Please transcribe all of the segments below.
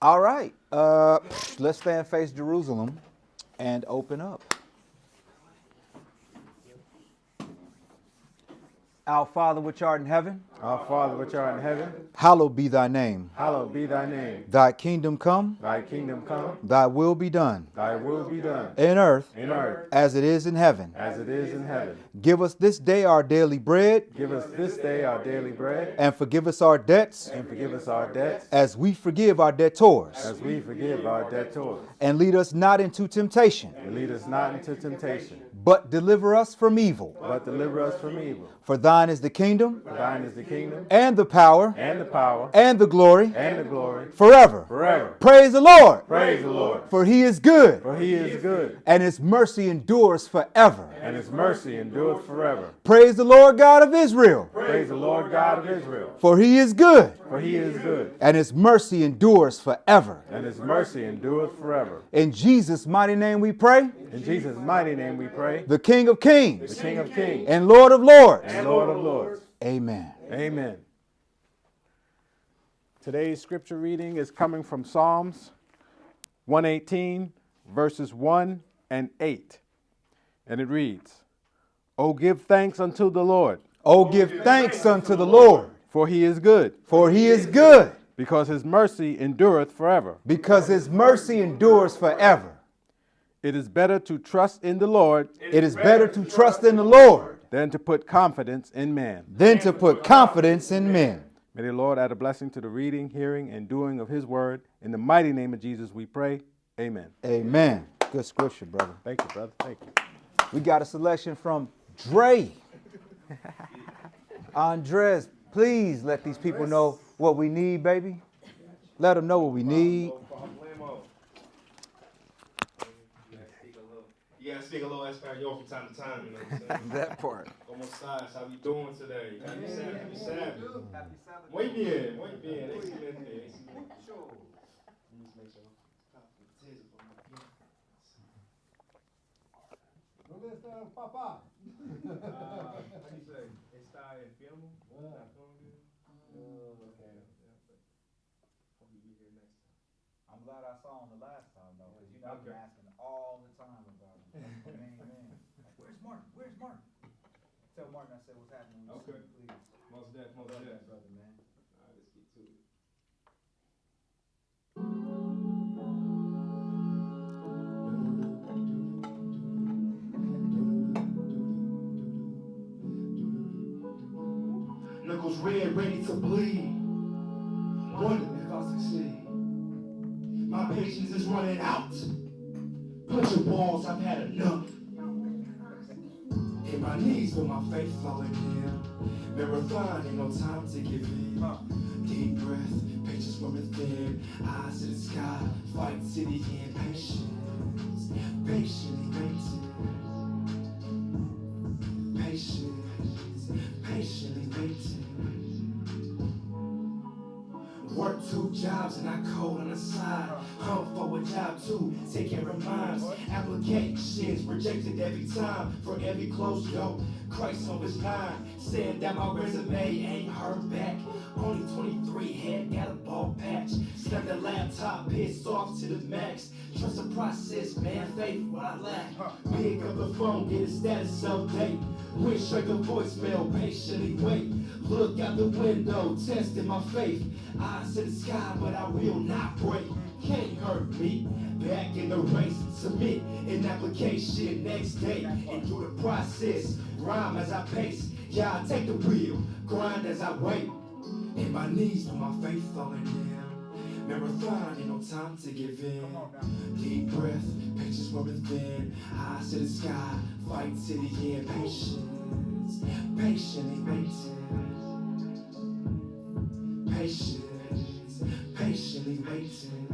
All right. Let's stand face Jerusalem and open up. Our Father which art in heaven, Our Father which art in heaven, hallowed be thy name. hallowed be thy name. Thy kingdom come, Thy kingdom come, thy will be done, thy will be done, in earth in earth as it is in heaven. as it is in heaven. Give us this day our daily bread, Give us this day our daily bread, and forgive us our debts and forgive us our debts, as we forgive our debtors. as we forgive our debtors. And lead us not into temptation, And lead us not into temptation, but deliver us from evil. but deliver us from evil. For thine is the kingdom, For thine is the kingdom, and the power, and the power, and the glory, and the glory, forever. forever. Praise the Lord. Praise the Lord. For he is good, For he is good, and his mercy endures forever. and his mercy endureth forever. Praise the Lord God of Israel. Praise the Lord God of Israel. For he is good, For he is good, and his mercy endures forever. and his mercy endureth forever. In Jesus' mighty name we pray, In Jesus' mighty name we pray, the King of the kings King of kings and Lord of lords. and Lord of lords. Amen. Amen. Today's scripture reading is coming from Psalms 118, verses 1 and 8. And it reads, O give thanks unto the Lord, Oh, give thanks unto the Lord, for he is good, for he is good, because his mercy endureth forever. because his mercy endures forever. It is better to trust in the Lord It is better to trust in the Lord than to put confidence in man. than to put confidence in men. May the Lord add a blessing to the reading, hearing, and doing of his word. In the mighty name of Jesus we pray. Amen. Amen. Good scripture, brother. Thank you, brother. Thank you. We got a selection from Dre. Andres, please let these people know what we need, baby. Let them know what we need. You gotta speak a little Espanol from time to time, you know what I'm saying? That part. ¿Cómo estás? How you doing today? Happy Sabbath. Muy bien, muy bien. Excelente, excelente. Let me just make sure. ¿Dónde está el papá? How do you say? Está enfermo? Not feeling good? Okay. Hope you be here next time. I'm glad I saw him the last time, though, because you know I've been asking all the time about him. Amen. Where's Martin? Where's Martin? Tell Martin I said what's happening. Okay. Please. Most deaf, most Love deaf. that brother, man. All right, let's get to it. Knuckles red, ready to bleed. Wondering if I'll succeed. My patience is running out. Punch your balls, I've had enough. In my knees, but my faith falling in. Marathon, ain't no time to give in. Deep breath, patience from within. Eyes to the sky, fight to the end. Patience, patiently waiting. Patience, patiently waiting. Work 2 jobs and I code on the side. Hunt for a job too, take care of mines. Applications rejected every time. For every closed door, Christ on his mind. Saying that my resume ain't heard back. Only 23 head, got a ball patch. Snap the laptop, pissed off to the max. Trust the process, man, faith, what I lack. Pick up the phone, get a status update. Wish straight the voicemail, patiently wait. Look out the window, testing my faith. Eyes to the sky, but I will not break. Can't hurt me. Back in the race, submit an application next day. Endure the process, rhyme as I pace. Yeah, I take the wheel, grind as I wait. In my knees, but my faith falling down. Marathon, ain't no time to give in. Deep breath, patience from within. Eyes to the sky, fight to the end. Patience, patiently waiting. Patience, patiently waiting.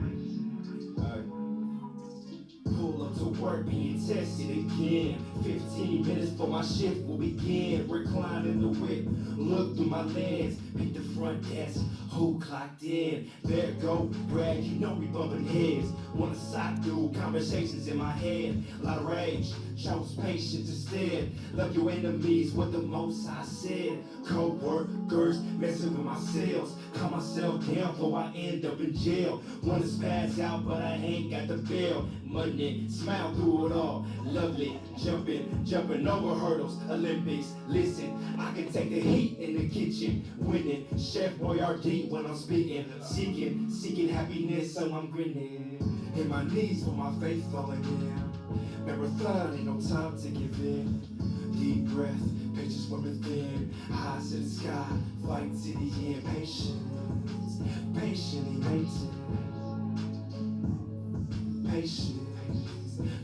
Pull up to work, being tested again. 15 minutes for my shift will begin. Recline in the whip, look through my lens. Pick the front desk, who clocked in? There go, Brad, you know we bumping heads. Wanna sock through conversations in my head. A lot of rage, chose patience instead. Love your enemies, what the most I said. Co-workers, messing with my sales. Calm myself down before I end up in jail. Wanna spaz out, but I ain't got the bail. Money, smile through it all. Lovely, jumping over hurdles. Olympics, listen, I can take the heat in the kitchen. Winning, Chef Boyardee when I'm speaking. Seeking happiness, so I'm grinning. Hit my knees with my faith falling in. Marathon, ain't no time to give in. Deep breath, patience swimming thin. Eyes to the sky, fight to the end. Patience, patiently waiting.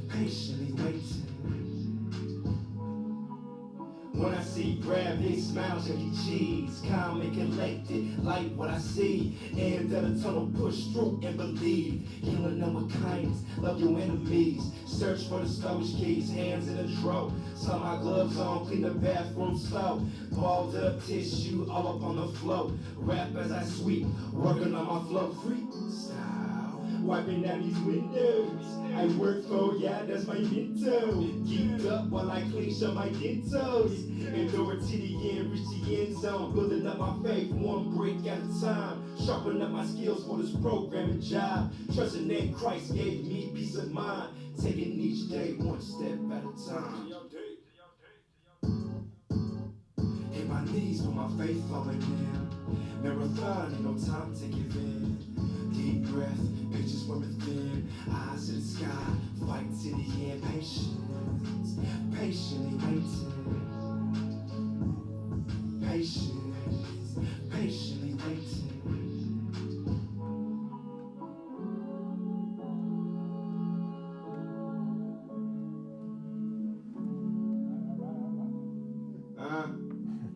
Patiently waiting. When I see Brad, big smile, Chuck E. Cheese, calm and collected, like what I see. End of the tunnel, push through and believe. Killing them with kindness, love your enemies. Search for the storage keys, hands in a drawer. Saw my gloves on, clean the bathroom slow. Balled up tissue all up on the floor. Rap as I sweep, working on my flow. Freestyle, wiping down these windows. I work for, yeah, that's my motto. Geeked up while I clean shut my dentos. Endure to the end, reach the end zone. Building up my faith, one brick at a time. Sharpen up my skills for this programming job. Trusting that Christ gave me peace of mind. Taking each day one step at a time. Hit my knees with my faith falling in. Marathon, ain't no time to give in. Deep breath, patience swimming thin. Eyes to the sky, fight to the end. Patience, patiently waiting. Patiently waiting.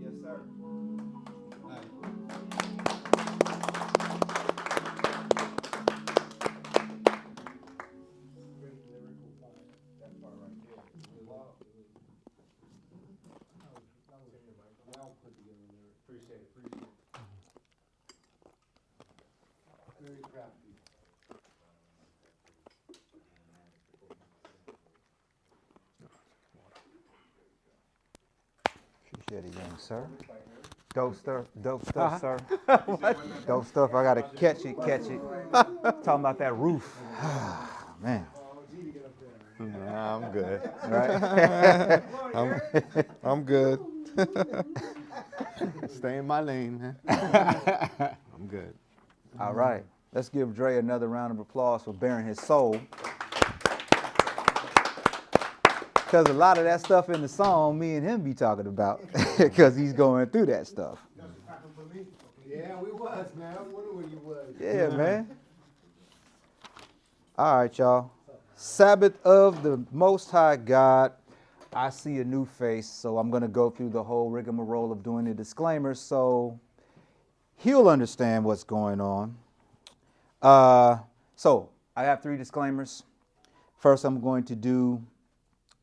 Yes, sir. That part right there. Well put together there. Appreciate it. Very crafty. Appreciate it, young sir. Dope stuff, sir. Dope stuff. I gotta catch it. Talking about that roof. Man. Nah, I'm good. Right? I'm good. Stay in my lane, man. I'm good. All right. Let's give Dre another round of applause for bearing his soul. Because a lot of that stuff in the song, me and him be talking about, because he's going through that stuff. Yeah, we was, man. I wonder where you was. Yeah, man. All right, y'all. Sabbath of the Most High God. I see a new face, so I'm going to go through the whole rigmarole of doing the disclaimers so he'll understand what's going on. So I have 3 disclaimers. First, I'm going to do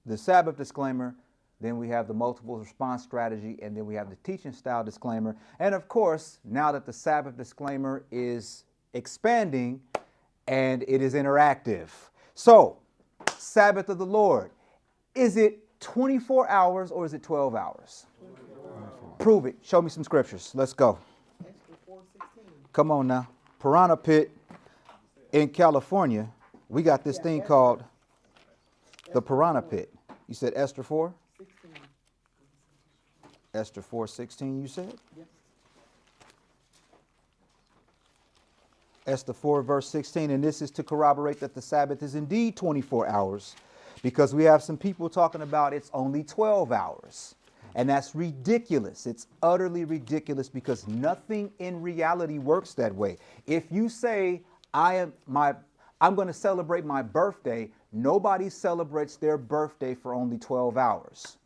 the Sabbath disclaimer, then we have the multiple response strategy, and then we have the teaching style disclaimer. And of course, now that the Sabbath disclaimer is expanding and it is interactive. So, Sabbath of the Lord, is it 24 hours or is it 12 hours? 24. Prove it. Show me some scriptures. Let's go. Come on now. Piranha Pit in California, we got this thing called the Piranha Pit. You said Esther 4? 16. Esther 4:16, you said? Yes. Esther 4, verse 16, and this is to corroborate that the Sabbath is indeed 24 hours, because we have some people talking about it's only 12 hours. And that's ridiculous. It's utterly ridiculous, because nothing in reality works that way. If you say, I'm going to celebrate my birthday, nobody celebrates their birthday for only 12 hours.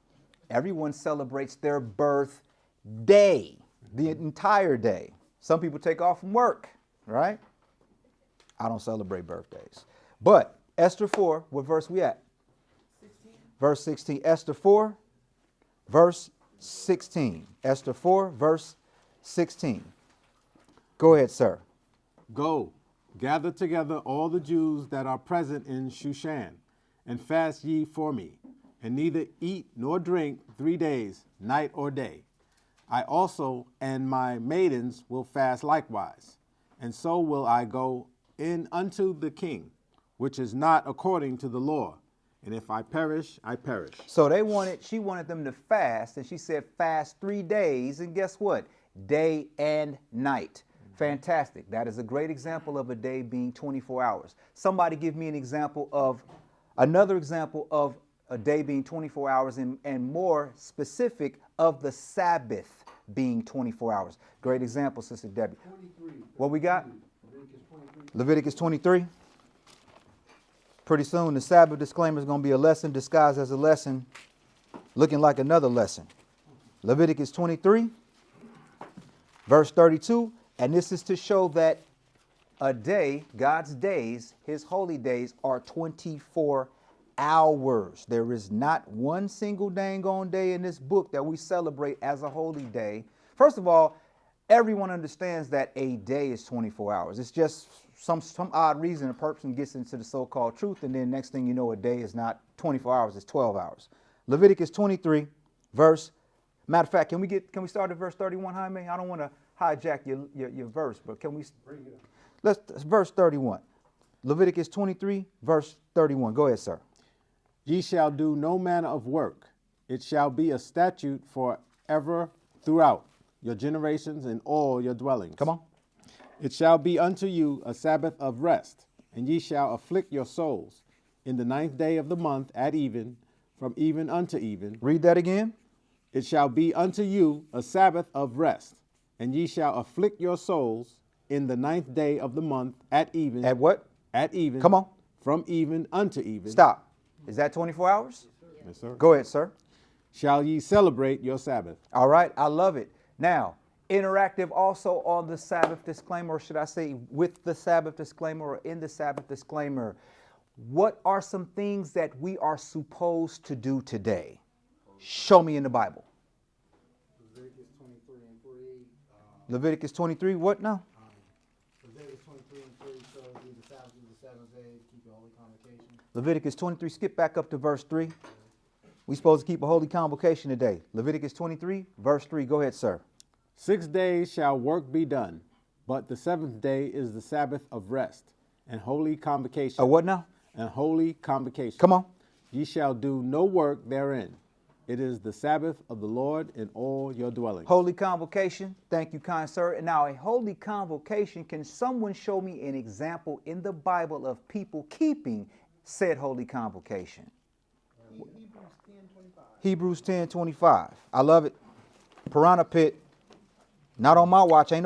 Everyone celebrates their birthday, the entire day. Some people take off from work, right? I don't celebrate birthdays. But Esther 4, what verse we at? 16. Verse 16. Esther 4, verse 16. Esther 4, verse 16. Go ahead, sir. Go, gather together all the Jews that are present in Shushan, and fast ye for me, and neither eat nor drink 3 days, night or day. I also and my maidens will fast likewise, and so will I go in unto the king, which is not according to the law. And if I perish, I perish. So she wanted them to fast, and she said fast 3 days, and guess what? Day and night. Fantastic. That is a great example of a day being 24 hours. Somebody give me another example of a day being 24 hours and more specific of the Sabbath being 24 hours. Great example, Sister Debbie. 23. What we got? Leviticus 23. Leviticus 23. Pretty soon the Sabbath disclaimer is going to be a lesson disguised as a lesson, looking like another lesson. Leviticus 23, verse 32. And this is to show that a day, God's days, his holy days, are 24 hours. There is not one single dang on day in this book that we celebrate as a holy day. First of all, everyone understands that a day is 24 hours. It's just some odd reason a person gets into the so-called truth, and then next thing you know, a day is not 24 hours, it's 12 hours. Leviticus 23, matter of fact, can we start at verse 31, Jaime? I don't want to hijack your verse, but can we bring it up? Let's verse 31. Leviticus 23, verse 31. Go ahead, sir. Ye shall do no manner of work. It shall be a statute forever throughout your generations in all your dwellings. Come on. It shall be unto you a Sabbath of rest, and ye shall afflict your souls in the 9th day of the month at even, from even unto even. Read that again. It shall be unto you a Sabbath of rest, and ye shall afflict your souls in the 9th day of the month at even. At what? At even. Come on. From even unto even. Stop. Is that 24 hours? Yes, sir. Go ahead, sir. Shall ye celebrate your Sabbath. All right. I love it. Now, interactive also on the Sabbath disclaimer, or should I say with the Sabbath disclaimer or in the Sabbath disclaimer. What are some things that we are supposed to do today? Show me in the Bible. Leviticus 23 and 3. Leviticus 23, what now? Leviticus 23 and 3 shows you the Sabbath is the seventh day to keep a holy convocation. Leviticus 23, skip back up to verse 3. We're supposed to keep a holy convocation today. Leviticus 23, verse 3. Go ahead, sir. 6 days shall work be done, but the 7th day is the Sabbath of rest and holy convocation. What now? And holy convocation. Come on. Ye shall do no work therein. It is the Sabbath of the Lord in all your dwellings. Holy convocation. Thank you, kind sir. And now a holy convocation, can someone show me an example in the Bible of people keeping said holy convocation? Hebrews 10:25. I love it. Piranha Pit. Not on my watch. Ain't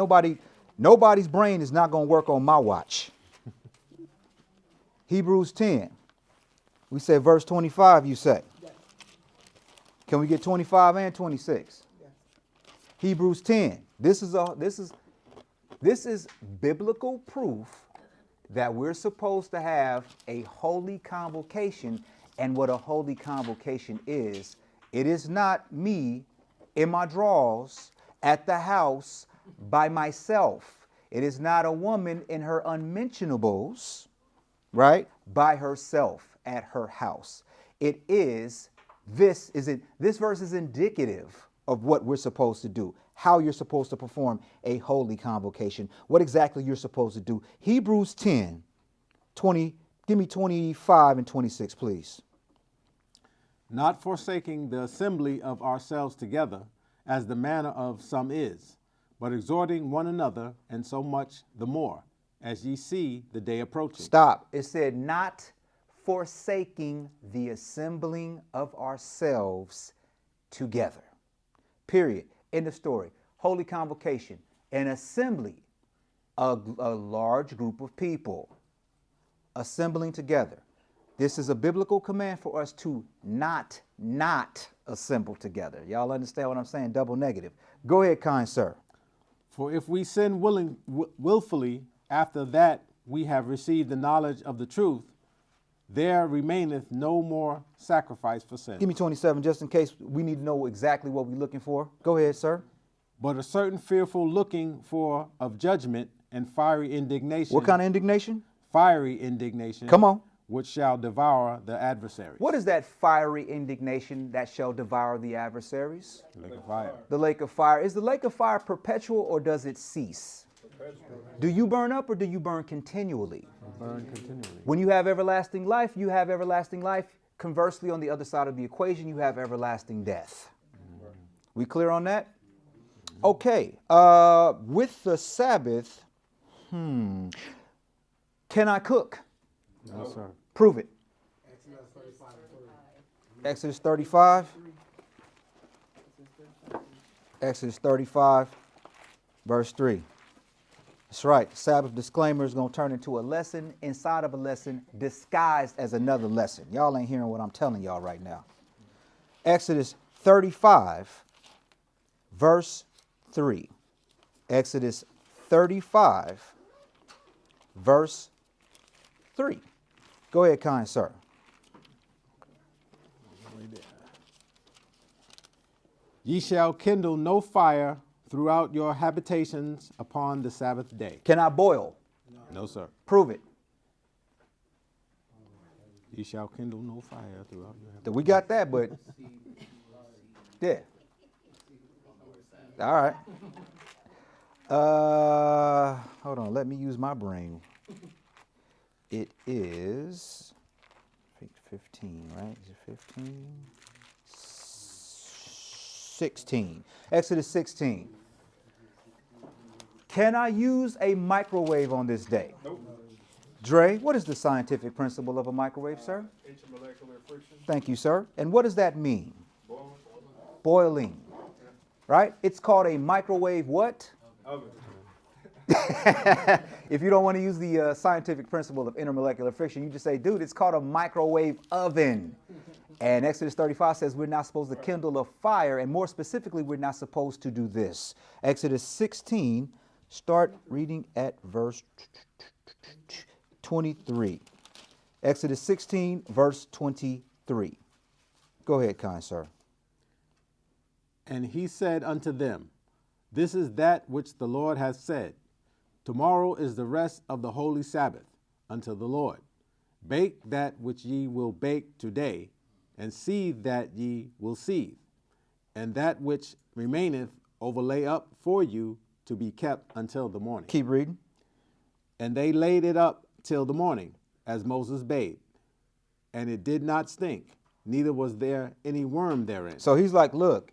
nobody's brain is not going to work on my watch. Hebrews 10. We said verse 25, you say. Yes. Can we get 25 and 26? Yes. Hebrews 10. This is biblical proof that we're supposed to have a holy convocation. And what a holy convocation is, it is not me in my drawers at the house by myself. It is not a woman in her unmentionables, right, by herself at her house. This verse is indicative of what we're supposed to do, how you're supposed to perform a holy convocation, what exactly you're supposed to do. Hebrews 10, 20, give me 25 and 26, please. Not forsaking the assembly of ourselves together, as the manner of some is, but exhorting one another, and so much the more, as ye see the day approaching. Stop. It said not forsaking the assembling of ourselves together. Period. End of story. Holy convocation. An assembly, a large group of people assembling together. This is a biblical command for us to not assemble together. Y'all understand what I'm saying? Double negative. Go ahead, kind sir. For if we sin willfully after that we have received the knowledge of the truth, there remaineth no more sacrifice for sin. Give me 27 just in case we need to know exactly what we're looking for. Go ahead, sir. But a certain fearful looking for of judgment and fiery indignation. What kind of indignation? Fiery indignation. Come on. which shall devour the adversaries. What is that fiery indignation that shall devour the adversaries? Lake of fire. The lake of fire. Is the lake of fire perpetual or does it cease? Do you burn up or do you burn continually? Burn continually. When you have everlasting life, you have everlasting life. Conversely, on the other side of the equation, you have everlasting death. We clear on that? Okay. With the Sabbath, can I cook? No, sir. Prove it. Exodus 35. Exodus 35, verse 3. That's right. Sabbath disclaimer is going to turn into a lesson inside of a lesson disguised as another lesson. Y'all ain't hearing what I'm telling y'all right now. Exodus 35, verse 3. Exodus 35, verse 3. Go ahead, kind sir. Ye shall kindle no fire throughout your habitations upon the Sabbath day. Can I boil? No, sir. Prove it. Ye shall kindle no fire throughout your habitations. We got that, but yeah. All right. Hold on. Let me use my brain. It is 15, right? Is it 15? 16. Exodus 16. Can I use a microwave on this day? Nope. Dre, what is the scientific principle of a microwave, sir? Intermolecular friction. Thank you, sir. And what does that mean? Boiling. Boiling. Right? It's called a microwave what? Oven. If you don't want to use the scientific principle of intermolecular friction, you just say, dude, it's called a microwave oven. And Exodus 35 says we're not supposed to kindle a fire, and more specifically, we're not supposed to do this. Exodus 16, start reading at verse 23. Exodus 16, verse 23. Go ahead, kind sir. And he said unto them, This is that which the Lord hath said. Tomorrow is the rest of the holy Sabbath unto the Lord. Bake that which ye will bake today, and seethe that ye will seethe, and that which remaineth overlay up for you to be kept until the morning. Keep reading. And they laid it up till the morning, as Moses bade, and it did not stink, neither was there any worm therein. So he's like, look,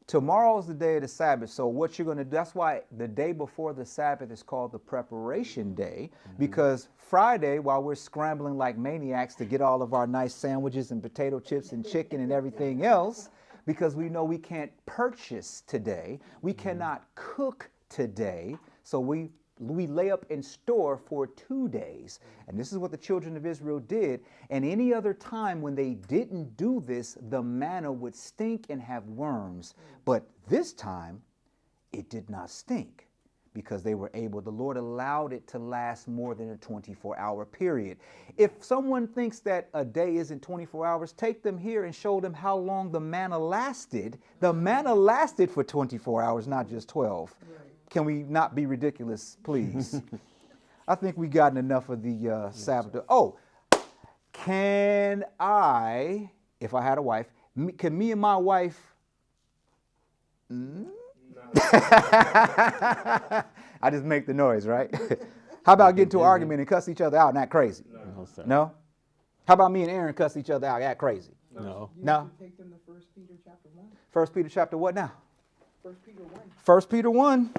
tomorrow is the day of the Sabbath. So what you're going to do, that's why the day before the Sabbath is called the preparation day, because Friday, while we're scrambling like maniacs to get all of our nice sandwiches and potato chips and chicken and everything else, because we know we can't purchase today, we cannot cook today, so we lay up in store for 2 days. And this is what the children of Israel did. And any other time when they didn't do this, the manna would stink and have worms. But this time, it did not stink because they were able, the Lord allowed it to last more than a 24-hour period. If someone thinks that a day isn't 24 hours, take them here and show them how long the manna lasted. The manna lasted for 24 hours, not just 12. Can we not be ridiculous, please? I think we've gotten enough of the Sabbath. Oh, can I, if I had a wife, can me and my wife... I just make the noise, right? How about get into an argument and cuss each other out and act crazy? No, sir. No? How about me and Aaron cuss each other out and act crazy? No. No? Take them to 1 Peter chapter 1. 1 Peter chapter what now? 1 Peter 1. 1 Peter 1.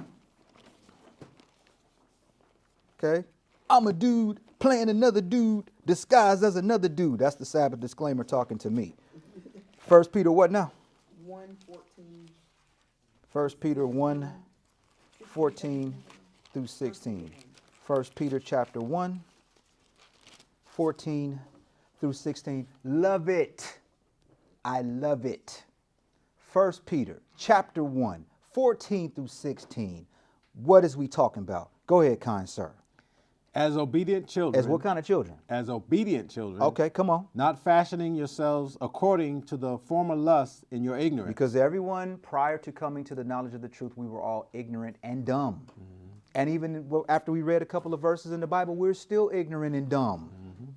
Okay. I'm a dude playing another dude disguised as another dude. That's the Sabbath disclaimer talking to me. 1 Peter what now? 1:14. 1 Peter 1, 14 through 16. 1 Peter chapter 1, 14 through 16. Love it. I love it. 1 Peter chapter 1, 14 through 16. What is we talking about? Go ahead, kind sir. As obedient children. As what kind of children? As obedient children. Okay, come on. Not fashioning yourselves according to the former lusts in your ignorance. Because everyone prior to coming to the knowledge of the truth, we were all ignorant and dumb. And even after we read a couple of verses in the Bible, we're still ignorant and dumb.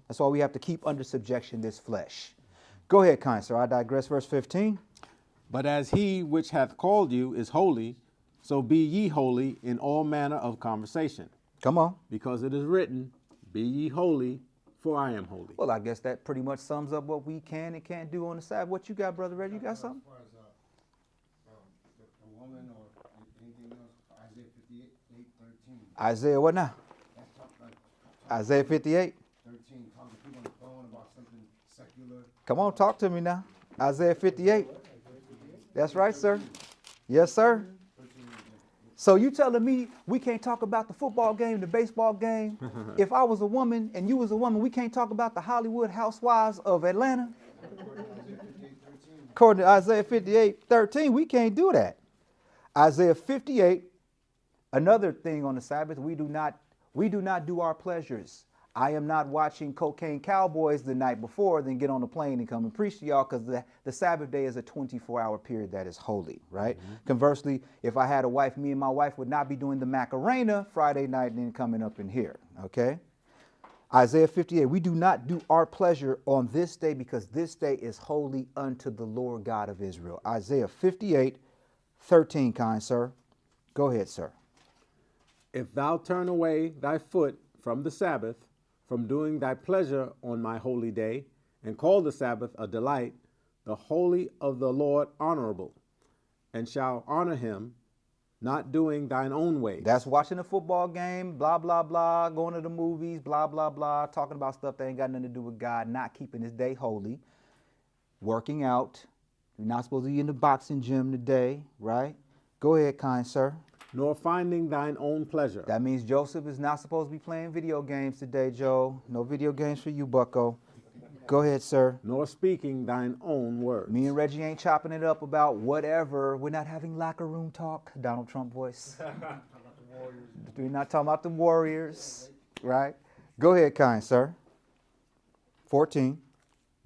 That's why we have to keep under subjection this flesh. Go ahead, kind sir. I digress. Verse 15. But as he which hath called you is holy, so be ye holy in all manner of conversation. Come on. Because it is written, Be ye holy, for I am holy. Well, I guess that pretty much sums up what we can and can't do on the Sabbath. What you got, Brother Red? You got something? As far as the woman or anything else, Isaiah 58:13. Isaiah what now? That's Isaiah 58. 13, talking to people on the phone about something secular. Come on, talk to me now. Isaiah 58. That's right, sir. Yes, sir. So you telling me we can't talk about the football game, the baseball game? If I was a woman and you was a woman, we can't talk about the Hollywood housewives of Atlanta? According to Isaiah 58:13, we can't do that. Isaiah 58, another thing on the Sabbath, we do not do our pleasures. I am not watching Cocaine Cowboys the night before, then get on the plane and come and preach to y'all, because the Sabbath day is a 24-hour period that is holy, right? Mm-hmm. Conversely, if I had a wife, me and my wife would not be doing the Macarena Friday night and then coming up in here, okay? Isaiah 58, we do not do our pleasure on this day, because this day is holy unto the Lord God of Israel. Isaiah 58:13, kind sir. Go ahead, sir. If thou turn away thy foot from the Sabbath, from doing thy pleasure on my holy day, and call the Sabbath a delight, the holy of the Lord honorable, and shall honor him, not doing thine own way. That's watching a football game, blah, blah, blah, going to the movies, blah, blah, blah, talking about stuff that ain't got nothing to do with God, not keeping his day holy, working out. You're not supposed to be in the boxing gym today, right? Go ahead, kind sir. Nor finding thine own pleasure. That means Joseph is not supposed to be playing video games today, Joe. No video games for you, bucko. Go ahead, sir. Nor speaking thine own words. Me and Reggie ain't chopping it up about whatever. We're not having locker room talk, Donald Trump voice. We're not talking about the Warriors, right? Go ahead, kind sir. 14.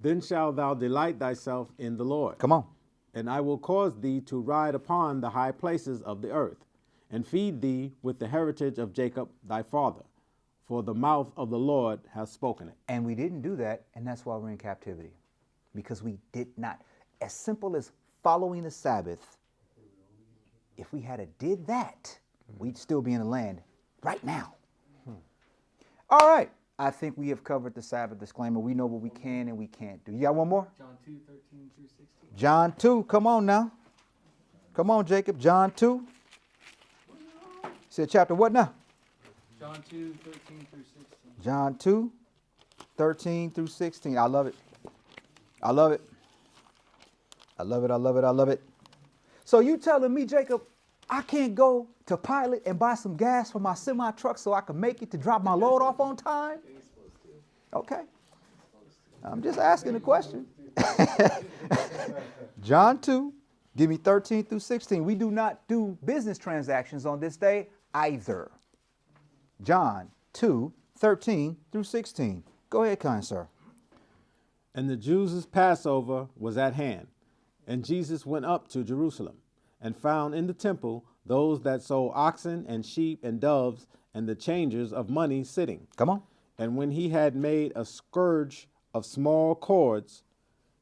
Then shalt thou delight thyself in the Lord. Come on. And I will cause thee to ride upon the high places of the earth, and feed thee with the heritage of Jacob thy father, for the mouth of the Lord hath spoken it. And we didn't do that, and that's why we're in captivity, because we did not. As simple as following the Sabbath, if we had did that, we'd still be in the land right now. All right, I think we have covered the Sabbath disclaimer. We know what we can and we can't do. You got one more? John 2:13-16. John 2, come on now. Come on, Jacob. John 2. Said chapter what now? John 2:13-16. John 2:13-16. I love it. I love it. I love it. I love it. I love it. So you telling me, Jacob, I can't go to Pilot and buy some gas for my semi truck so I can make it to drop my load off on time? Okay. I'm just asking a question. John 2, give me 13-16. We do not do business transactions on this day either. John 2:13-16. Go ahead, kind sir. And the Jews' Passover was at hand, and Jesus went up to Jerusalem, and found in the temple those that sold oxen and sheep and doves, and the changers of money sitting. Come on. And when he had made a scourge of small cords,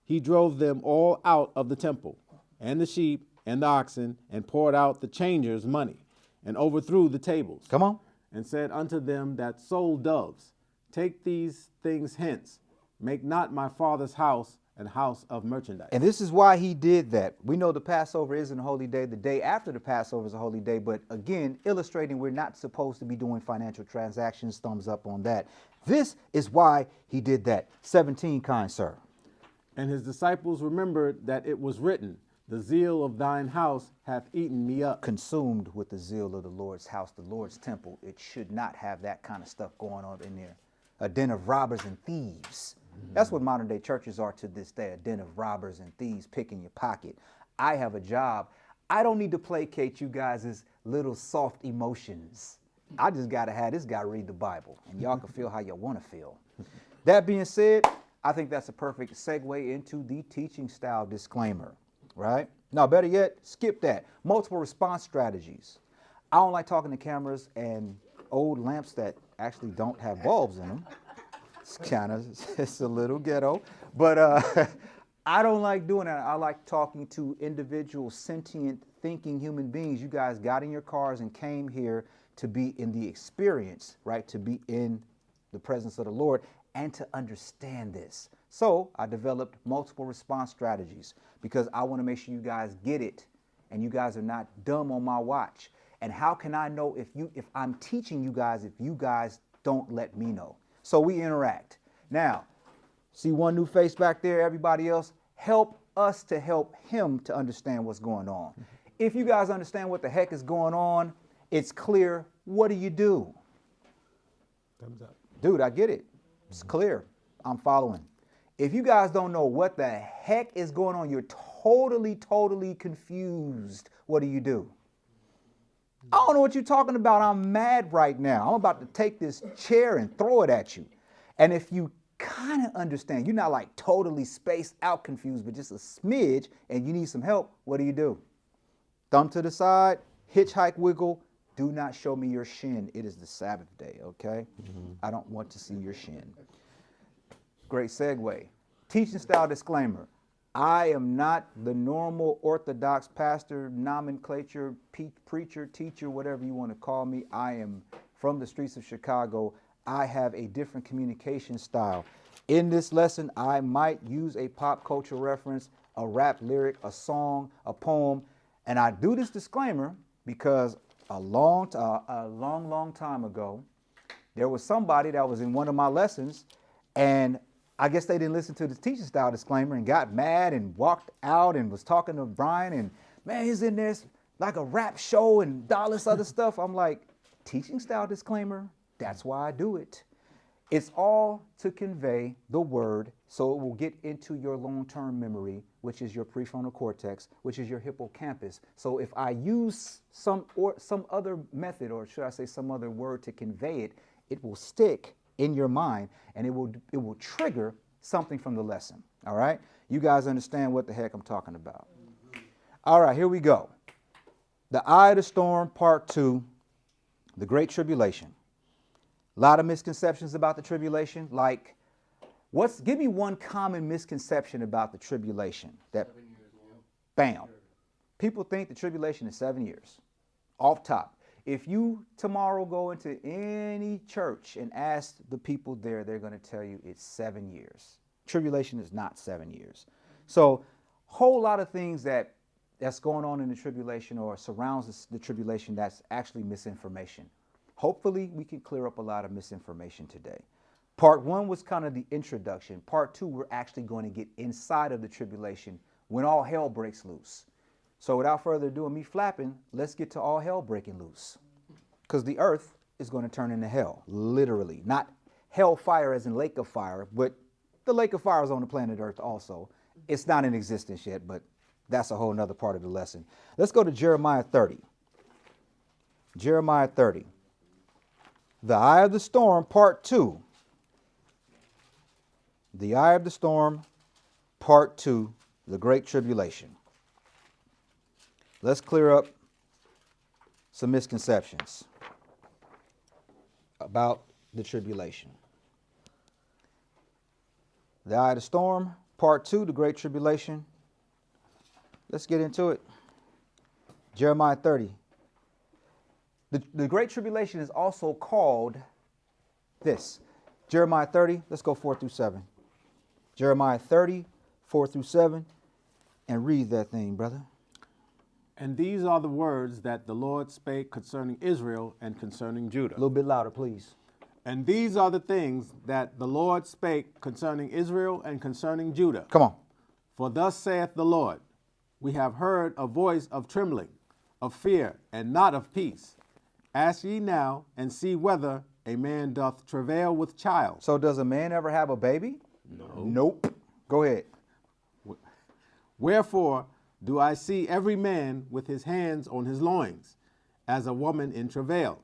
he drove them all out of the temple, and the sheep and the oxen, and poured out the changers' money, and overthrew the tables. Come on. And said unto them that sold doves, Take these things hence, make not my father's house an house of merchandise. And this is why he did that. We know the Passover isn't a holy day. The day after the Passover is a holy day. But again, illustrating we're not supposed to be doing financial transactions. Thumbs up on that. This is why he did that. 17, kind sir. And his disciples remembered that it was written, The zeal of thine house hath eaten me up. Consumed with the zeal of the Lord's house, the Lord's temple. It should not have that kind of stuff going on in there. A den of robbers and thieves. That's what modern day churches are to this day, a den of robbers and thieves picking your pocket. I have a job. I don't need to placate you guys' little soft emotions. I just got to have this guy read the Bible, and y'all can feel how you want to feel. That being said, I think that's a perfect segue into the teaching style disclaimer, right? Now, better yet, skip that. Multiple response strategies. I don't like talking to cameras and old lamps that actually don't have bulbs in them. It's a little ghetto, but I don't like doing that. I like talking to individual, sentient, thinking human beings. You guys got in your cars and came here to be in the experience, right? To be in the presence of the Lord and to understand this. So I developed multiple response strategies because I want to make sure you guys get it and you guys are not dumb on my watch. And how can I know if I'm teaching you guys if you guys don't let me know? So we interact. Now, see one new face back there, everybody else, help us to help him to understand what's going on. If you guys understand what the heck is going on, it's clear. What do you do? Thumbs up. Dude, I get it. It's clear. I'm following. If you guys don't know what the heck is going on, you're totally confused. What do you do? I don't know what you're talking about. I'm mad right now. I'm about to take this chair and throw it at you. And if you kind of understand, you're not like totally spaced out confused, but just a smidge, and you need some help, what do? Thumb to the side, hitchhike wiggle. Do not show me your shin. It is the Sabbath day, okay? I don't want to see your shin. Great segue. Teaching style disclaimer. I am not the normal Orthodox pastor, nomenclature, preacher, teacher, whatever you want to call me. I am from the streets of Chicago. I have a different communication style. In this lesson, I might use a pop culture reference, a rap lyric, a song, a poem. And I do this disclaimer because a long time ago, there was somebody that was in one of my lessons, and I guess they didn't listen to the teaching style disclaimer and got mad and walked out and was talking to Brian and, man, he's in this like a rap show and all this other stuff. I'm like, teaching style disclaimer, that's why I do it. It's all to convey the word so it will get into your long-term memory, which is your prefrontal cortex, which is your hippocampus. So if I use some other method, or should I say some other word to convey it, it will stick in your mind, and it will trigger something from the lesson. All right? You guys understand what the heck I'm talking about. All right, here we go. The Eye of the Storm, Part 2, the Great Tribulation. A lot of misconceptions about the tribulation. Like, give me one common misconception about the tribulation. That, bam. People think the tribulation is 7 years. Off top. If you tomorrow go into any church and ask the people there, they're going to tell you it's 7 years. Tribulation is not 7 years. So whole lot of things that's going on in the tribulation or surrounds the tribulation, that's actually misinformation. Hopefully we can clear up a lot of misinformation today. Part 1 was kind of the introduction. Part 2, we're actually going to get inside of the tribulation when all hell breaks loose. So without further ado and me flapping, let's get to all hell breaking loose. Because the earth is going to turn into hell, literally. Not hellfire as in lake of fire, but the lake of fire is on the planet Earth also. It's not in existence yet, but that's a whole nother part of the lesson. Let's go to Jeremiah 30. Jeremiah 30. The Eye of the Storm, Part 2. The Eye of the Storm, Part 2, the Great Tribulation. Let's clear up some misconceptions about the tribulation. The Eye of the Storm, Part 2, the Great Tribulation. Let's get into it. Jeremiah 30. The Great Tribulation is also called this. Jeremiah 30, let's go 4 through 7. Jeremiah 30, 4 through 7, and read that thing, brother. And these are the words that the Lord spake concerning Israel and concerning Judah. A little bit louder, please. And these are the things that the Lord spake concerning Israel and concerning Judah. Come on. For thus saith the Lord, we have heard a voice of trembling, of fear, and not of peace. Ask ye now, and see whether a man doth travail with child. So does a man ever have a baby? No. Nope. Go ahead. Wherefore do I see every man with his hands on his loins, as a woman in travail,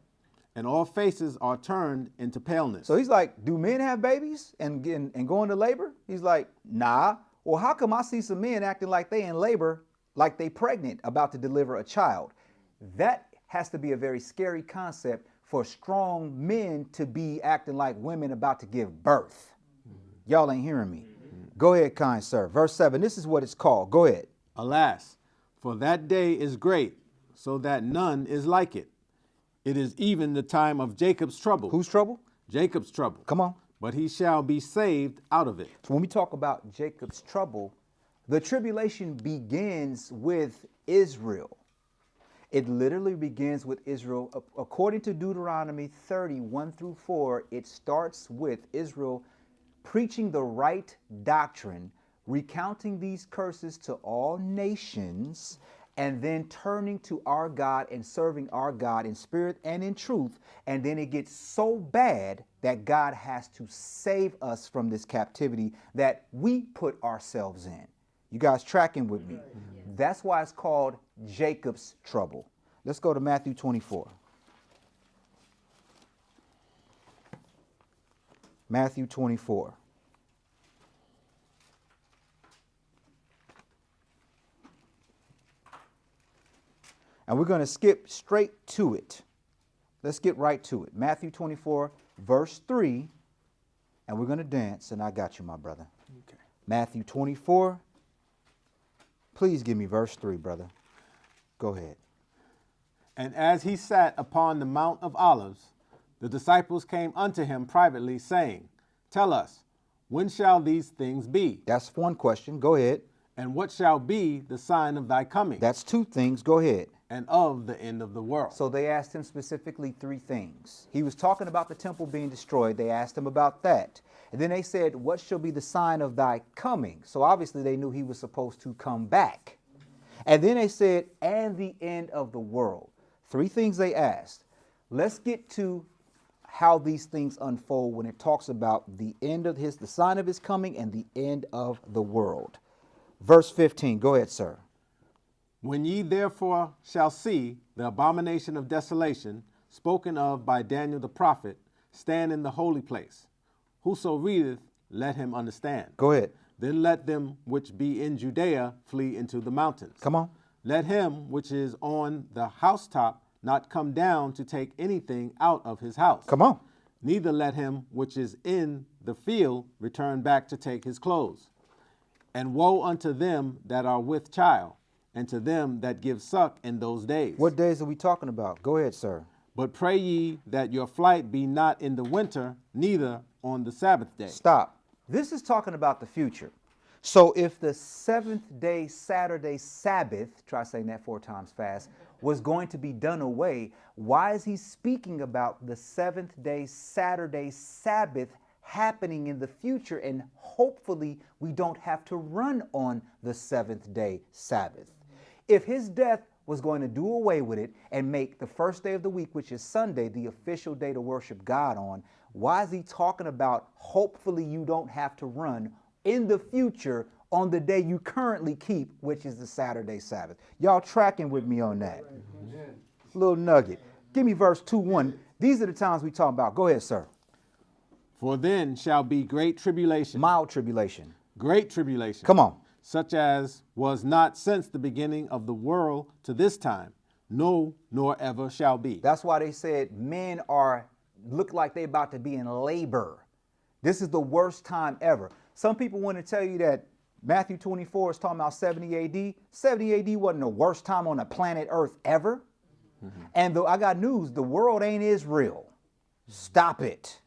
and all faces are turned into paleness. So he's like, do men have babies and go into labor? He's like, nah. Well, how come I see some men acting like they in labor, like they pregnant, about to deliver a child? That has to be a very scary concept for strong men to be acting like women about to give birth. Y'all ain't hearing me. Go ahead, kind sir. Verse 7, this is what it's called. Go ahead. Alas, for that day is great, so that none is like it. It is even the time of Jacob's trouble. Whose trouble? Jacob's trouble. Come on. But he shall be saved out of it. So when we talk about Jacob's trouble, the tribulation begins with Israel. It literally begins with Israel. According to Deuteronomy 30, 1-4, it starts with Israel preaching the right doctrine, recounting these curses to all nations, and then turning to our God and serving our God in spirit and in truth. And then it gets so bad that God has to save us from this captivity that we put ourselves in. You guys tracking with me? That's why it's called Jacob's trouble. Let's go to Matthew 24. Matthew 24. And we're going to skip straight to it. Let's get right to it. Matthew 24, verse 3. And we're going to dance, and I got you, my brother. Okay. Matthew 24. Please give me verse 3, brother. Go ahead. And as he sat upon the Mount of Olives, the disciples came unto him privately, saying, Tell us, when shall these things be? That's one question. Go ahead. And what shall be the sign of thy coming? That's two things. Go ahead. And of the end of the world. So they asked him specifically three things. He was talking about the temple being destroyed. They asked him about that. And then they said, what shall be the sign of thy coming? So obviously they knew he was supposed to come back. And then they said, and the end of the world. Three things they asked. Let's get to how these things unfold when it talks about the end of the sign of his coming and the end of the world. Verse 15. Go ahead, sir. When ye therefore shall see the abomination of desolation spoken of by Daniel the prophet stand in the holy place, whoso readeth, let him understand. Go ahead. Then let them which be in Judea flee into the mountains. Come on. Let him which is on the housetop not come down to take anything out of his house. Come on. Neither let him which is in the field return back to take his clothes. And woe unto them that are with child, and to them that give suck in those days. What days are we talking about? Go ahead, sir. But pray ye that your flight be not in the winter, neither on the Sabbath day. Stop. This is talking about the future. So if the seventh day Saturday Sabbath, try saying that 4 times fast, was going to be done away, why is he speaking about the seventh day Saturday Sabbath happening in the future, and hopefully we don't have to run on the seventh day Sabbath? If his death was going to do away with it and make the first day of the week, which is Sunday, the official day to worship God on, why is he talking about hopefully you don't have to run in the future on the day you currently keep, which is the Saturday Sabbath? Y'all tracking with me on that? Little nugget. Give me verse 2:1. These are the times we talk about. Go ahead, sir. For then shall be great tribulation. Mild tribulation. Great tribulation. Come on. Such as was not since the beginning of the world to this time, no, nor ever shall be. That's why they said men look like they're about to be in labor. This is the worst time ever. Some people want to tell you that Matthew 24 is talking about 70 AD. 70 AD wasn't the worst time on the planet Earth ever. Mm-hmm. And though I got news, the world ain't Israel. Stop it.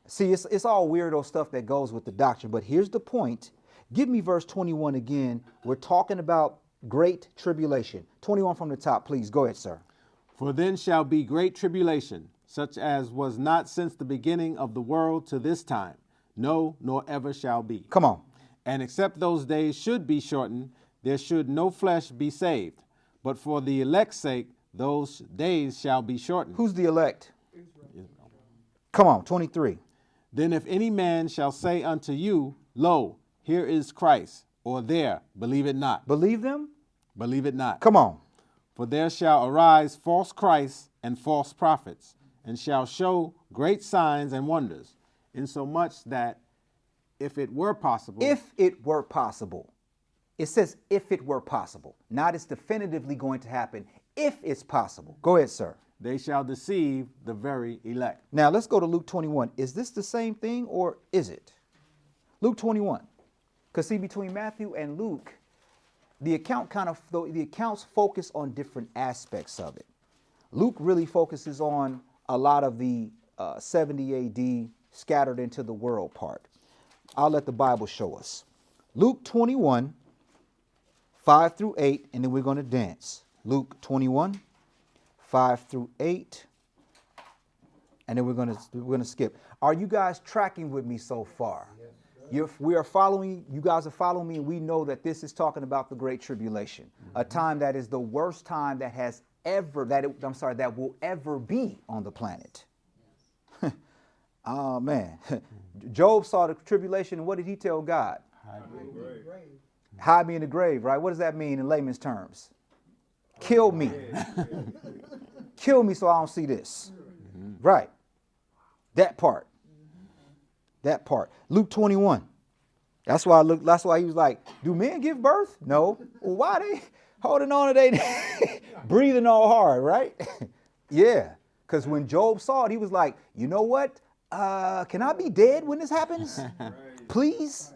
See, it's all weirdo stuff that goes with the doctrine. But here's the point. Give me verse 21 again. We're talking about great tribulation. 21 from the top, please. Go ahead, sir. For then shall be great tribulation, such as was not since the beginning of the world to this time, no, nor ever shall be. Come on. And except those days should be shortened, there should no flesh be saved. But for the elect's sake, those days shall be shortened. Who's the elect? Israel. Come on, 23. Then if any man shall say unto you, Lo, here is Christ, or there, believe it not. Believe them? Believe it not. Come on. For there shall arise false Christs and false prophets, and shall show great signs and wonders, insomuch that if it were possible. If it were possible. It says if it were possible. Not it's definitively going to happen. If it's possible. Go ahead, sir. They shall deceive the very elect. Now let's go to Luke 21. Is this the same thing or is it? Luke 21. Because see, between Matthew and Luke, the accounts focus on different aspects of it. Luke really focuses on a lot of the 70 AD scattered into the world part. I'll let the Bible show us. Luke 21, 5 through 8, and then we're going to dance. Luke 21, 5 through 8, and then we're going to skip. Are you guys tracking with me so far? We are following, you guys are following me, and we know that this is talking about the Great Tribulation, a time that is the worst time that has ever, that will ever be on the planet. Oh, man. Job saw the tribulation, and what did he tell God? Hide me in the grave, right? What does that mean in layman's terms? Kill me. Kill me so I don't see this. Right. That part. That part. Luke 21. That's why he was like, do men give birth? No. Well, why they holding on to they breathing all hard, right? Yeah. Because when Job saw it, he was like, you know what? Can I be dead when this happens? Please?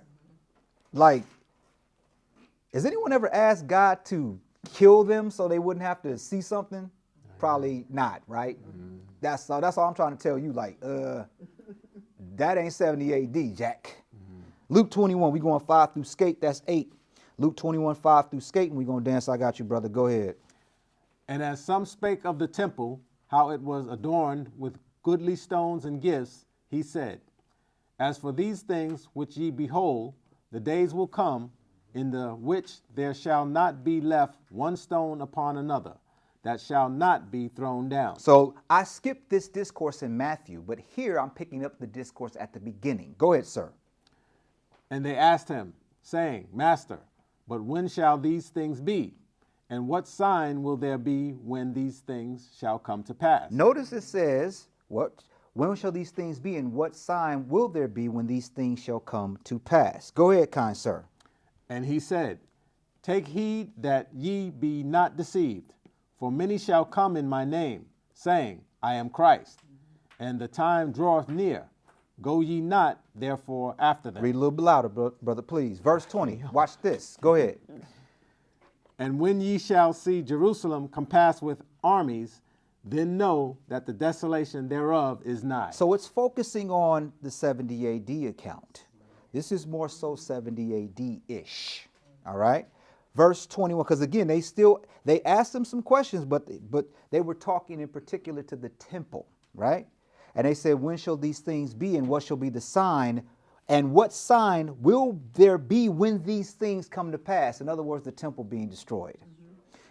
Like, has anyone ever asked God to kill them so they wouldn't have to see something? Probably not, right? That's all I'm trying to tell you. Like, that ain't 70 AD, Jack. Luke 21, we going 5 through skate. That's 8. Luke 21, 5 through skate, and we going to dance. I got you, brother. Go ahead. And as some spake of the temple, how it was adorned with goodly stones and gifts, he said, as for these things which ye behold, the days will come, in the which there shall not be left one stone upon another, that shall not be thrown down. So I skipped this discourse in Matthew, but here I'm picking up the discourse at the beginning. Go ahead, sir. And they asked him, saying, Master, but when shall these things be? And what sign will there be when these things shall come to pass? Notice it says, when shall these things be, and what sign will there be when these things shall come to pass? Go ahead, kind sir. And he said, take heed that ye be not deceived, for many shall come in my name, saying, I am Christ, and the time draweth near. Go ye not, therefore, after them. Read a little bit louder, brother, please. Verse 20. Watch this. Go ahead. And when ye shall see Jerusalem compassed with armies, then know that the desolation thereof is nigh. So it's focusing on the 70 AD account. This is more so 70 AD-ish. All right? Verse 21, because again, they asked him some questions, but they were talking in particular to the temple, right? And they said, when shall these things be, and what shall be the sign? And what sign will there be when these things come to pass? In other words, the temple being destroyed.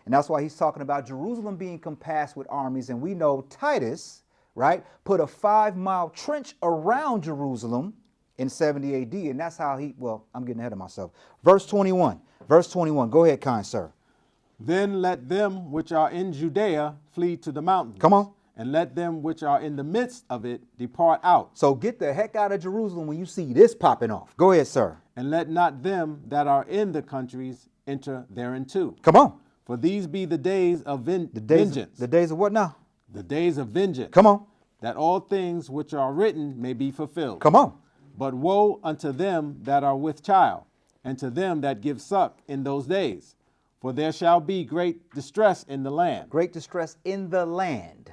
And that's why he's talking about Jerusalem being compassed with armies. And we know Titus, right, put a 5-mile trench around Jerusalem in 70 AD. And that's how I'm getting ahead of myself. Verse 21. Go ahead, kind sir. Then let them which are in Judea flee to the mountains. Come on. And let them which are in the midst of it depart out. So get the heck out of Jerusalem when you see this popping off. Go ahead, sir. And let not them that are in the countries enter thereinto. Come on. For these be the days of vengeance. The days of what now? The days of vengeance. Come on. That all things which are written may be fulfilled. Come on. But woe unto them that are with child, and to them that give suck in those days. For there shall be great distress in the land. Great distress in the land.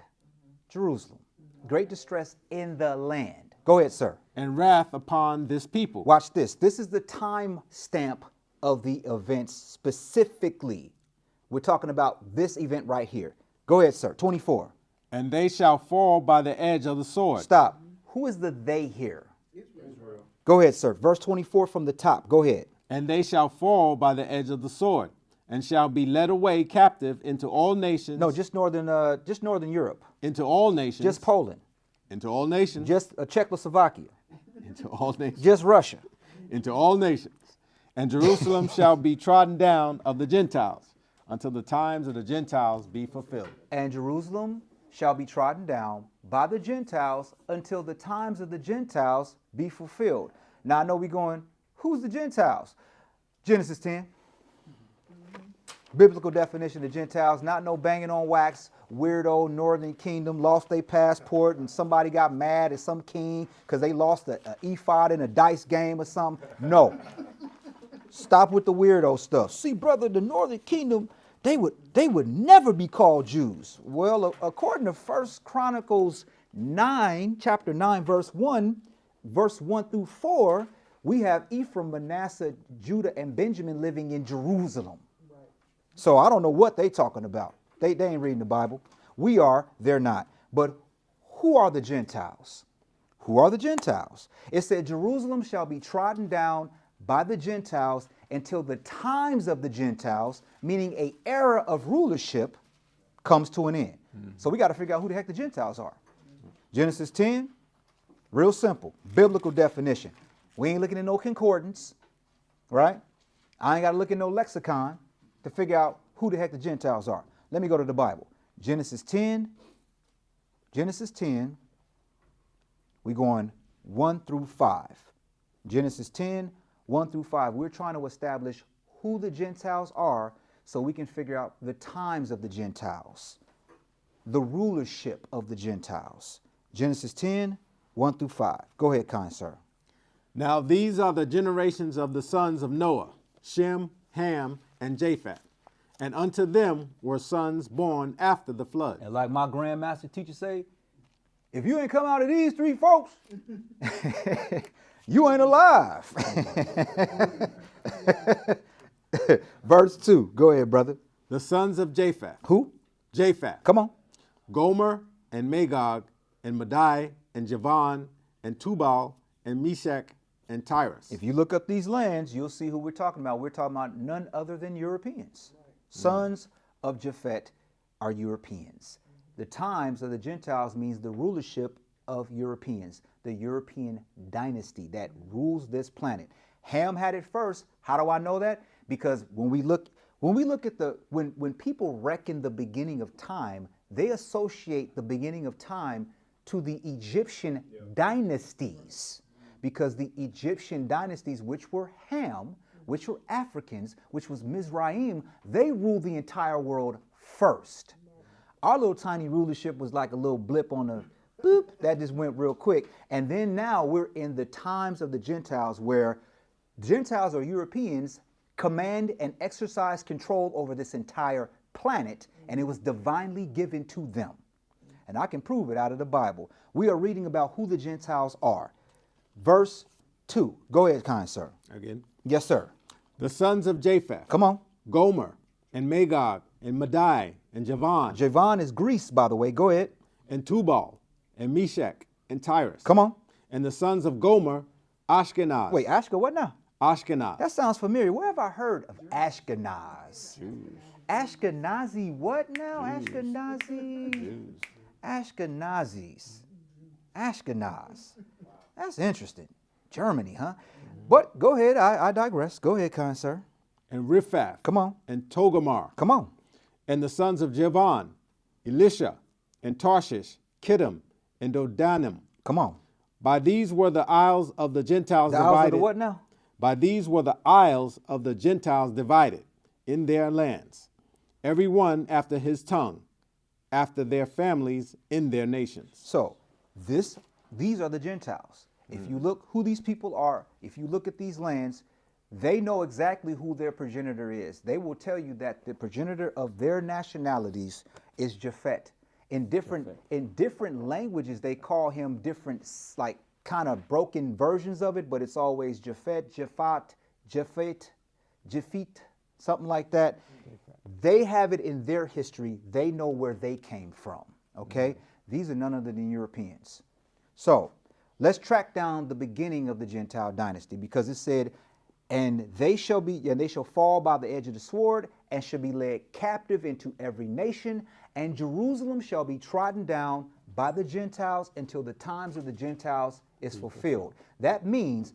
Jerusalem. Great distress in the land. Go ahead, sir. And wrath upon this people. Watch this. This is the time stamp of the events specifically. We're talking about this event right here. Go ahead, sir. 24. And they shall fall by the edge of the sword. Stop. Who is the they here? Israel. Go ahead, sir. Verse 24 from the top. Go ahead. And they shall fall by the edge of the sword, and shall be led away captive into all nations. No, just northern Europe. Into all nations. Just Poland. Into all nations. Just Czechoslovakia. Into all nations. Just Russia. Into all nations. And Jerusalem shall be trodden down of the Gentiles, until the times of the Gentiles be fulfilled. And Jerusalem shall be trodden down by the Gentiles until the times of the Gentiles be fulfilled. Now I know we're going, who's the Gentiles? Genesis 10. Biblical definition of Gentiles, not no banging on wax, weirdo Northern Kingdom, lost their passport and somebody got mad at some king because they lost a ephod in a dice game or something. No. Stop with the weirdo stuff. See, brother, the Northern Kingdom, they would never be called Jews. Well, according to 1 Chronicles 9, chapter 9, verse 1 through 4, we have Ephraim, Manasseh, Judah, and Benjamin living in Jerusalem. So I don't know what they talking about. They ain't reading the Bible. We are, they're not. But who are the Gentiles? Who are the Gentiles? It said Jerusalem shall be trodden down by the Gentiles until the times of the Gentiles, meaning an era of rulership, comes to an end. So we got to figure out who the heck the Gentiles are. Genesis 10, real simple, biblical definition. We ain't looking at no concordance, right? I ain't got to look at no lexicon to figure out who the heck the Gentiles are. Let me go to the Bible. Genesis 10, we going 1 through 5. Genesis 10, 1 through 5. We're trying to establish who the Gentiles are so we can figure out the times of the Gentiles, the rulership of the Gentiles. Genesis 10, 1 through 5. Go ahead, kind sir. Now these are the generations of the sons of Noah, Shem, Ham, and Japheth. And unto them were sons born after the flood. And like my grandmaster teacher say, if you ain't come out of these three folks, you ain't alive. Verse 2. Go ahead, brother. The sons of Japheth. Who? Japheth. Come on. Gomer and Magog and Madai and Javan and Tubal and Meshach and Tyrus. If you look up these lands, you'll see who we're talking about. We're talking about none other than Europeans. Sons of Japhet are Europeans. The times of the Gentiles means the rulership of Europeans, the European dynasty that rules this planet. Ham had it first. How do I know that? Because when we look at when people reckon the beginning of time, they associate the beginning of time to the Egyptian dynasties, because the Egyptian dynasties, which were Ham, which were Africans, which was Mizraim, they ruled the entire world first. Our little tiny rulership was like a little blip on a boop, that just went real quick. And then now we're in the times of the Gentiles, where Gentiles or Europeans command and exercise control over this entire planet, and it was divinely given to them. And I can prove it out of the Bible. We are reading about who the Gentiles are. Verse 2. Go ahead, kind sir. Again. Yes, sir. The sons of Japheth. Come on. Gomer and Magog and Madai and Javan. Javan is Greece, by the way. Go ahead. And Tubal and Meshach and Tyrus. Come on. And the sons of Gomer, Ashkenaz. Wait, what now? Ashkenaz. That sounds familiar. Where have I heard of Ashkenaz? Jews. Ashkenazi what now? Jews. Ashkenazi. Jews. Ashkenazis. Ashkenaz. That's interesting. Germany, huh? But go ahead. I digress. Go ahead, kind sir. And Riphath. Come on. And Togarmah. Come on. And the sons of Javan, Elisha, and Tarshish, Kittim, and Dodanim. Come on. By these were the isles of the Gentiles divided. Isles of the what now? By these were the isles of the Gentiles divided in their lands, every one after his tongue, after their families in their nations. So these are the Gentiles. If you look who these people are, if you look at these lands, they know exactly who their progenitor is. They will tell you that the progenitor of their nationalities is Japhet. In different languages, they call him different, like kind of broken versions of it, but it's always Japhet, Japheth, something like that. They have it in their history. They know where they came from. Okay, these are none other than Europeans. So let's track down the beginning of the Gentile dynasty, because it said, and they shall fall by the edge of the sword, and shall be led captive into every nation, and Jerusalem shall be trodden down by the Gentiles until the times of the Gentiles is fulfilled. That means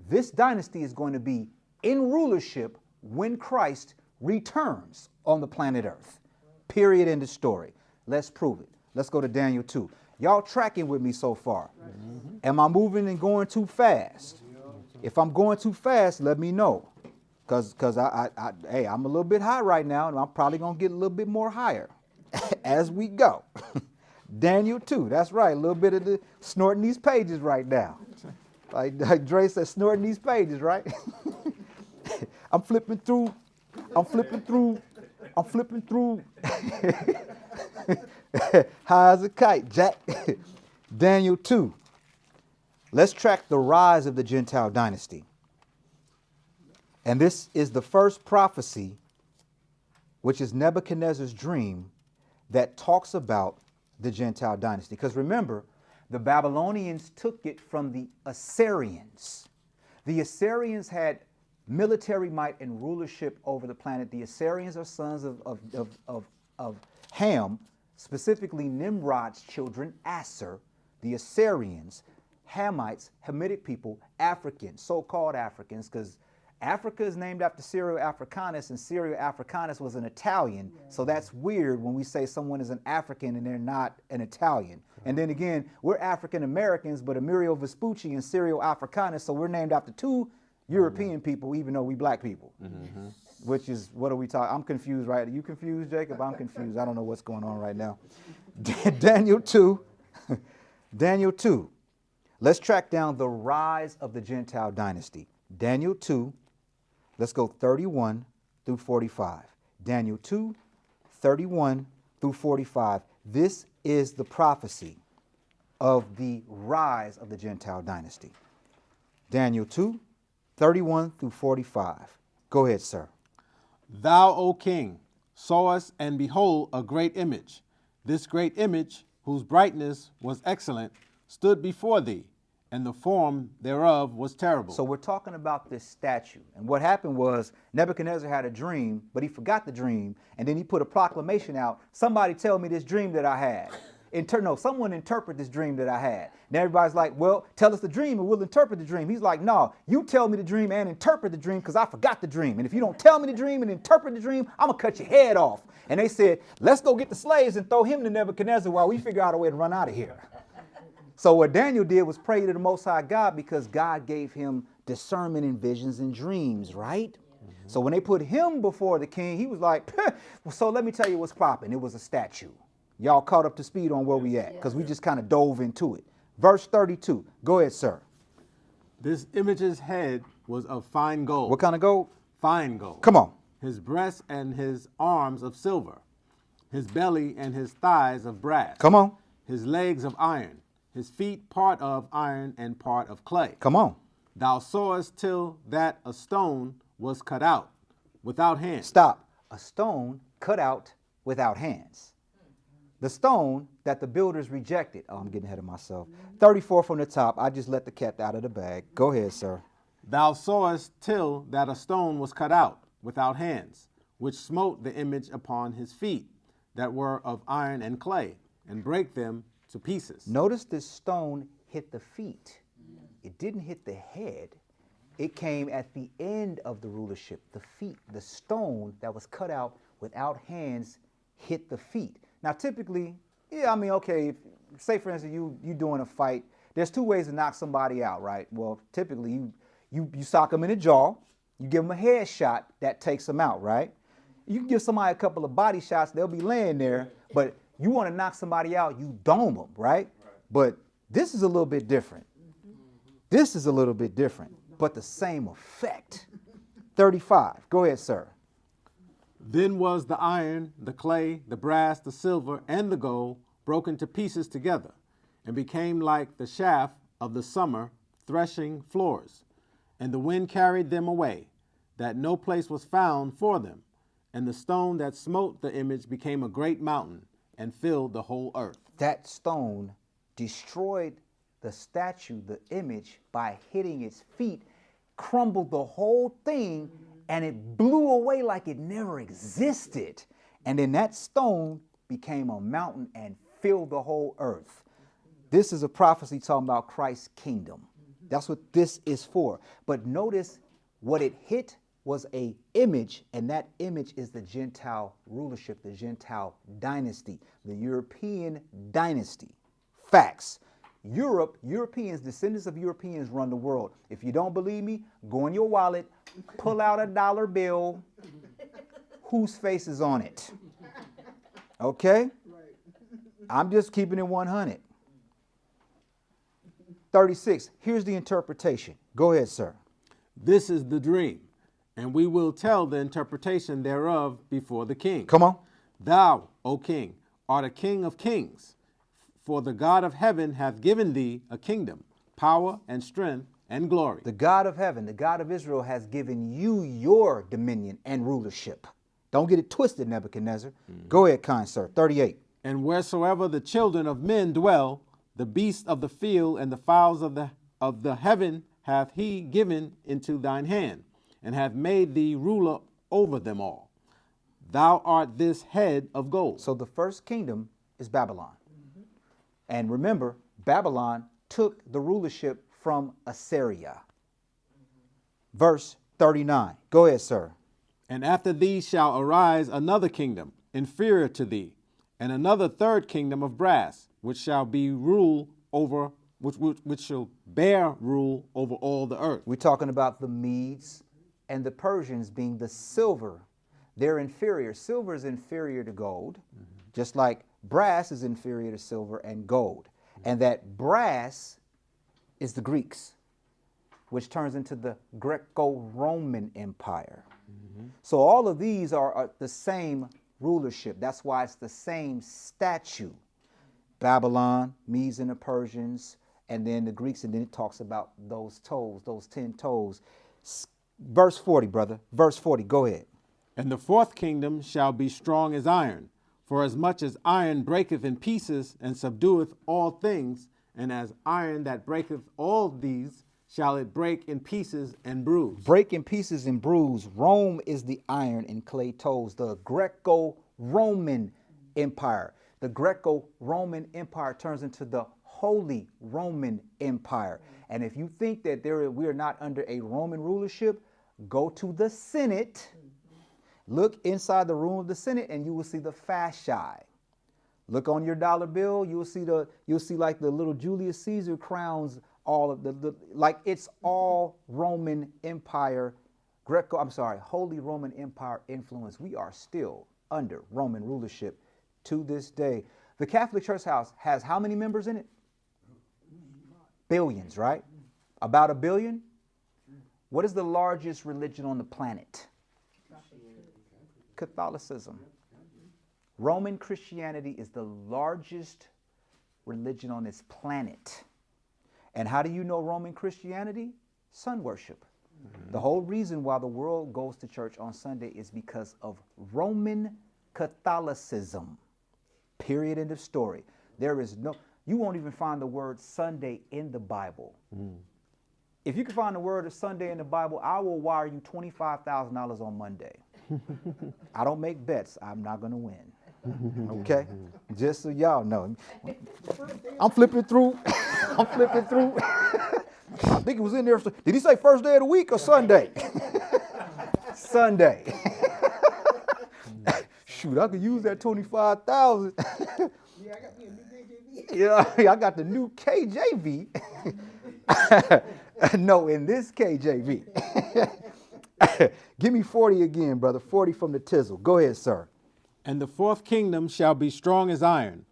this dynasty is going to be in rulership when Christ returns on the planet Earth. Period. End of story. Let's prove it. Let's go to Daniel 2. Y'all tracking with me so far? Am I moving and going too fast? If I'm going too fast, let me know. Because hey, I'm a little bit high right now, and I'm probably going to get a little bit more higher as we go. Daniel 2, that's right, a little bit of the snorting these pages right now. Like Dre said, snorting these pages, right? I'm flipping through. High as a kite, Jack. Daniel 2. Let's track the rise of the Gentile dynasty. And this is the first prophecy, which is Nebuchadnezzar's dream, that talks about the Gentile dynasty. Because remember, the Babylonians took it from the Assyrians. The Assyrians had military might and rulership over the planet. The Assyrians are sons of Ham, specifically Nimrod's children, Assur. The Assyrians, Hamites, Hamitic people, Africans, so-called Africans, because Africa is named after Syrio Africanus, and Syrio Africanus was an Italian. So that's weird when we say someone is an African and they're not an Italian. And then again, we're African Americans, but Amerigo Vespucci and Syrio Africanus, so we're named after two European people, even though we black people. Which is, what are we talking? I'm confused, right? Are you confused, Jacob? I'm confused. I don't know what's going on right now. Daniel 2. Daniel 2. Let's track down the rise of the Gentile dynasty. Daniel 2. Let's go 31 through 45. Daniel 2, 31 through 45. This is the prophecy of the rise of the Gentile dynasty. Daniel 2, 31 through 45. Go ahead, sir. Thou, O king, sawest, and behold, a great image. This great image, whose brightness was excellent, stood before thee, and the form thereof was terrible. So we're talking about this statue. And what happened was Nebuchadnezzar had a dream, but he forgot the dream. And then he put a proclamation out. Somebody tell me this dream that I had. Someone interpret this dream that I had. And everybody's like, well, tell us the dream and we'll interpret the dream. He's like, no, you tell me the dream and interpret the dream because I forgot the dream. And if you don't tell me the dream and interpret the dream, I'm going to cut your head off. And they said, let's go get the slaves and throw him to Nebuchadnezzar while we figure out a way to run out of here. So what Daniel did was pray to the Most High God because God gave him discernment in visions and dreams, right? So when they put him before the king, he was like, so let me tell you what's popping. It was a statue. Y'all caught up to speed on where we at because we just kind of dove into it. Verse 32. Go ahead, sir. This image's head was of fine gold. What kind of gold? Fine gold. Come on. His breast and his arms of silver. His belly and his thighs of brass. Come on. His legs of iron. His feet part of iron and part of clay. Come on. Thou sawest till that a stone was cut out without hands. Stop. A stone cut out without hands. The stone that the builders rejected. Oh, I'm getting ahead of myself. 34 from the top. I just let the cat out of the bag. Go ahead, sir. Thou sawest till that a stone was cut out without hands, which smote the image upon his feet, that were of iron and clay, and brake them to pieces. Notice this stone hit the feet. It didn't hit the head. It came at the end of the rulership. The feet, the stone that was cut out without hands hit the feet. Now, typically, okay, say for instance, you doing a fight. There's two ways to knock somebody out, right? Well, typically you sock them in the jaw, you give them a head shot, that takes them out, right? You can give somebody a couple of body shots, they'll be laying there, but you want to knock somebody out, you dome them, right? But this is a little bit different. This is a little bit different, but the same effect. 35. Go ahead, sir. Then was the iron, the clay, the brass, the silver, and the gold broken to pieces together, and became like the shaft of the summer threshing floors. And the wind carried them away, that no place was found for them. And the stone that smote the image became a great mountain, and filled the whole earth. That stone destroyed the statue, the image, by hitting its feet, crumbled the whole thing, and it blew away like it never existed. And then that stone became a mountain and filled the whole earth. This is a prophecy talking about Christ's kingdom. That's what this is for. But notice what it hit was a image, and that image is the Gentile rulership, the Gentile dynasty, the European dynasty. Facts. Europeans, descendants of Europeans run the world. If you don't believe me, go in your wallet, pull out a dollar bill. Whose face is on it? Okay? I'm just keeping it 100. 36. Here's the interpretation. Go ahead, sir. This is the dream, and we will tell the interpretation thereof before the king. Come on. Thou, O king, art a king of kings, for the God of heaven hath given thee a kingdom, power and strength and glory. The God of heaven, the God of Israel, has given you your dominion and rulership. Don't get it twisted, Nebuchadnezzar. Go ahead, kind sir. 38. And wheresoever the children of men dwell, the beasts of the field and the fowls of the heaven hath he given into thine hand, and hath made thee ruler over them all. Thou art this head of gold. So the first kingdom is Babylon. And remember, Babylon took the rulership from Assyria. Verse 39. Go ahead, sir. And after thee shall arise another kingdom, inferior to thee, and another third kingdom of brass, which shall be rule over, which shall bear rule over all the earth. We're talking about the Medes and the Persians being the silver. They're inferior. Silver is inferior to gold, just like brass is inferior to silver and gold. And that brass is the Greeks, which turns into the Greco-Roman Empire. So all of these are the same rulership. That's why it's the same statue. Babylon, Medes and the Persians, and then the Greeks, and then it talks about those toes, those 10 toes. Verse 40, brother. Verse 40, go ahead. And the fourth kingdom shall be strong as iron, for as much as iron breaketh in pieces and subdueth all things, and as iron that breaketh all these, shall it break in pieces and bruise. Break in pieces and bruise. Rome is the iron and clay toes, the Greco-Roman Empire. The Greco-Roman Empire turns into the Holy Roman Empire. And if you think that we are not under a Roman rulership, go to the Senate. Look inside the room of the Senate and you will see the fasci. Look on your dollar bill, you'll see like the little Julius Caesar crowns, all of like it's all Roman Empire, Holy Roman Empire influence. We are still under Roman rulership to this day. The Catholic Church House has how many members in it? Billions, right? About 1 billion? What is the largest religion on the planet? Catholicism. Roman Christianity is the largest religion on this planet. And how do you know Roman Christianity? Sun worship. The whole reason why the world goes to church on Sunday is because of Roman Catholicism. Period. End of story. You won't even find the word Sunday in the Bible. If you can find the word of Sunday in the Bible, I will wire you $25,000 on Monday. I don't make bets. I'm not going to win. Okay? Just so y'all know. I'm flipping through. I think it was in there. Did he say first day of the week or Sunday? Sunday. Shoot, I could use that 25,000. Yeah, I got me a new KJV. Yeah, I got the new KJV. No, in this KJV. Give me 40 again, brother. 40 from the tizzle. Go ahead, sir. And the fourth kingdom shall be strong as iron,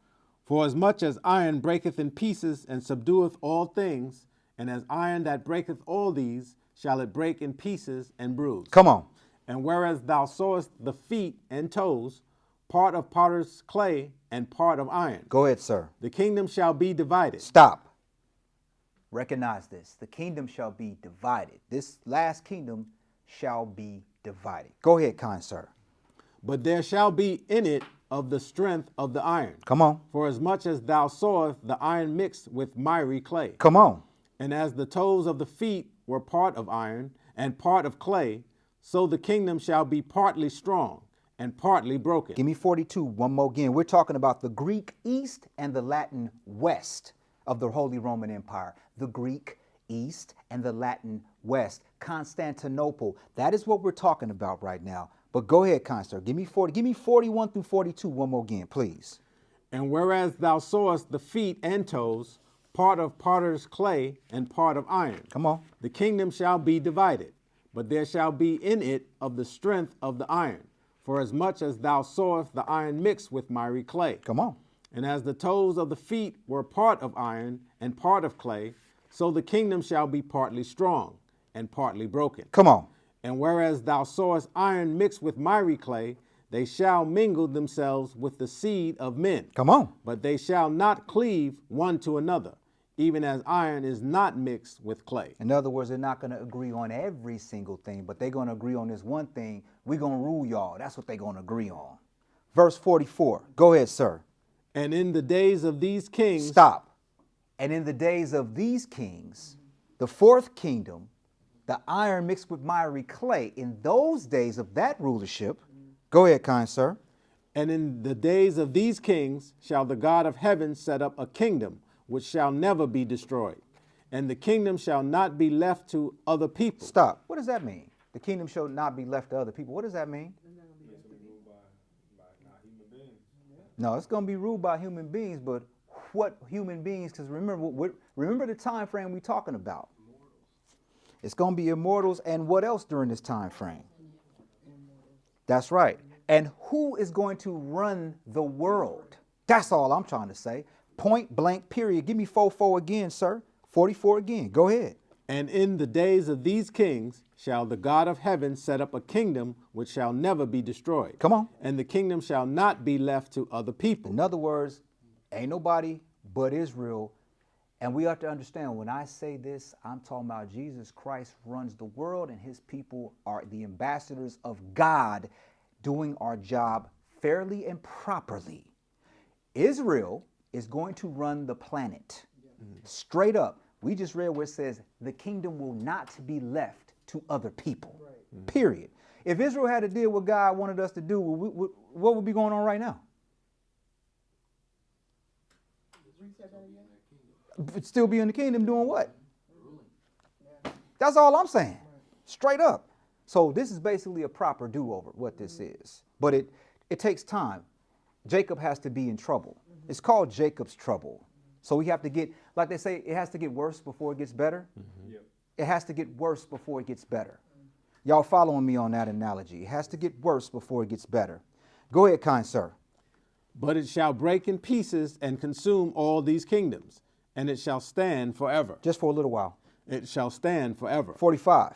for as much as iron breaketh in pieces and subdueth all things, and as iron that breaketh all these, shall it break in pieces and bruise. Come on. And whereas thou sawest the feet and toes, part of potter's clay and part of iron, Go ahead, sir. the kingdom shall be divided. Stop. Recognize this. The kingdom shall be divided. This last kingdom shall be divided. Go ahead, kind sir. But there shall be in it of the strength of the iron. Come on. For as much as thou sawest the iron mixed with miry clay. Come on. And as the toes of the feet were part of iron and part of clay, so the kingdom shall be partly strong and partly broken. Give me 42. One more again. We're talking about the Greek East and the Latin West of the Holy Roman Empire. The Greek East and the Latin West. Constantinople. That is what we're talking about right now. But go ahead, kind sir. Give me 40. Give me 41 through 42. One more again, please. And whereas thou sawest the feet and toes, part of potter's clay and part of iron. Come on. The kingdom shall be divided, but there shall be in it of the strength of the iron. For as much as thou sawest the iron mixed with miry clay. Come on. And as the toes of the feet were part of iron and part of clay, so the kingdom shall be partly strong and partly broken. Come on. And whereas thou sawest iron mixed with miry clay, they shall mingle themselves with the seed of men. Come on. But they shall not cleave one to another, even as iron is not mixed with clay. In other words, they're not going to agree on every single thing, but they're going to agree on this one thing. We're going to rule y'all. That's what they're going to agree on. Verse 44. Go ahead, sir. And in the days of these kings. Stop. And in the days of these kings, the fourth kingdom, the iron mixed with miry clay, in those days of that rulership. Go ahead, kind sir. And in the days of these kings shall the God of heaven set up a kingdom which shall never be destroyed. And the kingdom shall not be left to other people. Stop. What does that mean? The kingdom shall not be left to other people. What does that mean? No, it's going to be ruled by human beings, but what human beings? Because remember the time frame we're talking about. It's going to be immortals, and what else during this time frame? That's right. And who is going to run the world? That's all I'm trying to say. Point blank, period. Give me 44 again, sir. 44 again. Go ahead. And in the days of these kings shall the God of heaven set up a kingdom which shall never be destroyed. Come on. And the kingdom shall not be left to other people. In other words, ain't nobody but Israel. And we have to understand, when I say this, I'm talking about Jesus Christ runs the world, and his people are the ambassadors of God doing our job fairly and properly. Israel is going to run the planet. Straight up. We just read where it says the kingdom will not be left to other people. Right. Period. If Israel had to deal with what God wanted us to do, what would be going on right now? Still be in the kingdom doing what? That's all I'm saying. Straight up. So this is basically a proper do-over, what this is. But it takes time. Jacob has to be in trouble. It's called Jacob's trouble. So we have to get, like they say, it has to get worse before it gets better. Yep. It has to get worse before it gets better. Y'all following me on that analogy? It has to get worse before it gets better. Go ahead, kind sir. But it shall break in pieces and consume all these kingdoms, and it shall stand forever. Just for a little while. It shall stand forever. 45.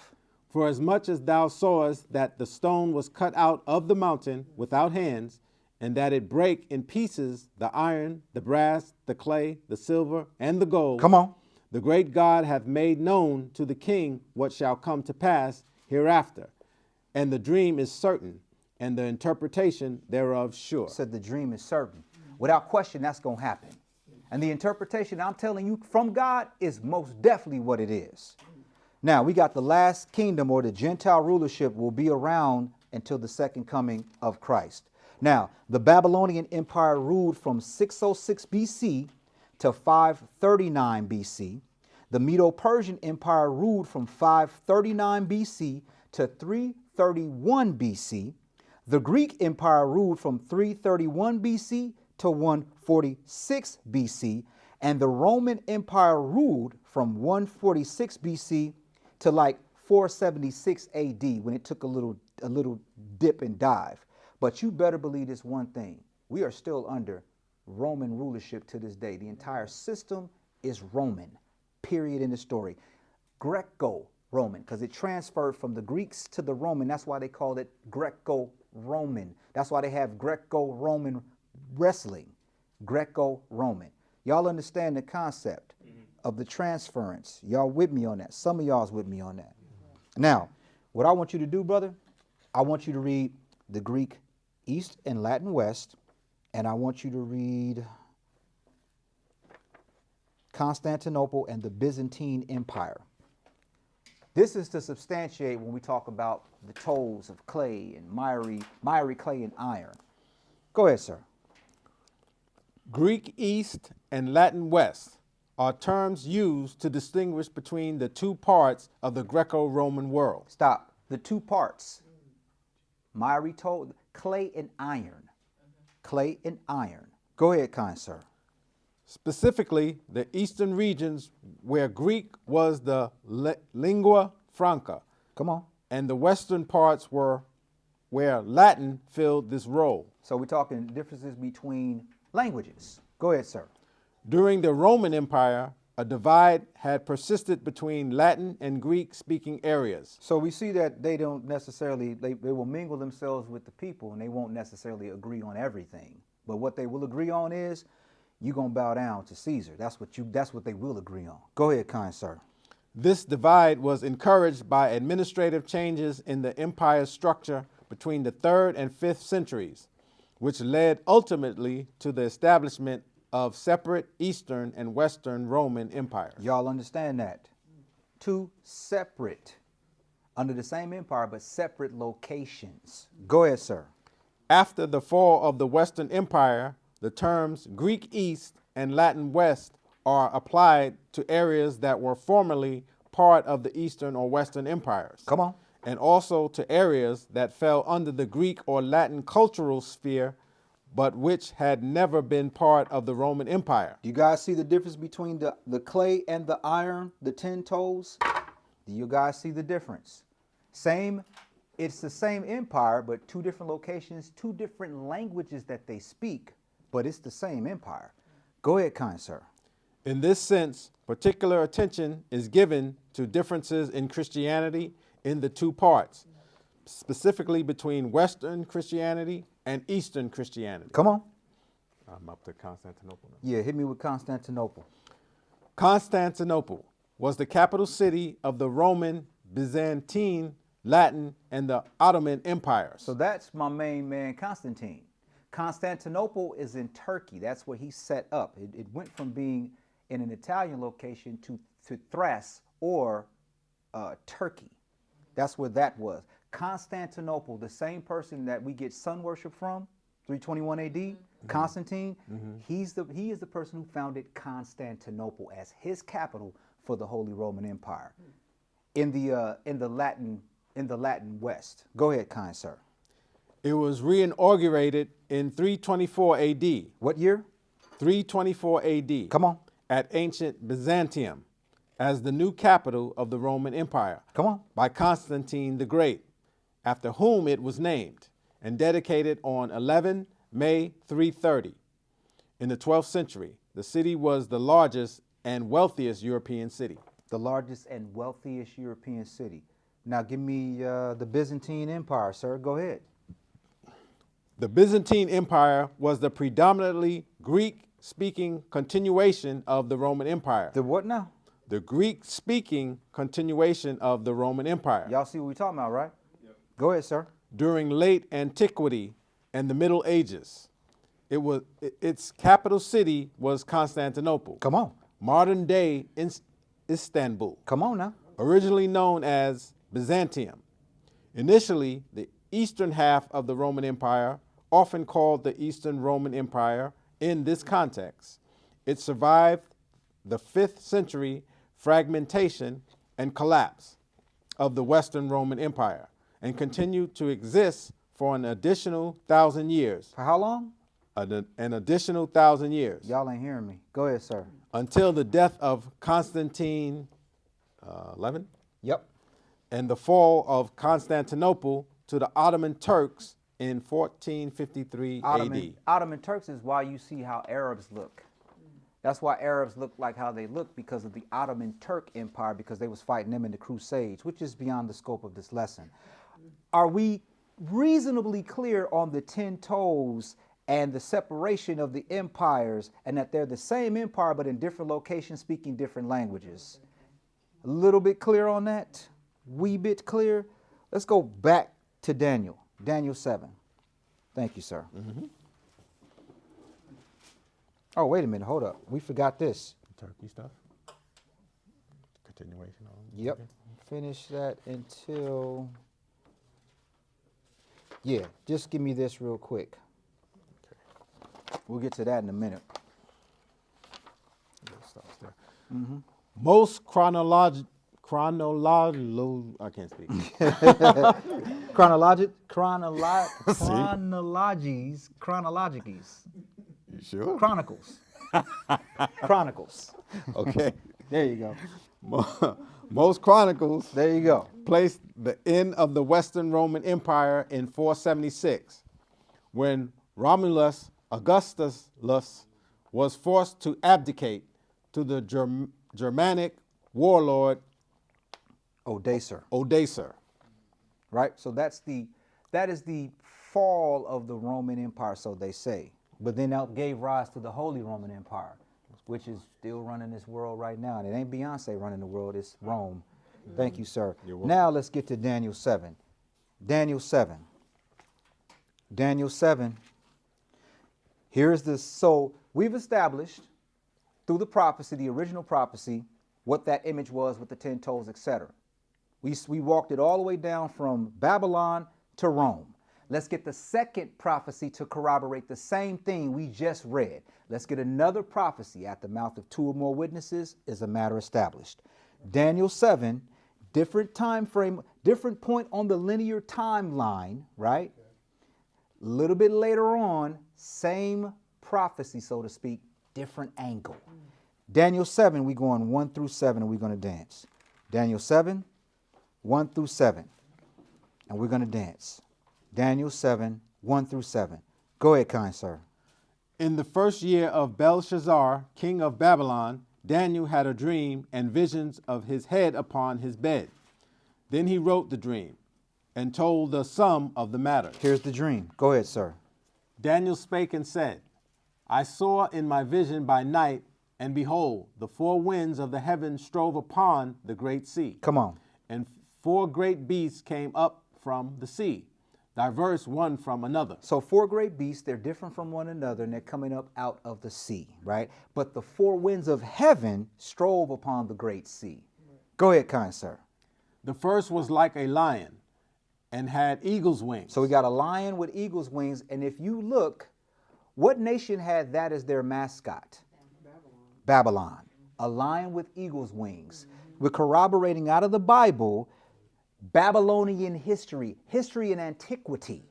For as much as thou sawest that the stone was cut out of the mountain without hands, and that it break in pieces the iron, the brass, the clay, the silver, and the gold. Come on. The great God hath made known to the king what shall come to pass hereafter. And the dream is certain, and the interpretation thereof sure. Said the dream is certain. Without question, that's going to happen. And the interpretation I'm telling you from God is most definitely what it is. Now, we got the last kingdom, or the Gentile rulership, will be around until the second coming of Christ. Now, the Babylonian Empire ruled from 606 BC to 539 BC. The Medo-Persian Empire ruled from 539 BC to 331 BC. The Greek Empire ruled from 331 BC to 146 BC. And the Roman Empire ruled from 146 BC to like 476 AD, when it took a little dip and dive. But you better believe this one thing. We are still under Roman rulership to this day. The entire system is Roman, period, in the story. Greco-Roman, because it transferred from the Greeks to the Roman. That's why they called it Greco-Roman. That's why they have Greco-Roman wrestling. Greco-Roman. Y'all understand the concept of the transference. Y'all with me on that. Some of y'all's with me on that. Now, what I want you to do, brother, I want you to read the Greek East and Latin West, and I want you to read Constantinople and the Byzantine Empire. This is to substantiate when we talk about the toes of clay and miry clay and iron. Go ahead, sir. Greek East and Latin West are terms used to distinguish between the two parts of the Greco-Roman world. Stop. The two parts. Miry clay and iron. Clay and iron. Go ahead, kind sir. specifically the eastern regions where Greek was the lingua franca, Come on. and the western parts were where Latin filled this role. So we're talking differences between languages. Go ahead, sir. During the Roman Empire, a divide had persisted between Latin and Greek speaking areas. So we see that they don't necessarily, they will mingle themselves with the people and they won't necessarily agree on everything. But what they will agree on is you're going to bow down to Caesar. That's what they will agree on. Go ahead, kind sir. This divide was encouraged by administrative changes in the empire's structure between the 3rd and 5th centuries, which led ultimately to the establishment of separate Eastern and Western Roman empires. Y'all understand that? Two separate, under the same empire, but separate locations. Go ahead, sir. After the fall of the Western Empire, the terms Greek East and Latin West are applied to areas that were formerly part of the Eastern or Western empires. Come on. And also to areas that fell under the Greek or Latin cultural sphere, but which had never been part of the Roman Empire. Do you guys see the difference between the clay and the iron, the 10 toes? Do you guys see the difference? It's the same empire, but two different locations, two different languages that they speak, but it's the same empire. Go ahead, kind sir. In this sense, particular attention is given to differences in Christianity in the two parts, specifically between Western Christianity and Eastern Christianity. Come on. I'm up to Constantinople now. Yeah, hit me with Constantinople. Constantinople was the capital city of the Roman, Byzantine, Latin, and the Ottoman empires. So that's my main man, Constantine. Constantinople is in Turkey. That's where he set up. It went from being in an Italian location to Thrace or Turkey. That's where that was. Constantinople, the same person that we get sun worship from, 321 AD, Constantine, he is the person who founded Constantinople as his capital for the Holy Roman Empire in the Latin West. Go ahead, kind sir. It was reinaugurated in 324 AD. What year? 324 AD. Come on. At ancient Byzantium as the new capital of the Roman Empire. Come on. By Constantine the Great, after whom it was named, and dedicated on 11 May 330. In the 12th century, the city was the largest and wealthiest European city. The largest and wealthiest European city. Now give me the Byzantine Empire, sir. Go ahead. The Byzantine Empire was the predominantly Greek-speaking continuation of the Roman Empire. The what now? The Greek-speaking continuation of the Roman Empire. Y'all see what we're talking about, right? Yep. Go ahead, sir. During late antiquity and the Middle Ages, its capital city was Constantinople. Come on. Modern day Istanbul. Come on now. Originally known as Byzantium. Initially, the eastern half of the Roman Empire, often called the Eastern Roman Empire in this context. It survived the 5th century fragmentation and collapse of the Western Roman Empire and continued to exist for an additional 1,000 years. For how long? An additional 1,000 years. Y'all ain't hearing me. Go ahead, sir. Until the death of Constantine 11? Yep. And the fall of Constantinople to the Ottoman Turks in 1453 AD. Ottoman Turks is why you see how Arabs look. That's why Arabs look like how they look, because of the Ottoman Turk Empire, because they was fighting them in the Crusades, which is beyond the scope of this lesson. Are we reasonably clear on the 10 toes and the separation of the empires, and that they're the same empire but in different locations speaking different languages? A little bit clear on that? Wee bit clear? Let's go back to Daniel. Daniel 7. Thank you, sir. Oh, wait a minute. Hold up. We forgot this. Turkey stuff. Continuation on. Yep. Okay. Finish that until. Yeah, just give me this real quick. We'll get to that in a minute. Stops there. Most chronological. I can't speak. Chronologies. You sure? Chronicles. Chronicles. Okay. There you go. Most chronicles There you go. placed the end of the Western Roman Empire in 476, when Romulus Augustus was forced to abdicate to the Germanic warlord Odoacer. Odoacer. Right? So that is the fall of the Roman Empire, so they say. But then that gave rise to the Holy Roman Empire, which is still running this world right now. And it ain't Beyonce running the world, it's Rome. Thank you, sir. Now let's get to Daniel 7. Daniel 7. Daniel 7. Here's the, so we've established through the prophecy, the original prophecy, what that image was with the 10 toes, etc. We walked it all the way down from Babylon to Rome. Let's get the second prophecy to corroborate the same thing we just read. Let's get another prophecy. At the mouth of 2 or more witnesses is a matter established. Daniel 7, different time frame, different point on the linear timeline, right? A little bit later on, same prophecy, so to speak, different angle. Daniel 7, we go on 1 through 7, and we're going to dance. Daniel 7, 1 through 7, and we're going to dance. Daniel 7, 1 through 7. Go ahead, kind sir. In the first year of Belshazzar, king of Babylon, Daniel had a dream and visions of his head upon his bed. Then he wrote the dream and told the sum of the matter. Here's the dream. Go ahead, sir. Daniel spake and said, I saw in my vision by night, and behold, the 4 winds of the heaven strove upon the great sea. Come on. And 4 great beasts came up from the sea, diverse one from another. So 4 great beasts, they're different from one another, and they're coming up out of the sea, right? But the 4 winds of heaven strove upon the great sea. Go ahead, kind sir. The first was like a lion and had eagle's wings. So we got a lion with eagle's wings, and if you look, what nation had that as their mascot? Babylon. A lion with eagle's wings. We're corroborating out of the Bible Babylonian history and antiquity.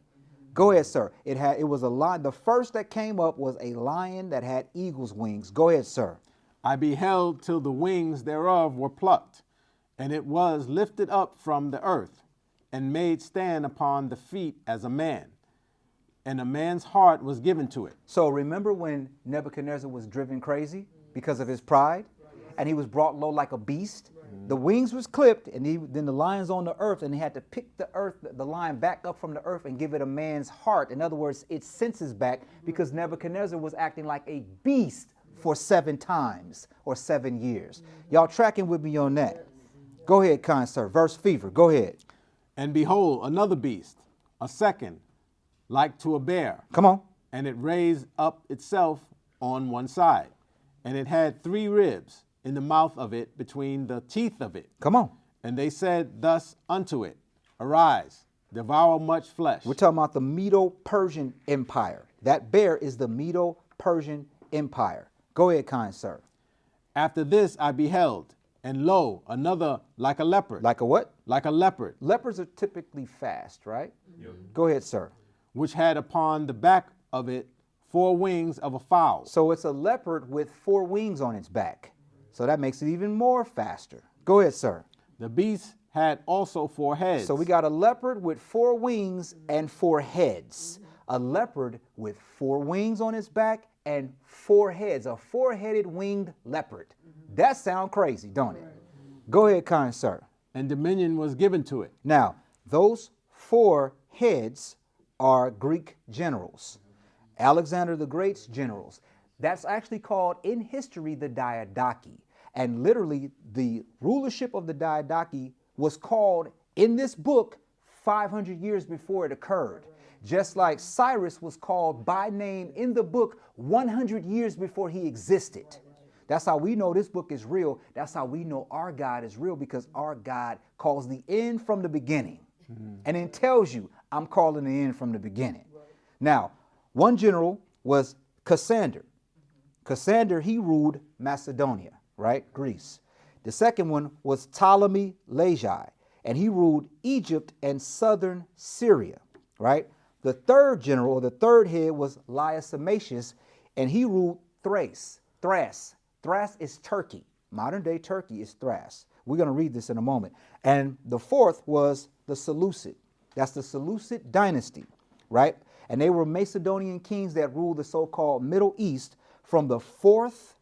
Go ahead, sir. It was a lion. The first that came up was a lion that had eagle's wings. Go ahead, sir. I beheld till the wings thereof were plucked, and it was lifted up from the earth, and made stand upon the feet as a man, and a man's heart was given to it. So remember when Nebuchadnezzar was driven crazy because of his pride, and he was brought low like a beast? The wings was clipped, and then the lion's on the earth, and he had to pick the lion back up from the earth and give it a man's heart. In other words, its senses back, because Nebuchadnezzar was acting like a beast for 7 times or 7 years. Y'all tracking with me on that? Go ahead, kind sir. Verse fever. Go ahead. And behold, another beast, a second, like to a bear. Come on. And it raised up itself on one side, and it had 3 ribs in the mouth of it, between the teeth of it. Come on. And they said thus unto it, Arise, devour much flesh. We're talking about the Medo-Persian Empire. That bear is the Medo-Persian Empire. Go ahead, kind sir. After this I beheld, and lo, another like a leopard. Like a what? Like a leopard, Leopards are typically fast, right? Yep. Go ahead, sir. which had upon the back of it 4 wings of a fowl. So it's a leopard with 4 wings on its back. So that makes it even more faster. Go ahead, sir. The beast had also 4 heads. So we got a leopard with 4 wings and 4 heads. A leopard with 4 wings on its back and 4 heads. A 4-headed winged leopard. That sounds crazy, don't it? Go ahead, kind sir. And dominion was given to it. Now, those 4 heads are Greek generals. Alexander the Great's generals. That's actually called in history the Diadochi. And literally the rulership of the Diadochi was called in this book 500 years before it occurred. Just like Cyrus was called by name in the book 100 years before he existed. That's how we know this book is real. That's how we know our God is real, because our God calls the end from the beginning. And then tells you, I'm calling the end from the beginning. Now, one general was Cassander. Cassander, he ruled Macedonia, right? Greece. The second one was Ptolemy Lehi, and he ruled Egypt and southern Syria, right? The third general, or the third head, was Lysimachus, and he ruled Thrace. Thrace. Thrace is Turkey. Modern day Turkey is Thrace. We're going to read this in a moment. And the fourth was the Seleucid. That's the Seleucid dynasty, right? And they were Macedonian kings that ruled the so-called Middle East from the 4th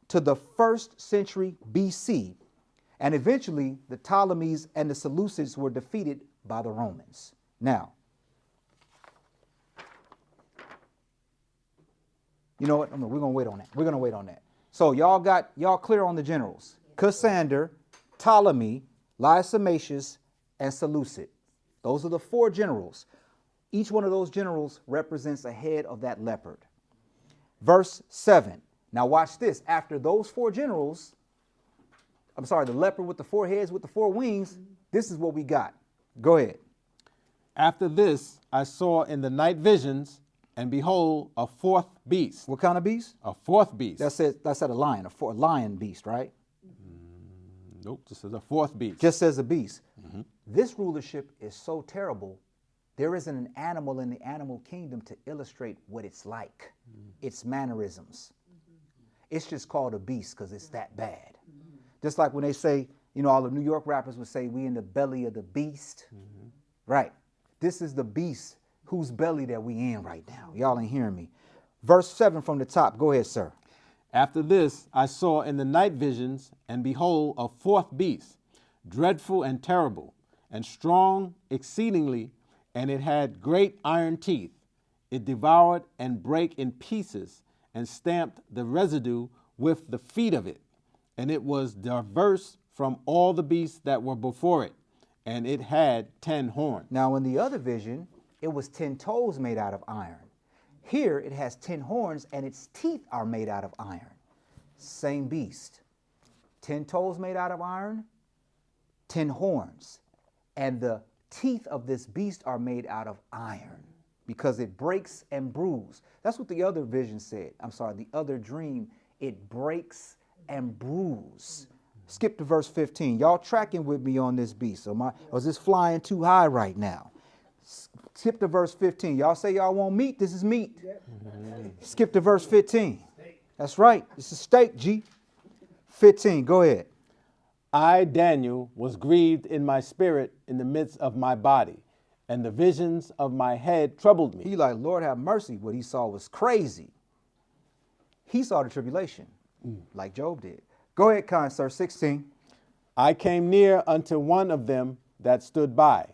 to the 1st century BC. And eventually, the Ptolemies and the Seleucids were defeated by the Romans. Now, you know what? We're going to wait on that. We're going to wait on that. So y'all clear on the generals. Cassander, Ptolemy, Lysimachus, and Seleucid. Those are the 4 generals. Each one of those generals represents a head of that leopard. Verse 7. Now watch this. After those 4 generals, the leopard with the 4 heads with the 4 wings, this is what we got. Go ahead. After this, I saw in the night visions, and behold, a 4th beast. What kind of beast? A 4th beast. That's a lion, a lion beast, right? Nope, this is a 4th beast. Just says a beast. This rulership is so terrible, there isn't an animal in the animal kingdom to illustrate what it's like, its mannerisms. It's just called a beast because it's that bad. Just like when they say, all the New York rappers would say, we in the belly of the beast. Right. This is the beast whose belly that we in right now. Y'all ain't hearing me. Verse 7 from the top. Go ahead, sir. After this, I saw in the night visions, and behold, a 4th beast, dreadful and terrible, and strong exceedingly, and it had great iron teeth. It devoured and brake in pieces, and stamped the residue with the feet of it. And it was diverse from all the beasts that were before it, and it had 10 horns. Now, in the other vision, it was 10 toes made out of iron. Here, it has 10 horns, and its teeth are made out of iron. Same beast. 10 toes made out of iron, 10 horns. And the teeth of this beast are made out of iron because it breaks and bruises. That's what the other vision said. The other dream. It breaks and bruises. Skip to verse 15. Y'all tracking with me on this beast. Or is this flying too high right now? Skip to verse 15. Y'all say y'all want meat. This is meat. Skip to verse 15. That's right. This is steak, G. 15. Go ahead. I, Daniel, was grieved in my spirit in the midst of my body, and the visions of my head troubled me. He like, Lord have mercy. What he saw was crazy. He saw the tribulation, like Job did. Go ahead, kind sir. 16. I came near unto one of them that stood by,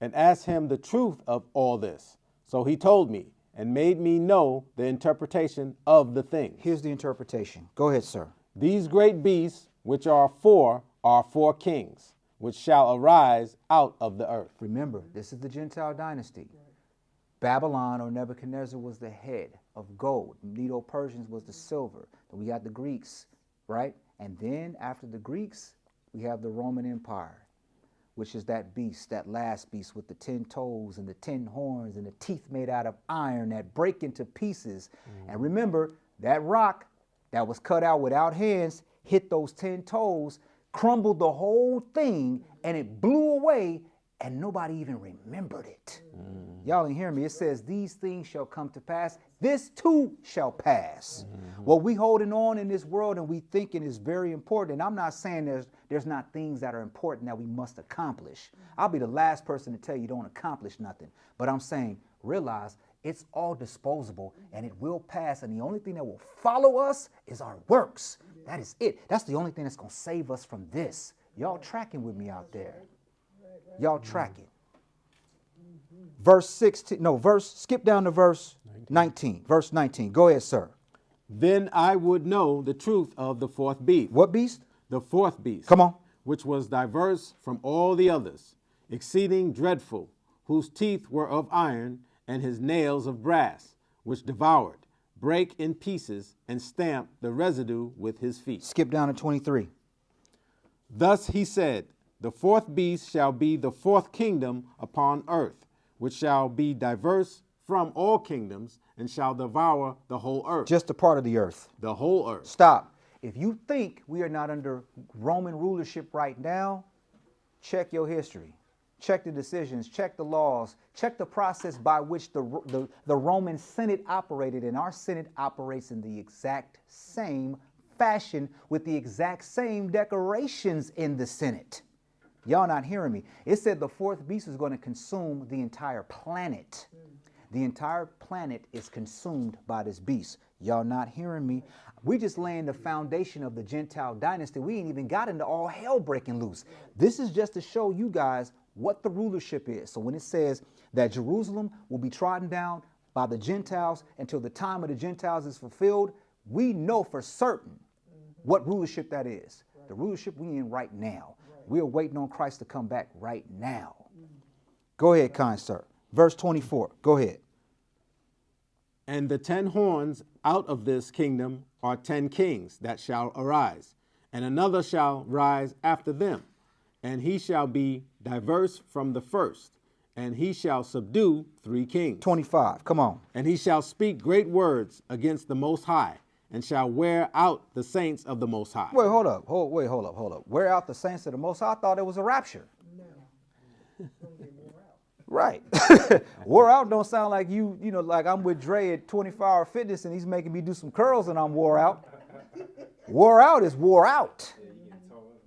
and asked him the truth of all this. So he told me, and made me know the interpretation of the thing. Here's the interpretation. Go ahead, sir. These great beasts, which are 4 kings, which shall arise out of the earth. Remember, this is the Gentile dynasty. Babylon or Nebuchadnezzar was the head of gold. Medo-Persians was the silver. Then we got the Greeks, right? And then after the Greeks, we have the Roman Empire, which is that beast, that last beast with the 10 toes and the 10 horns and the teeth made out of iron that break into pieces. And remember, that rock that was cut out without hands hit those 10 toes, crumbled the whole thing, and it blew away, and nobody even remembered it. Y'all ain't hearing me. It says, these things shall come to pass. This too shall pass. What we holding on in this world and we thinking is very important. And I'm not saying there's not things that are important that we must accomplish. I'll be the last person to tell you don't accomplish nothing. But I'm saying, realize it's all disposable and it will pass. And the only thing that will follow us is our works. That is it. That's the only thing that's going to save us from this. Y'all tracking with me out there. Y'all tracking. Verse 16, skip down to verse 19. Verse 19. Go ahead, sir. Then I would know the truth of the 4th beast. What beast? The 4th beast. Come on. Which was diverse from all the others, exceeding dreadful, whose teeth were of iron, and his nails of brass, which devoured, brake in pieces, and stamped the residue with his feet. Skip down to 23. Thus he said, the 4th beast shall be the 4th kingdom upon earth, which shall be diverse from all kingdoms, and shall devour the whole earth. Just a part of the earth. The whole earth. Stop. If you think we are not under Roman rulership right now, check your history. check the decisions, check the laws, check the process by which the Roman Senate operated, and our Senate operates in the exact same fashion with the exact same decorations in the Senate. Y'all not hearing me. It said the fourth beast is going to consume the entire planet. The entire planet is consumed by this beast. Y'all not hearing me. We just laying the foundation of the Gentile dynasty. We ain't even got into all hell breaking loose. This is just to show you guys what the rulership is. So when it says that Jerusalem will be trodden down by the Gentiles until the time of the Gentiles is fulfilled, we know for certain what rulership that is. The rulership we in right now. We're waiting on Christ to come back right now. Go ahead, kind sir. Verse 24. Go ahead. And the 10 horns out of this kingdom are 10 kings that shall arise, and another shall rise after them, and he shall be diverse from the first, and he shall subdue 3 kings. 25. Come on. And he shall speak great words against the Most High, and shall wear out the saints of the Most High. Wait, hold up. Hold up. Wear out the saints of the Most High. I thought it was a rapture. Right. Wore out don't sound like you know, like I'm with Dre at 24-hour fitness and he's making me do some curls and I'm wore out. Wore out is wore out.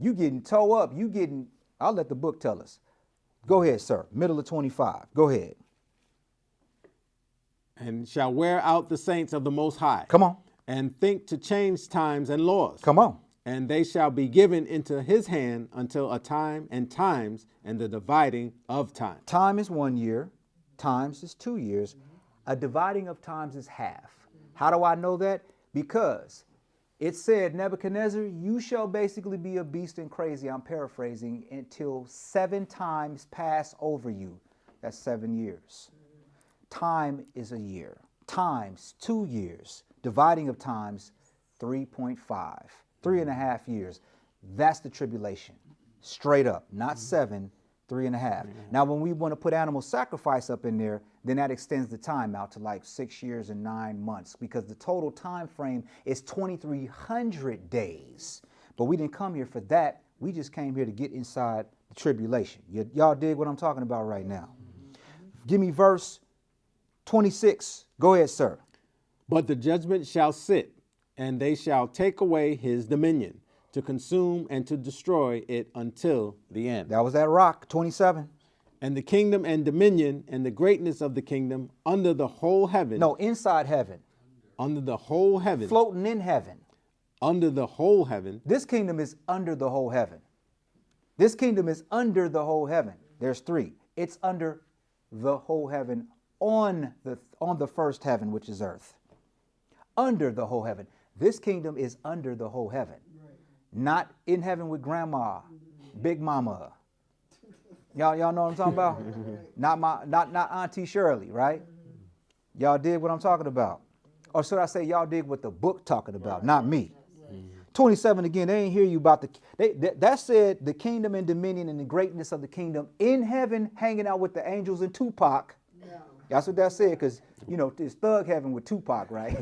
You getting toe up. You getting, I'll let the book tell us. Go ahead, sir. Middle of 25. Go ahead. And shall wear out the saints of the Most High. Come on. And think to change times and laws. Come on. And they shall be given into his hand until a time and times and the dividing of time. Time is 1 year. Times is 2 years. A dividing of times is half. How do I know that? Because it said, Nebuchadnezzar, you shall basically be a beast and crazy, I'm paraphrasing, until 7 times pass over you. That's 7 years. Time is a year. Times 2 years. Dividing of times 3.5. 3.5 years. That's the tribulation. Straight up. Not 7, 3.5. Now, when we want to put animal sacrifice up in there, then that extends the time out to like 6 years and 9 months because the total time frame is 2,300 days. But we didn't come here for that. We just came here to get inside the tribulation. Y'all dig what I'm talking about right now? Give me verse 26. Go ahead, sir. But the judgment shall sit, and they shall take away his dominion, to consume and to destroy it until the end. That was that rock, 27. And the kingdom and dominion and the greatness of the kingdom under the whole heaven. No, inside heaven. Under the whole heaven. Floating in heaven. Under the whole heaven. This kingdom is under the whole heaven. This kingdom is under the whole heaven. There's 3. It's under the whole heaven on the first heaven, which is earth. Under the whole heaven. This kingdom is under the whole heaven. Right. Not in heaven with grandma, big mama. Y'all know what I'm talking about? Not Auntie Shirley, right? Y'all dig what I'm talking about? Or should I say y'all dig what the book talking about, not me. 27 again, they ain't hear you about that said the kingdom and dominion and the greatness of the kingdom in heaven hanging out with the angels and Tupac. That's what that said, because, you know, it's thug heaven with Tupac, right?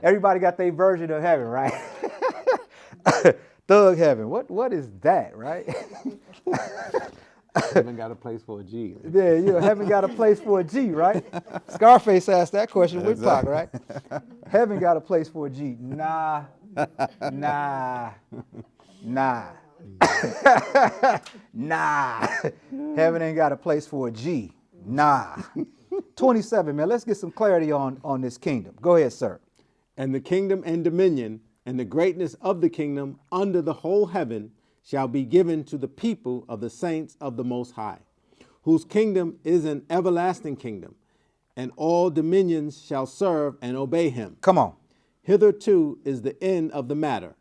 Everybody got their version of heaven, right? Thug heaven. What is that, right? Heaven got a place for a G. Yeah, you know, heaven got a place for a G, right? Scarface asked that question with Pac, right? Heaven got a place for a G. Nah. Nah. Heaven ain't got a place for a G. Nah. 27, man. Let's get some clarity on this kingdom. Go ahead, sir. And the kingdom and dominion and the greatness of the kingdom under the whole heaven shall be given to the people of the saints of the Most High, whose kingdom is an everlasting kingdom, and all dominions shall serve and obey him. Come on. Hitherto is the end of the matter.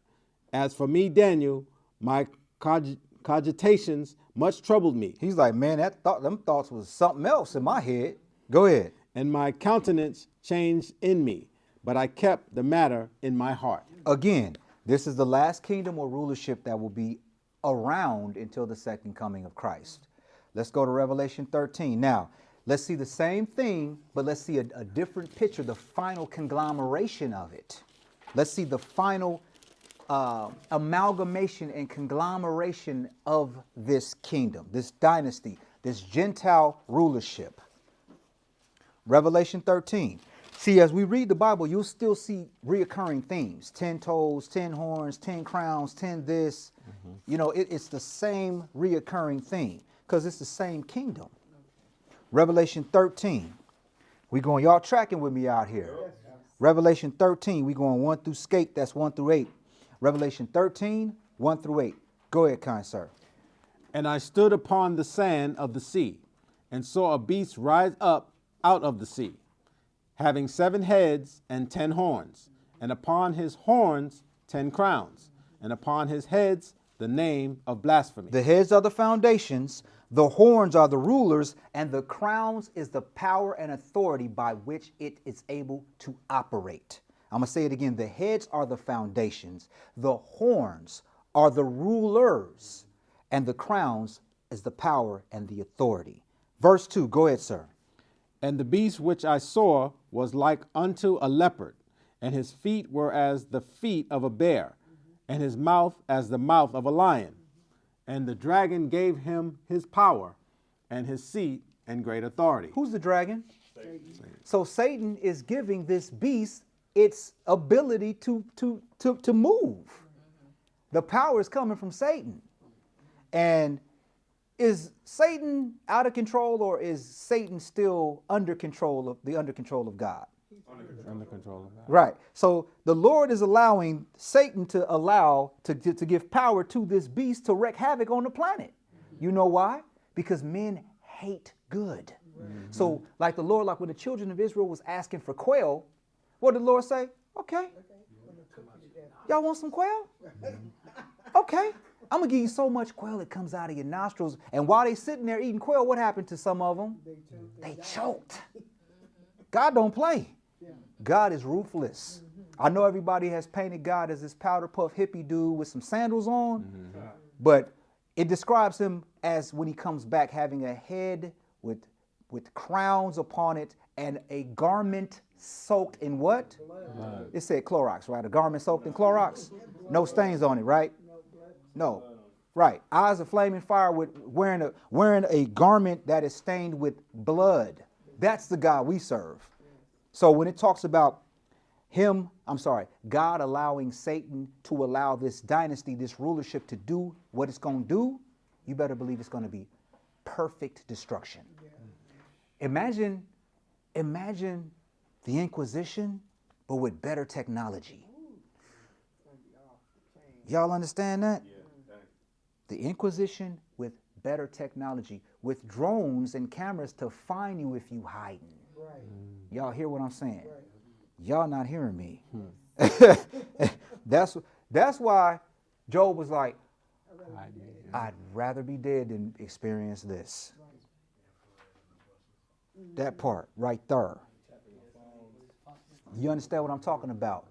As for me, Daniel, my cogitations much troubled me. He's like, man, them thoughts was something else in my head. Go ahead. And my countenance changed in me, but I kept the matter in my heart. Again, this is the last kingdom or rulership that will be around until the second coming of Christ. Let's go to Revelation 13. Now, let's see the same thing, but let's see a different picture, the final conglomeration of it. Let's see the final amalgamation and conglomeration of this kingdom, this dynasty. this Gentile rulership. Revelation 13. See, as we read the Bible, you'll still see reoccurring themes. 10 toes, 10 horns, 10 crowns, 10 this. You know, it's the same reoccurring theme because it's the same kingdom. Revelation 13. We going, y'all tracking with me out here. Revelation 13, we going 1 through skate, that's 1 through 8. Revelation 13, 1 through 8. Go ahead, kind sir. And I stood upon the sand of the sea, and saw a beast rise up out of the sea, having 7 heads and 10 horns, and upon his horns 10 crowns, and upon his heads the name of blasphemy. The heads are the foundations, the horns are the rulers, and the crowns is the power and authority by which it is able to operate. I'm going to say it again. The heads are the foundations, the horns are the rulers, and the crowns is the power and the authority. Verse 2, go ahead, sir. And the beast which I saw was like unto a leopard, and his feet were as the feet of a bear, and his mouth as the mouth of a lion. And the dragon gave him his power and his seat and great authority. Who's the dragon? Satan. So Satan is giving this beast its ability to move. The power is coming from Satan. And is Satan out of control, or is Satan still under control of God? Under control of God. Right. So the Lord is allowing Satan to give power to this beast to wreak havoc on the planet. You know why? Because men hate good. So like the Lord, like when the children of Israel was asking for quail, what did the Lord say? Okay. Y'all want some quail? Okay. I'm going to give you so much quail it comes out of your nostrils. And while they sitting there eating quail, what happened to some of them? They choked. God don't play. God is ruthless. I know everybody has painted God as this powder puff hippie dude with some sandals on, but it describes him as when he comes back having a head with crowns upon it and a garment soaked in what? Blood. It said Clorox, right? A garment soaked in Clorox. No stains on it, right? No. Right. Eyes of flaming fire with wearing a garment that is stained with blood. That's the God we serve. So when it talks about God allowing Satan to allow this dynasty, this rulership to do what it's going to do, you better believe it's going to be perfect destruction. Imagine the Inquisition, but with better technology. Y'all understand that? The Inquisition with better technology, with drones and cameras to find you if you hiding. Right. Y'all hear what I'm saying? Right. Y'all not hearing me. That's why Job was like, I'd rather be dead than experience this. That part right there. You understand what I'm talking about?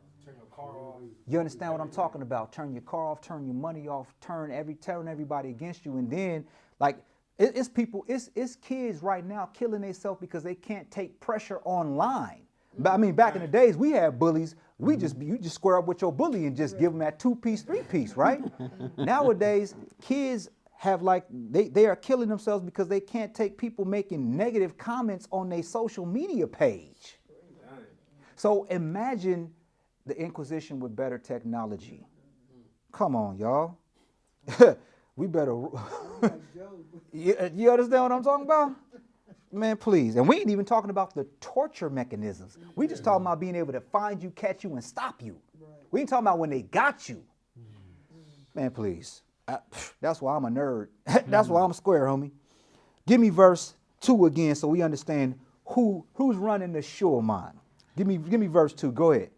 You understand what I'm talking about? Turn your car off, turn your money off, turn everybody against you. And then like it's kids right now killing themselves because they can't take pressure online. But I mean, back in the days, we had bullies. You just square up with your bully and just give them that 2-piece, 3-piece, right? Nowadays, kids have they are killing themselves because they can't take people making negative comments on their social media page. So imagine the Inquisition with better technology. Come on, y'all. We better. You understand what I'm talking about? Man, please. And we ain't even talking about the torture mechanisms. We just talking about being able to find you, catch you, and stop you. We ain't talking about when they got you. Man, please. That's why I'm a nerd. That's why I'm a square, homie. Give me verse 2 again so we understand who's running the show of mine. Give me verse 2. Go ahead.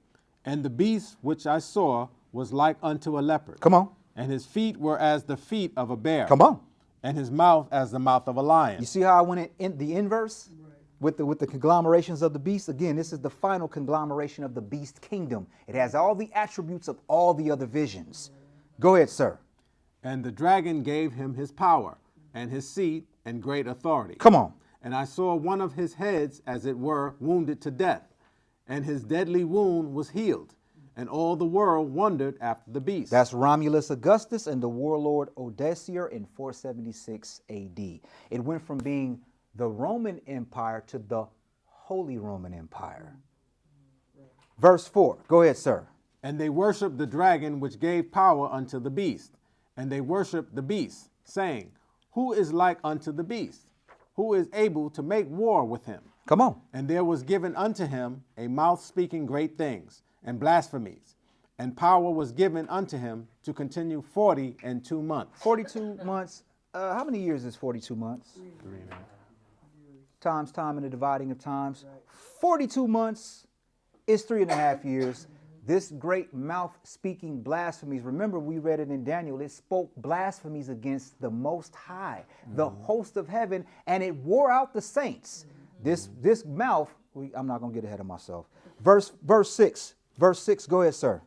And the beast which I saw was like unto a leopard. Come on. And his feet were as the feet of a bear. Come on. And his mouth as the mouth of a lion. You see how I went in the inverse? Right. With the conglomerations of the beast? Again, this is the final conglomeration of the beast kingdom. It has all the attributes of all the other visions. Go ahead, sir. And the dragon gave him his power and his seat and great authority. Come on. And I saw one of his heads, as it were, wounded to death, and his deadly wound was healed. and all the world wondered after the beast. That's Romulus Augustus and the warlord Odessier in 476 AD. It went from being the Roman Empire to the Holy Roman Empire. Verse 4. Go ahead, sir. And they worshiped the dragon which gave power unto the beast. And they worshiped the beast, saying, Who is like unto the beast? Who is able to make war with him? Come on. And there was given unto him a mouth speaking great things and blasphemies. And power was given unto him to continue 42 months. 42 months. How many years is 42 months? 3.5. Times time and the dividing of times. 42 months is 3.5 years. This great mouth speaking blasphemies. Remember, we read it in Daniel. It spoke blasphemies against the Most High, the host of heaven, and it wore out the saints. This mouth, I'm not going to get ahead of myself. Verse 6. Verse 6, go ahead, sir.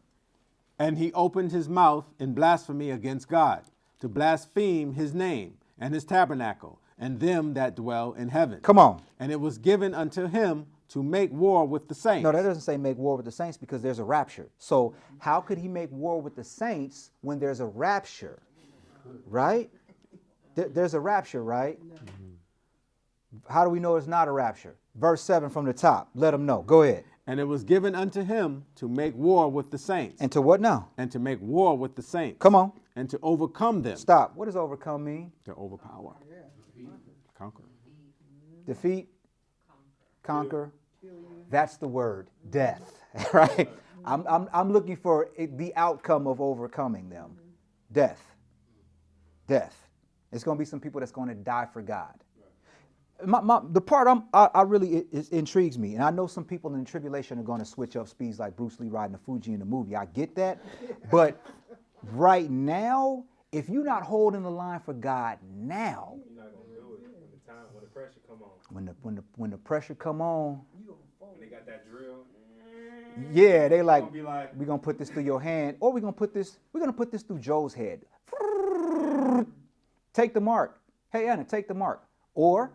And he opened his mouth in blasphemy against God, to blaspheme his name and his tabernacle and them that dwell in heaven. Come on. And it was given unto him to make war with the saints. No, that doesn't say make war with the saints because there's a rapture. So how could he make war with the saints when there's a rapture? Right? There's a rapture, right? How do we know it's not a rapture? Verse 7 from the top. Let them know. Go ahead. And it was given unto him to make war with the saints. And to what now? And to make war with the saints. Come on. And to overcome them. Stop. What does overcome mean? To overpower. Conquer. Defeat. Conquer. That's the word. Death. Right? I'm looking for the outcome of overcoming them. Death. Death. It's going to be some people that's going to die for God. The part I really it intrigues me, and I know some people in the tribulation are going to switch up speeds like Bruce Lee riding the Fuji in the movie. I get that, but right now, if you're not holding the line for God now, you're not gonna do it when the pressure come on. When the pressure come on, When they got that drill. yeah, they like Gonna be like, we're gonna put this through your hand, or we're gonna put this through Joe's head. Take the mark. Hey Anna, take the mark, or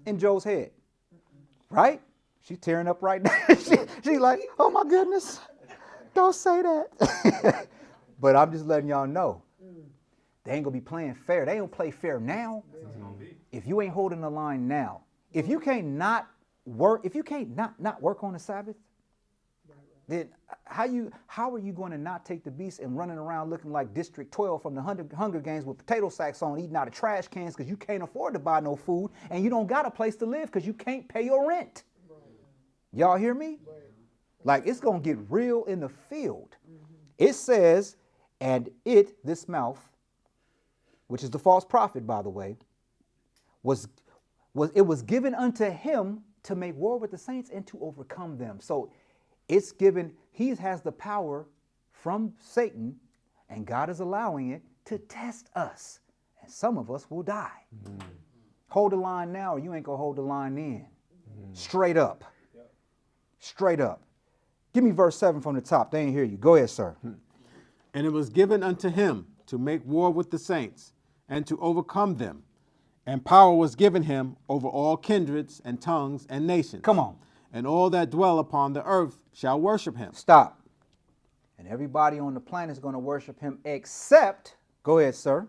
in Joe's head, right? She's tearing up right now. She's like, oh my goodness, don't say that. But I'm just letting y'all know, they ain't gonna be playing fair. They don't play fair now. If you ain't holding the line now, if you can't not work on the Sabbath, then how are you going to not take the beast and running around looking like District 12 from the Hunger Games with potato sacks on, eating out of trash cans because you can't afford to buy no food and you don't got a place to live because you can't pay your rent? Y'all hear me? Like, it's going to get real in the field. It says, and this mouth, which is the false prophet, by the way, was given unto him to make war with the saints and to overcome them. So it's given, he has the power from Satan, and God is allowing it to test us. And some of us will die. Hold the line now, or you ain't gonna hold the line then. Straight up. Straight up. Give me verse 7 from the top. They ain't hear you. Go ahead, sir. And it was given unto him to make war with the saints and to overcome them. And power was given him over all kindreds and tongues and nations. Come on. And all that dwell upon the earth shall worship him. Stop. And everybody on the planet is going to worship him except, go ahead, sir,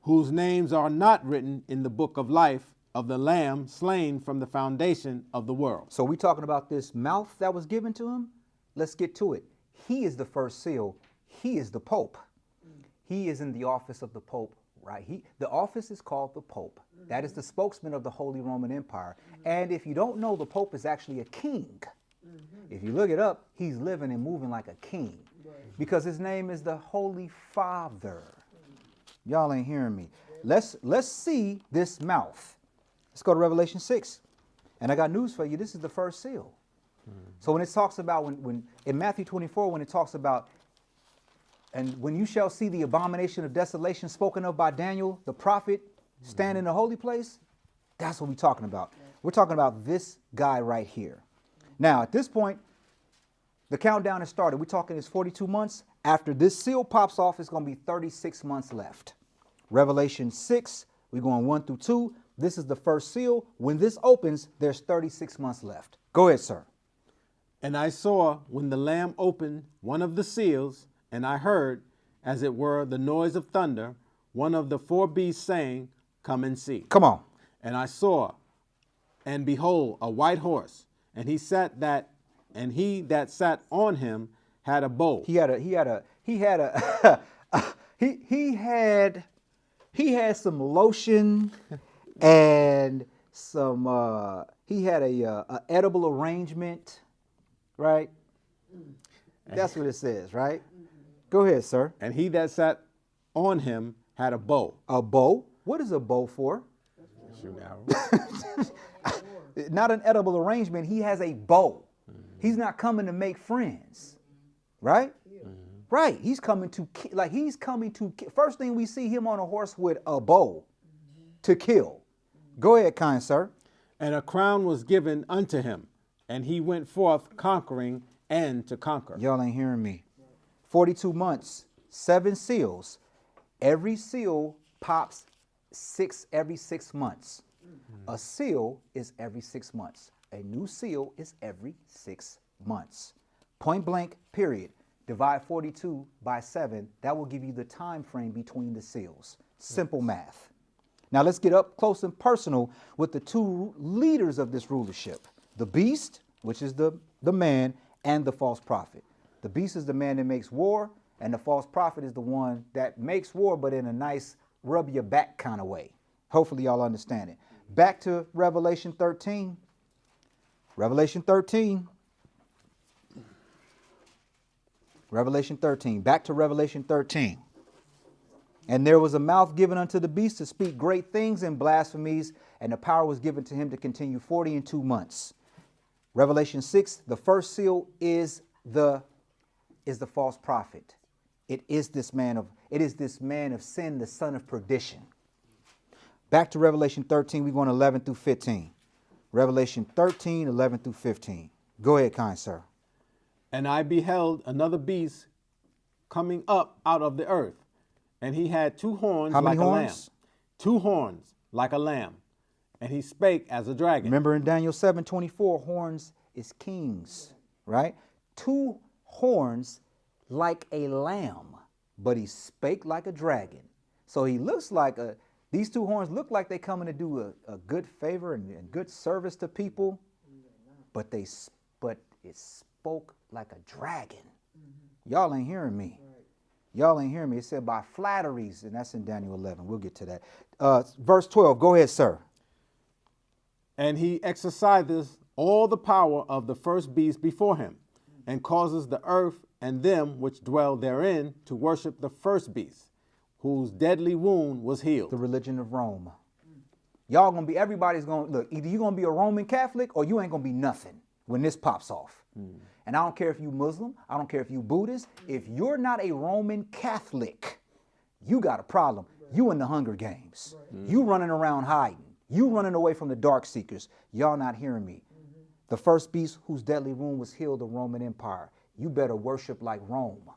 whose names are not written in the book of life of the Lamb slain from the foundation of the world. So we talking about this mouth that was given to him? Let's get to it. He is the first seal. He is the Pope. He is in the office of the Pope, right? The office is called the Pope. That is the spokesman of the Holy Roman Empire. And if you don't know, the Pope is actually a king. If you look it up, he's living and moving like a king because his name is the Holy Father. Y'all ain't hearing me. Let's see this mouth. Let's go to Revelation 6. And I got news for you. This is the first seal. So when it talks about, when in Matthew 24, when it talks about, and when you shall see the abomination of desolation spoken of by Daniel, the prophet, stand in the holy place, that's what we're talking about. We're talking about this guy right here. Now, at this point, the countdown has started. We're talking it's 42 months. After this seal pops off, it's going to be 36 months left. Revelation 6, we're going 1 through 2. This is the first seal. When this opens, there's 36 months left. Go ahead, sir. And I saw when the Lamb opened one of the seals, and I heard, as it were, the noise of thunder, one of the four beasts saying, Come and see. Come on. And I saw, and behold, a white horse, and he that sat on him had a bow. He had some lotion and some he had a edible arrangement, right? That's what it says, right? Go ahead, sir. And he that sat on him had a bow. A bow? What is a bow for? Shoot arrows. Not an edible arrangement. He has a bow. He's not coming to make friends, right? Right. He's coming to first thing we see him on a horse with a bow to kill. Go ahead, kind sir. And a crown was given unto him, and he went forth conquering and to conquer. Y'all ain't hearing me. 42 months, 7 seals. Every seal pops every 6 months. A seal is every 6 months. A new seal is every 6 months. Point blank, period. Divide 42 by 7. That will give you the time frame between the seals. Simple math. Now let's get up close and personal with the two leaders of this rulership. The beast, which is the man, and the false prophet. The beast is the man that makes war, and the false prophet is the one that makes war, but in a nice rub your back kind of way. Hopefully y'all understand it. Back to Revelation 13. Revelation 13. Revelation 13. Back to Revelation 13. And there was a mouth given unto the beast to speak great things and blasphemies, and the power was given to him to continue 42 months. Revelation 6, the first seal is the false prophet. It is this man of sin, the son of perdition. Back to Revelation 13, we're going 11 through 15. Revelation 13, 11 through 15. Go ahead, kind sir. And I beheld another beast coming up out of the earth, and he had 2 horns like a lamb. 2 horns like a lamb, and he spake as a dragon. Remember in Daniel 7:24, horns is kings, right? 2 horns like a lamb, but he spake like a dragon. So he looks like these 2 horns look like they coming to do a good favor and good service to people, but it spoke like a dragon. Y'all ain't hearing me. Y'all ain't hearing me. It said by flatteries, and that's in Daniel 11. We'll get to that. Verse 12. Go ahead, sir. And he exerciseth all the power of the first beast before him, and causes the earth and them which dwell therein to worship the first beast, whose deadly wound was healed. The religion of Rome. Y'all gonna be, everybody's gonna, look, either you're gonna be a Roman Catholic or you ain't gonna be nothing when this pops off. And I don't care if you Muslim, I don't care if you Buddhist, if you're not a Roman Catholic, you got a problem. You in the Hunger Games. You running around hiding. You running away from the dark seekers. Y'all not hearing me. The first beast whose deadly wound was healed, the Roman Empire. You better worship like Rome.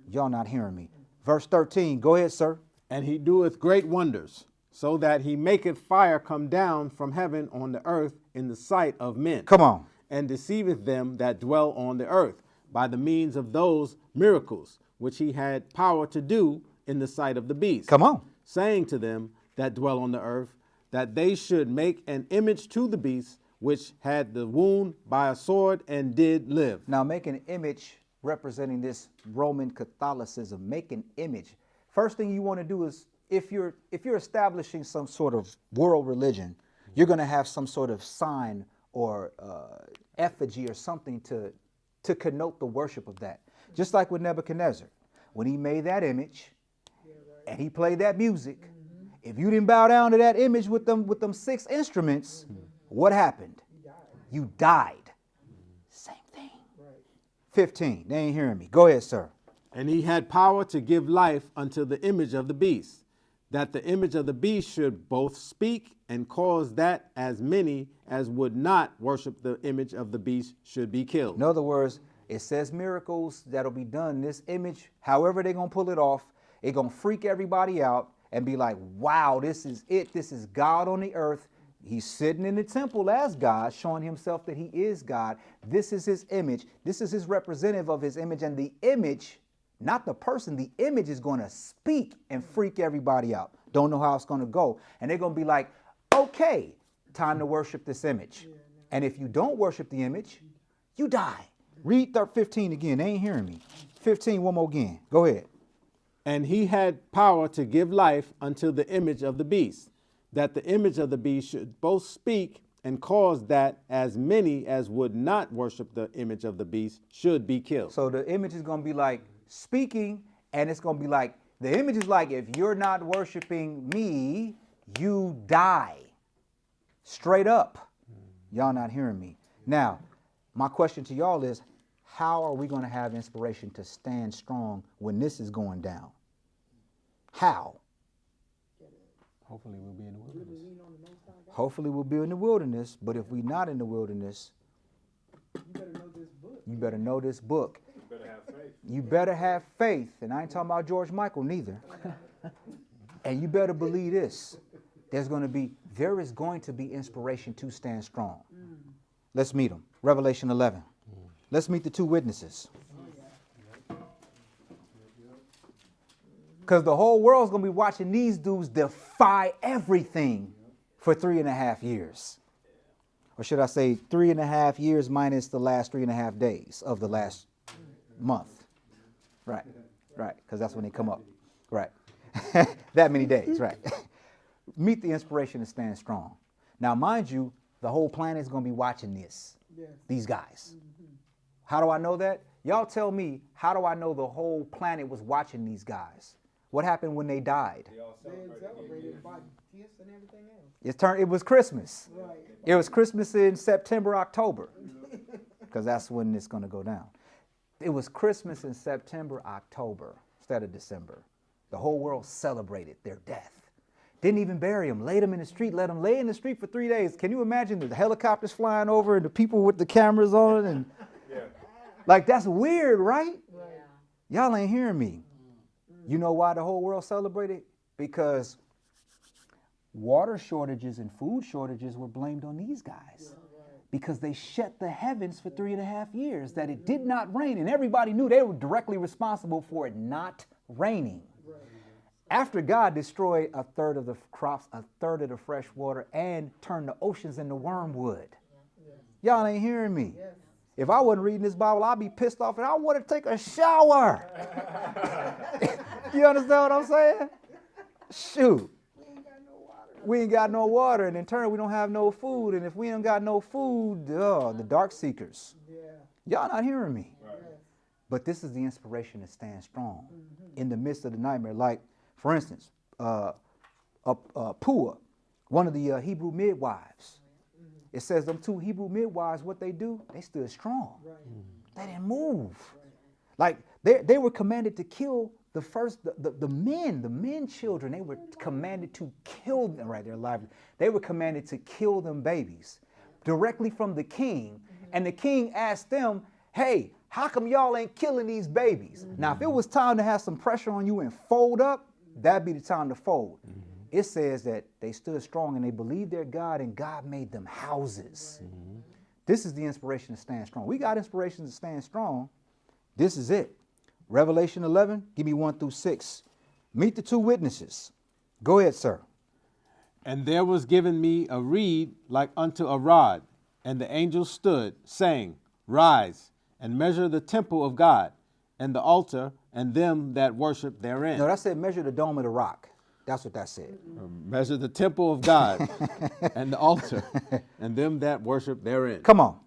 Y'all not hearing me. Verse 13, go ahead, sir. And he doeth great wonders, so that he maketh fire come down from heaven on the earth in the sight of men. Come on. And deceiveth them that dwell on the earth by the means of those miracles which he had power to do in the sight of the beast. Come on. Saying to them that dwell on the earth that they should make an image to the beast which had the wound by a sword and did live. Now make an image representing this Roman Catholicism. Make an image. First thing you want to do is, if you're establishing some sort of world religion, you're going to have some sort of sign or effigy or something to connote the worship of that. Just like with Nebuchadnezzar, when he made that image and he played that music, if you didn't bow down to that image with them 6 instruments, what happened? You died. Same thing. 15. They ain't hearing me. Go ahead, sir. And he had power to give life unto the image of the beast, that the image of the beast should both speak and cause that as many as would not worship the image of the beast should be killed. In other words, it says miracles that'll be done. This image, however they're going to pull it off, it's going to freak everybody out and be like, wow, this is it. This is God on the earth. He's sitting in the temple as God, showing himself that he is God. This is his image. This is his representative of his image. And the image, not the person, the image is going to speak and freak everybody out. Don't know how it's going to go. And they're going to be like, okay, time to worship this image. And if you don't worship the image, you die. Read 15 again. They ain't hearing me. 15, one more again. Go ahead. And he had power to give life unto the image of the beast, that the image of the beast should both speak and cause that as many as would not worship the image of the beast should be killed. So the image is going to be like speaking, and it's going to be like, the image is like, if you're not worshiping me, you die. Straight up. Y'all not hearing me. Now, my question to y'all is, how are we going to have inspiration to stand strong when this is going down? How? Hopefully we'll be in the wilderness. Hopefully we'll be in the wilderness, but if we're not in the wilderness, You better know this book. you better know this book. You better have faith. You better have faith, and I ain't talking about George Michael neither. And you better believe this. There is going to be inspiration to stand strong. Let's meet them. Revelation 11. Let's meet the two witnesses. Because the whole world's going to be watching these dudes defy everything for 3.5 years. Or should I say 3.5 years minus the last 3.5 days of the last month. Right, right, because that's when they come up. Right. That many days, right. Meet the inspiration to stand strong. Now, mind you, the whole planet is going to be watching this. Yes. These guys. How do I know that? Y'all tell me, how do I know the whole planet was watching these guys? What happened when they died? They all They celebrated. celebrated by gifts and everything else. It was Christmas. Right. It was Christmas in September, October, because that's when it's going to go down. It was Christmas in September, October, instead of December. The whole world celebrated their death. Didn't even bury them. Laid them in the street. Let them lay in the street for 3 days. Can you imagine the helicopters flying over and the people with the cameras on? And Yeah. like, that's weird, right? Right. Y'all ain't hearing me. You know why the whole world celebrated? Because water shortages and food shortages were blamed on these guys. Because they shut the heavens for 3.5 years, that it did not rain. And everybody knew they were directly responsible for it not raining. After God destroyed a third of the crops, a third of the fresh water, and turned the oceans into wormwood. Y'all ain't hearing me. If I wasn't reading this Bible, I'd be pissed off and I want to take a shower. You understand what I'm saying? Shoot. We ain't got no water, and in turn, we don't have no food. And if we ain't got no food, the dark seekers. Y'all not hearing me. But this is the inspiration to stand strong in the midst of the nightmare. Like, for instance, Pua, one of the Hebrew midwives. It says them two Hebrew midwives, what they do, they stood strong. They didn't move. Like, they were commanded to kill the men children. They were commanded to kill them, right, they're alive. They were commanded to kill them babies directly from the king. And the king asked them, hey, how come y'all ain't killing these babies? Now, if it was time to have some pressure on you and fold up, that'd be the time to fold. It says that they stood strong and they believed their God, and God made them houses. This is the inspiration to stand strong. We got inspiration to stand strong. This is it. Revelation 11, give me 1 through 6. Meet the two witnesses. Go ahead, sir. And there was given me a reed like unto a rod, and the angel stood, saying, Rise, and measure the temple of God, and the altar, and them that worship therein. No, that said measure the dome of the rock. That's what that said. Measure the temple of God, and the altar, and them that worship therein. Come on.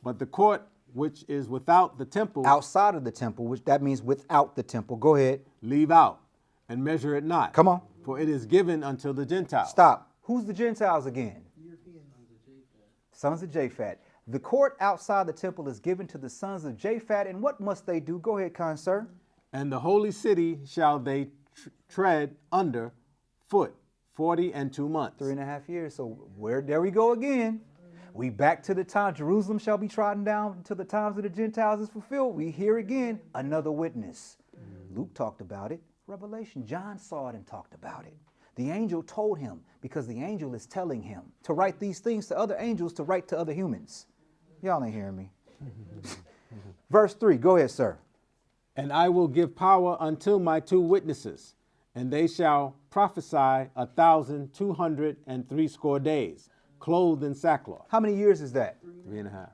But the court which is without the temple, Outside of the temple, which that means without the temple. Go ahead. leave out, and measure it not. Come on. For it is given unto the Gentiles. Stop. Who's the Gentiles again? Europeans. Sons of Japhet. The court outside the temple is given to the sons of Japhet, and what must they do? Go ahead, kind sir. And the holy city shall they tread under foot 42 months. 3.5 years. So there we go again. We back to the time Jerusalem shall be trodden down until the times of the Gentiles is fulfilled. We hear again another witness. Luke talked about it. Revelation, John saw it and talked about it. The angel told him, because the angel is telling him to write these things to other angels to write to other humans. Y'all ain't hearing me. Verse 3, go ahead, sir. And I will give power unto my 2 witnesses, and they shall prophesy 1,260 days, clothed in sackcloth. How many years is that? 3.5.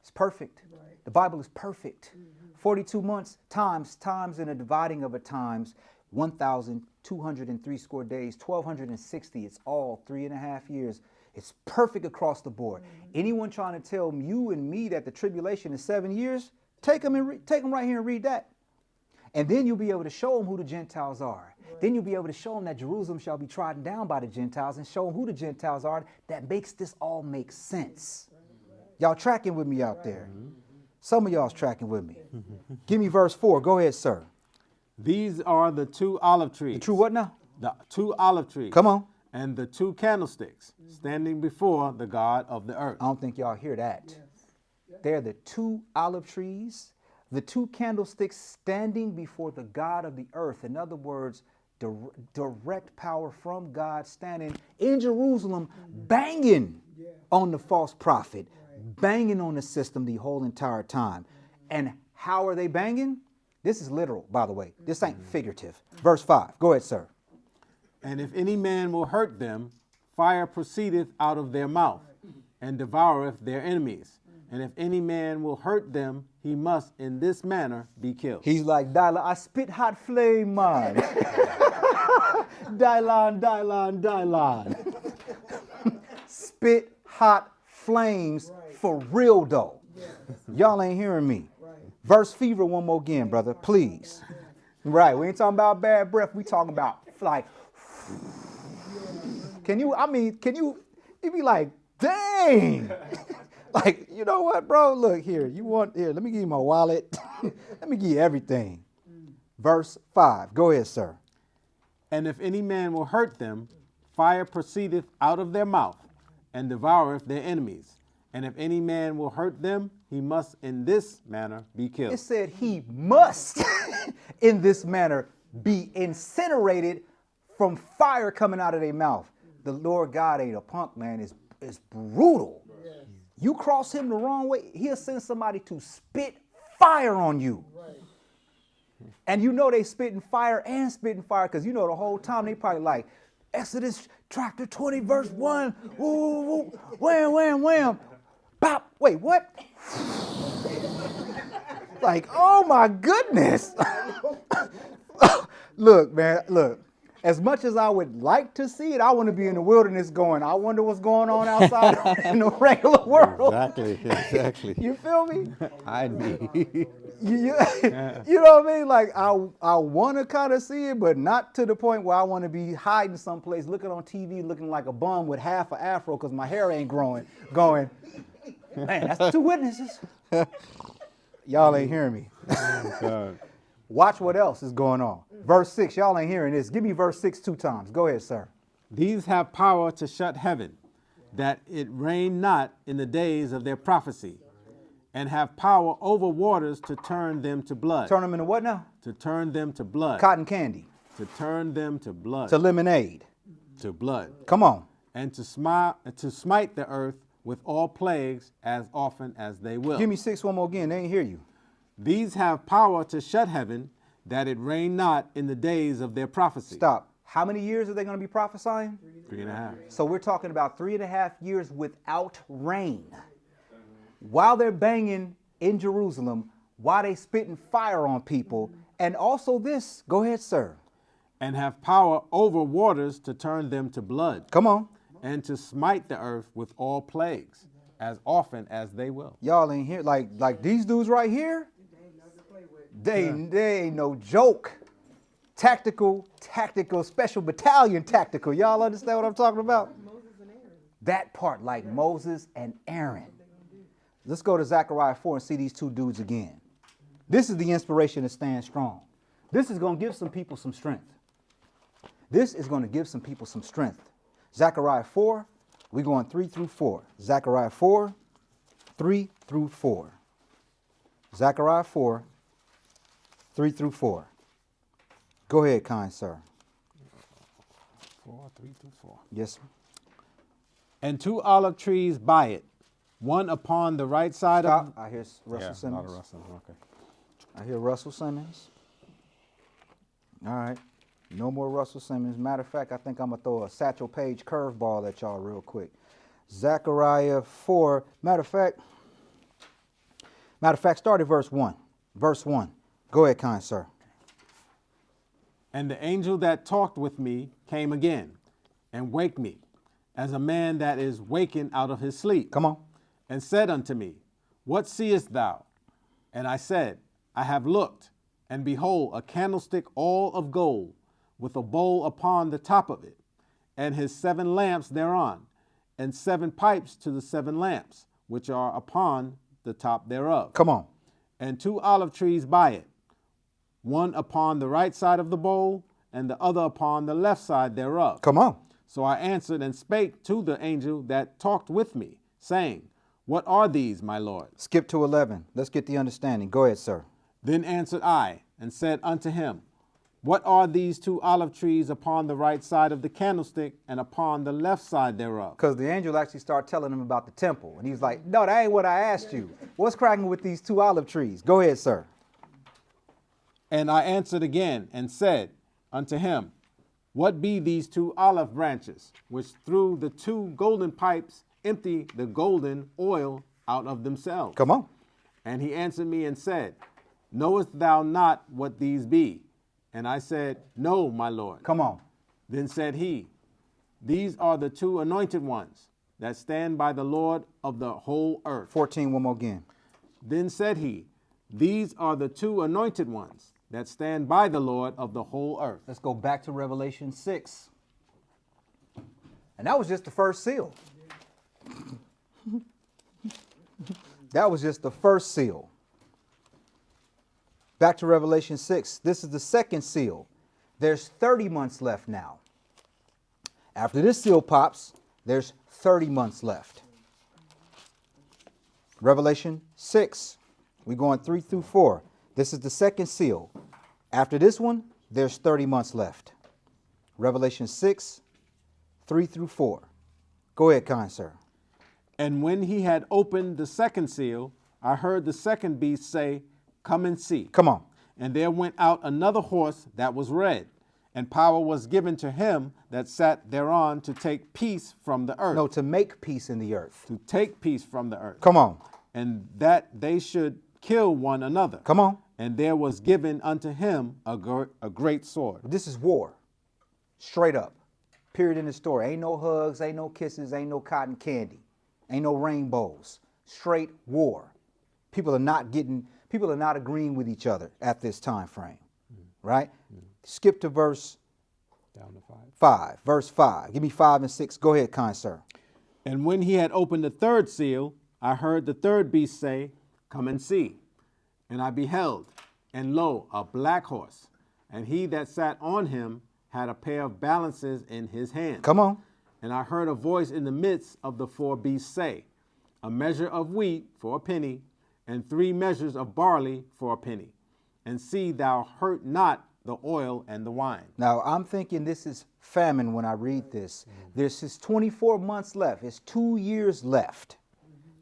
It's perfect. The Bible is perfect. 42 months times in a dividing of a times, 1,203 score days, 1,260. It's all 3.5 years. It's perfect across the board. Anyone trying to tell you and me that the tribulation is 7 years, take them right here and read that. And then you'll be able to show them who the Gentiles are. Then you'll be able to show them that Jerusalem shall be trodden down by the Gentiles and show them who the Gentiles are. That makes this all make sense. Y'all tracking with me out there? Some of y'all's tracking with me. Give me verse 4. Go ahead, sir. These are the 2 olive trees. The true what now? The 2 olive trees. Come on. And the 2 candlesticks standing before the God of the earth. I don't think y'all hear that. They're the 2 olive trees, the 2 candlesticks standing before the God of the earth. In other words, direct power from God standing in Jerusalem, banging on the false prophet, banging on the system the whole entire time. And how are they banging? This is literal, by the way. This ain't figurative. Verse 5. Go ahead, sir. And if any man will hurt them, fire proceedeth out of their mouth, and devoureth their enemies. And if any man will hurt them, he must in this manner be killed. He's like, Dylan, I spit hot flame, man. Dylan. Spit hot flames for real, though. Y'all ain't hearing me. Verse fever one more again, brother, please. Right, we ain't talking about bad breath. We talking about like, you be like, dang. Like, you know what, bro? Look here, let me give you my wallet. Let me give you everything. Verse 5, go ahead, sir. And if any man will hurt them, fire proceedeth out of their mouth, and devoureth their enemies. And if any man will hurt them, he must in this manner be killed. It said he must in this manner be incinerated from fire coming out of their mouth. The Lord God ain't a punk, man. It's brutal. Yes. You cross him the wrong way, he'll send somebody to spit fire on you. Right. And you know they spitting fire because you know the whole time they probably like, Exodus chapter 20 verse 1, woo, woo, wham, wham, wham, bop, wait, what? Like, oh my goodness. Look, man, look. As much as I would like to see it, I want to be in the wilderness going, I wonder what's going on outside in the regular world. Exactly. You feel me? I'd be. You know what I mean? Like, I want to kind of see it, but not to the point where I want to be hiding someplace, looking on TV, looking like a bum with half an afro because my hair ain't growing, going, man, that's 2 witnesses. Y'all ain't hearing me. God. Watch what else is going on. Verse 6, y'all ain't hearing this. Give me verse 6 2 times. Go ahead, sir. These have power to shut heaven, that it rain not in the days of their prophecy, and have power over waters to turn them to blood. Turn them into what now? To turn them to blood. Cotton candy. To turn them to blood. To lemonade. To blood. Come on. And to smite the earth with all plagues as often as they will. Give me 6 one more again. They ain't hear you. These have power to shut heaven, that it rain not in the days of their prophecy. Stop. How many years are they going to be prophesying? 3.5. So we're talking about 3.5 years without rain. While they're banging in Jerusalem, while they spitting fire on people, and also this, go ahead, sir. And have power over waters to turn them to blood. Come on. And to smite the earth with all plagues, as often as they will. Y'all ain't here, like these dudes right here, they ain't no joke. Tactical, special battalion tactical. Y'all understand what I'm talking about? That part, like Moses and Aaron. Let's go to Zechariah 4 and see these 2 dudes again. This is the inspiration to stand strong. This is going to give some people some strength. Zechariah 4, we're going 3 through 4. Zechariah 4, 3 through 4. Zechariah 4, 3 through 4. Go ahead, kind sir. 4:3-4. Yes. And 2 olive trees by it, one upon the right side Stop. of. I hear Russell Yeah, Simmons. not a Russell. Okay. I hear Russell Simmons. All right. No more Russell Simmons. Matter of fact, I think I'm going to throw a Satchel Paige curveball at y'all real quick. Zechariah 4. Matter of fact, start at verse 1. Verse 1. Go ahead, kind sir. And the angel that talked with me came again and waked me, as a man that is wakened out of his sleep. Come on. And said unto me, What seest thou? And I said, I have looked, and behold, a candlestick all of gold, with a bowl upon the top of it, and his 7 lamps thereon, and 7 pipes to the 7 lamps, which are upon the top thereof. Come on. And 2 olive trees by it, one upon the right side of the bowl, and the other upon the left side thereof. Come on. So I answered and spake to the angel that talked with me, saying, What are these, my Lord? Skip to 11. Let's get the understanding. Go ahead, sir. Then answered I and said unto him, What are these 2 olive trees upon the right side of the candlestick and upon the left side thereof? Because the angel actually started telling him about the temple. And he was like, no, that ain't what I asked you. What's cracking with these 2 olive trees? Go ahead, sir. And I answered again and said unto him, What be these 2 olive branches, which through the 2 golden pipes empty the golden oil out of themselves? Come on. And he answered me and said, Knowest thou not what these be? And I said, No, my Lord. Come on. Then said he, These are the 2 anointed ones that stand by the Lord of the whole earth. 14, one more again. Then said he, These are the 2 anointed ones that stand by the Lord of the whole earth. Let's go back to Revelation 6. And that was just the first seal. That was just the first seal. Back to Revelation 6. This is the second seal. There's 30 months left now. After this seal pops, there's 30 months left. Revelation 6. We're going 3-4. This is the second seal. After this one, there's 30 months left. Revelation 6, 3-4. Go ahead, kind sir. And when he had opened the second seal, I heard the second beast say, Come and see. Come on. And there went out another horse that was red, and power was given to him that sat thereon to take peace from the earth. No, to make peace in the earth. To take peace from the earth. Come on. And that they should kill one another. Come on. And there was given unto him a great sword. This is war. Straight up. Period in the story. Ain't no hugs, ain't no kisses, ain't no cotton candy. Ain't no rainbows. Straight war. People are not agreeing with each other at this time frame. Right? Skip to verse Down to 5. Verse 5. Give me 5 and 6. Go ahead, kind sir. And when he had opened the third seal, I heard the third beast say, Come and see. And I beheld, and lo, a black horse, and he that sat on him had a pair of balances in his hand. Come on. And I heard a voice in the midst of the 4 beasts say, A measure of wheat for a penny, and 3 measures of barley for a penny. And see thou hurt not the oil and the wine. Now, I'm thinking this is famine when I read this. This is 24 months left. It's 2 years left.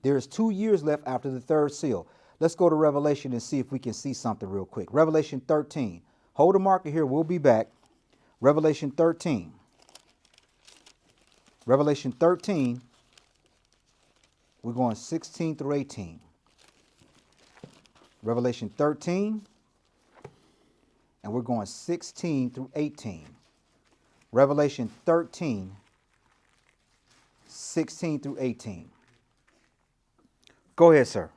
There's 2 years left after the third seal. Let's go to Revelation and see if we can see something real quick. Revelation 13. Hold a marker here. We'll be back. Revelation 13. Revelation 13. We're going 16 through 18. Revelation 13. And we're going 16 through 18. Revelation 13, 16 through 18. Go ahead, sir.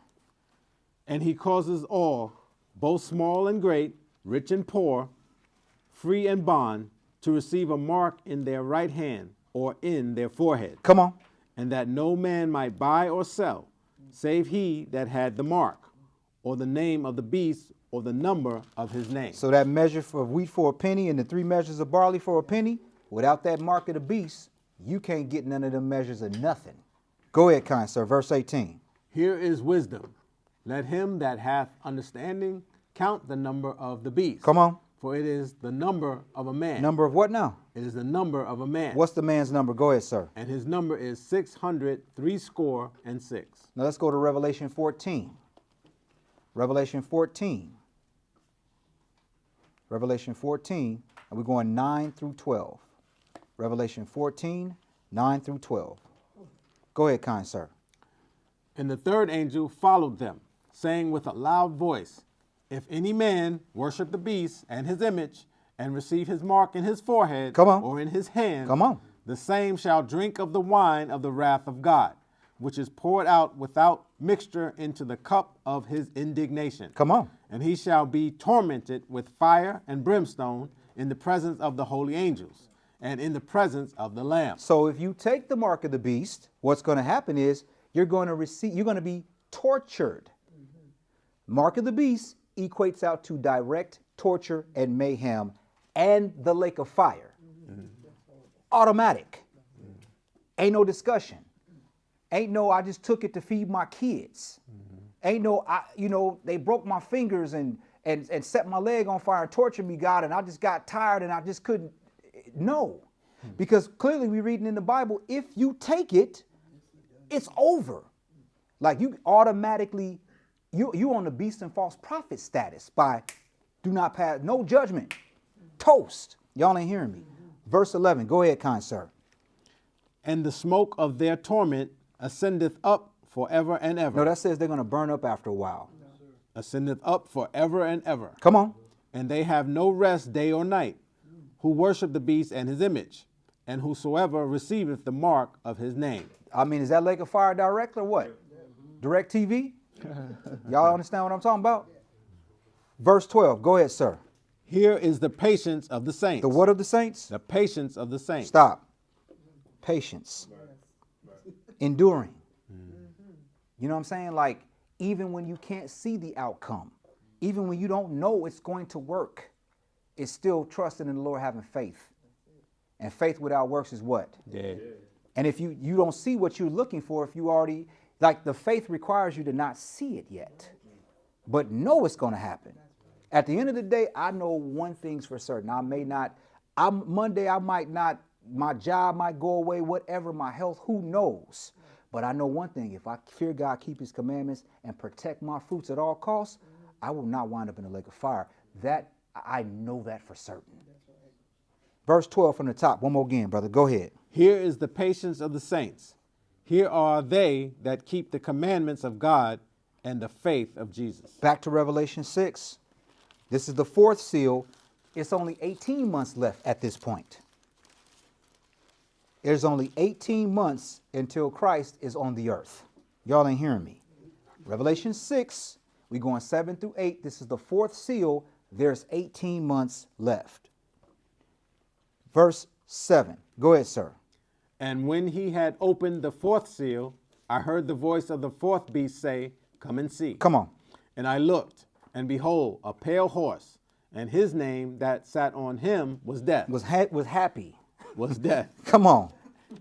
And he causes all, both small and great, rich and poor, free and bond, to receive a mark in their right hand or in their forehead. Come on. And that no man might buy or sell, save he that had the mark, or the name of the beast, or the number of his name. So that measure of wheat for a penny and the 3 measures of barley for a penny, without that mark of the beast, you can't get none of them measures of nothing. Go ahead, kind sir. Verse 18. Here is wisdom. Let him that hath understanding count the number of the beast. Come on. for it is the number of a man. Number of what now? It is the number of a man. What's the man's number? Go ahead, sir. And his number is 666. Now let's go to Revelation 14. Revelation 14. Revelation 14, and we're going 9 through 12. Revelation 14, 9 through 12. Go ahead, kind sir. And the third angel followed them, saying with a loud voice, if any man worship the beast and his image, and receive his mark in his forehead Come on. or in his hand, Come on. the same shall drink of the wine of the wrath of God, which is poured out without mixture into the cup of his indignation. Come on. And he shall be tormented with fire and brimstone in the presence of the holy angels and in the presence of the Lamb. So if you take the mark of the beast, what's going to happen is you're going to be tortured. Mark of the beast equates out to direct torture and mayhem and the lake of fire. Automatic. Ain't no discussion. Ain't no, I just took it to feed my kids. Ain't no, they broke my fingers and set my leg on fire and tortured me, God, and I just got tired and I just couldn't. No. Because clearly we're reading in the Bible, if you take it, it's over. Like you automatically, you on the beast and false prophet status by do not pass, no judgment. Toast. Y'all ain't hearing me. Verse 11. Go ahead, kind sir. And the smoke of their torment ascendeth up forever and ever. No, that says they're going to burn up after a while. Ascendeth up forever and ever. Come on. And they have no rest day or night, who worship the beast and his image, and whosoever receiveth the mark of his name. I mean, is that lake of fire direct or what? Direct TV? Y'all understand what I'm talking about? Verse 12. Go ahead, sir. Here is the patience of the saints. The what of the saints? The patience of the saints. Stop. Patience. Enduring. You know what I'm saying? Like, even when you can't see the outcome, even when you don't know it's going to work, it's still trusting in the Lord, having faith. And faith without works is what? Dead. And if you don't see what you're looking for, if you already, like the faith requires you to not see it yet, but know it's going to happen. At the end of the day, I know one thing's for certain. Monday I might not, my job might go away, whatever, my health, who knows? But I know one thing, if I fear God, keep his commandments, and protect my fruits at all costs, I will not wind up in the lake of fire. That, I know that for certain. Verse 12 from the top. One more again, brother. Go ahead. Here is the patience of the saints. Here are they that keep the commandments of God and the faith of Jesus. Back to Revelation 6. This is the fourth seal. It's only 18 months left at this point. There's only 18 months until Christ is on the earth. Y'all ain't hearing me. Revelation 6, we're going 7 through 8. This is the fourth seal. There's 18 months left. Verse 7. Go ahead, sir. And when he had opened the fourth seal, I heard the voice of the fourth beast say, come and see. Come on. And I looked, and behold, a pale horse, and his name that sat on him was Death. Was happy. Was Death. Come on.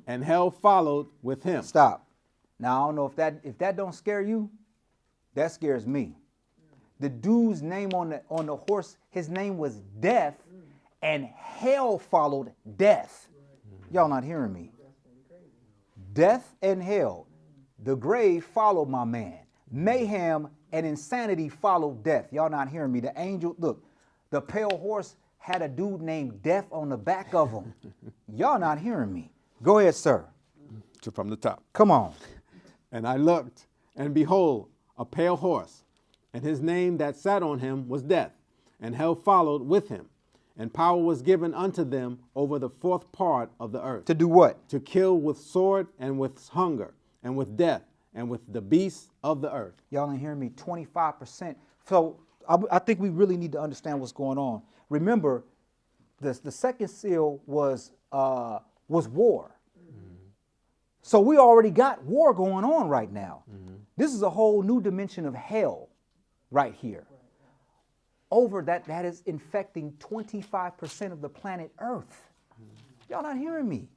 And hell followed with him. Stop. Now, I don't know if that don't scare you, that scares me. The dude's name on the horse, his name was Death, and hell followed death. Y'all not hearing me. Death and hell. The grave followed my man. Mayhem and insanity followed death. Y'all not hearing me. The angel, look, the pale horse had a dude named Death on the back of him. Y'all not hearing me. Go ahead, sir. From the top. Come on. And I looked, and behold, a pale horse, and his name that sat on him was Death, and hell followed with him. And power was given unto them over the fourth part of the earth. To do what? To kill with sword and with hunger and with death and with the beasts of the earth. Y'all ain't hearing me. 25%. So I think we really need to understand what's going on. Remember, the second seal was war. Mm-hmm. So we already got war going on right now. Mm-hmm. This is a whole new dimension of hell right here. Over that is infecting 25% of the planet Earth. Y'all not hearing me.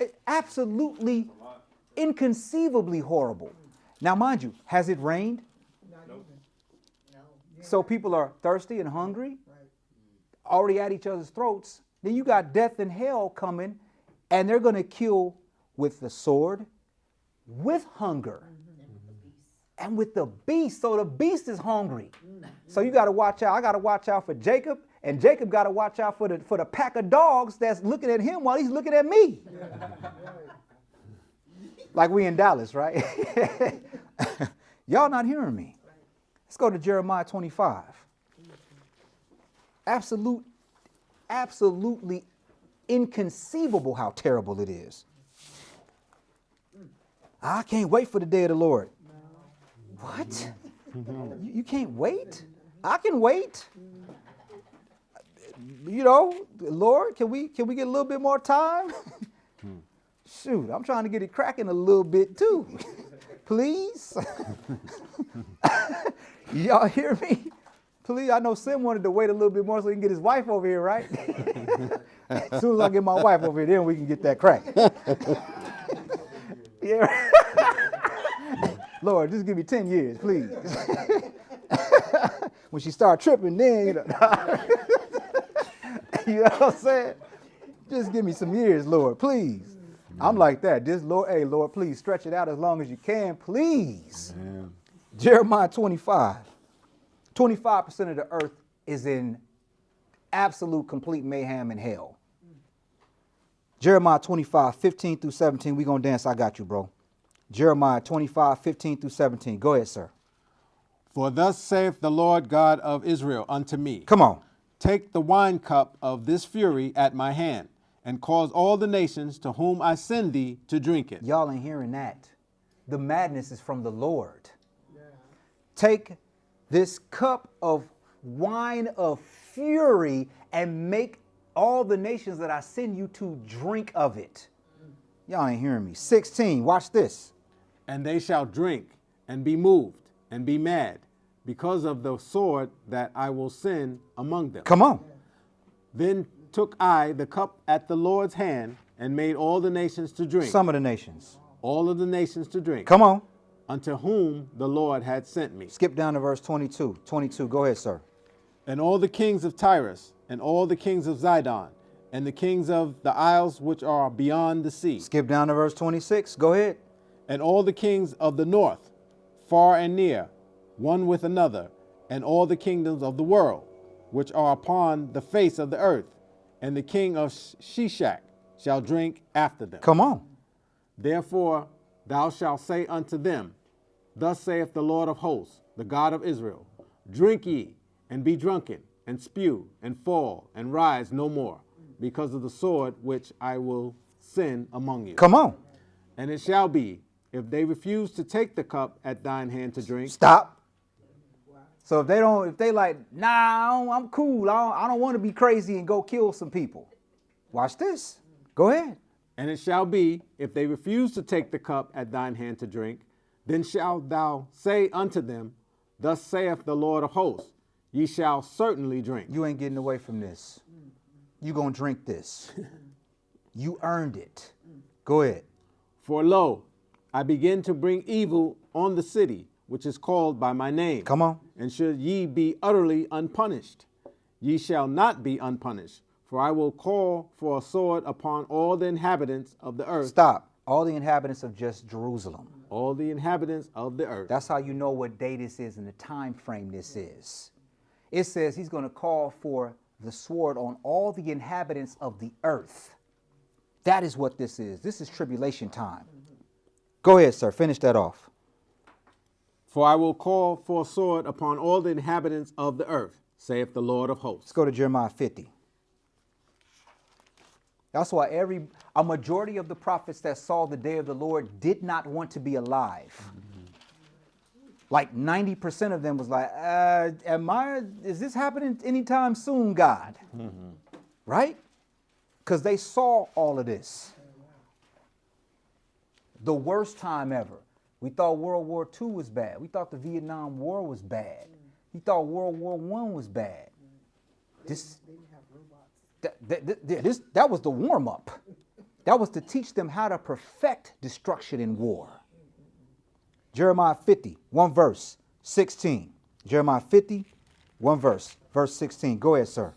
It's absolutely, inconceivably horrible. Now, mind you, has it rained? Not even. No. So people are thirsty and hungry? already at each other's throats, then you got death and hell coming, and they're going to kill with the sword, with hunger, and with the beast. So the beast is hungry. So you got to watch out. I got to watch out for Jacob, and Jacob got to watch out for the pack of dogs that's looking at him while he's looking at me. Like we in Dallas, right? Y'all not hearing me. Let's go to Jeremiah 25. Absolutely inconceivable how terrible it is. I can't wait for the day of the Lord. What? You can't wait? I can wait. You know, Lord, can we get a little bit more time? Shoot, I'm trying to get it cracking a little bit too. Please. Y'all hear me? Please, I know Sim wanted to wait a little bit more so he can get his wife over here, right? As soon as I get my wife over here, then we can get that crack. Yeah. Lord, just give me 10 years, please. When she start tripping, then, you know what I'm saying? Just give me some years, Lord, please. I'm like that. Just, Lord, hey, Lord, please stretch it out as long as you can, please. Yeah. Jeremiah 25. 25% of the earth is in absolute complete mayhem and hell. Jeremiah 25, 15 through 17. We're going to dance. I got you, bro. Jeremiah 25, 15 through 17. Go ahead, sir. For thus saith the Lord God of Israel unto me. Come on. Take the wine cup of this fury at my hand, and cause all the nations to whom I send thee to drink it. Y'all ain't hearing that. The madness is from the Lord. Yeah. Take this cup of wine of fury and make all the nations that I send you to drink of it. Y'all ain't hearing me. 16, watch this. And they shall drink and be moved and be mad because of the sword that I will send among them. Come on. Then took I the cup at the Lord's hand and made all the nations to drink. Some of the nations. All of the nations to drink. Come on. Unto whom the Lord had sent me. Skip down to verse 22. 22, go ahead, sir. And all the kings of Tyrus, and all the kings of Zidon, and the kings of the isles which are beyond the sea. Skip down to verse 26, go ahead. And all the kings of the north, far and near, one with another, and all the kingdoms of the world, which are upon the face of the earth, and the king of Shishak shall drink after them. Come on. Therefore thou shalt say unto them, Thus saith the Lord of hosts, the God of Israel, Drink ye, and be drunken, and spew, and fall, and rise no more, because of the sword which I will send among you. Come on. And it shall be, if they refuse to take the cup at thine hand to drink. Stop. So if they like, nah, I'm cool. I don't want to be crazy and go kill some people. Watch this. Go ahead. And it shall be, if they refuse to take the cup at thine hand to drink, then shalt thou say unto them, Thus saith the Lord of hosts, ye shall certainly drink. You ain't getting away from this. You gonna drink this. You earned it. Go ahead. For lo, I begin to bring evil on the city, which is called by my name. Come on. And should ye be utterly unpunished, ye shall not be unpunished. For I will call for a sword upon all the inhabitants of the earth. Stop. All the inhabitants of just Jerusalem. All the inhabitants of the earth. That's how you know what day this is and the time frame this is. It says he's going to call for the sword on all the inhabitants of the earth. That is what this is. This is tribulation time. Go ahead, sir. Finish that off. For I will call for a sword upon all the inhabitants of the earth, saith the Lord of hosts. Let's go to Jeremiah 50. That's why a majority of the prophets that saw the day of the Lord did not want to be alive. Like 90% of them was like, is this happening anytime soon, God? Right? Because they saw all of this. The worst time ever. We thought World War II was bad. We thought the Vietnam War was bad. We thought World War I was bad. That was the warm-up. That was to teach them how to perfect destruction in war. Jeremiah 50, one verse, 16. Jeremiah 50, one verse, verse 16. Go ahead, sir.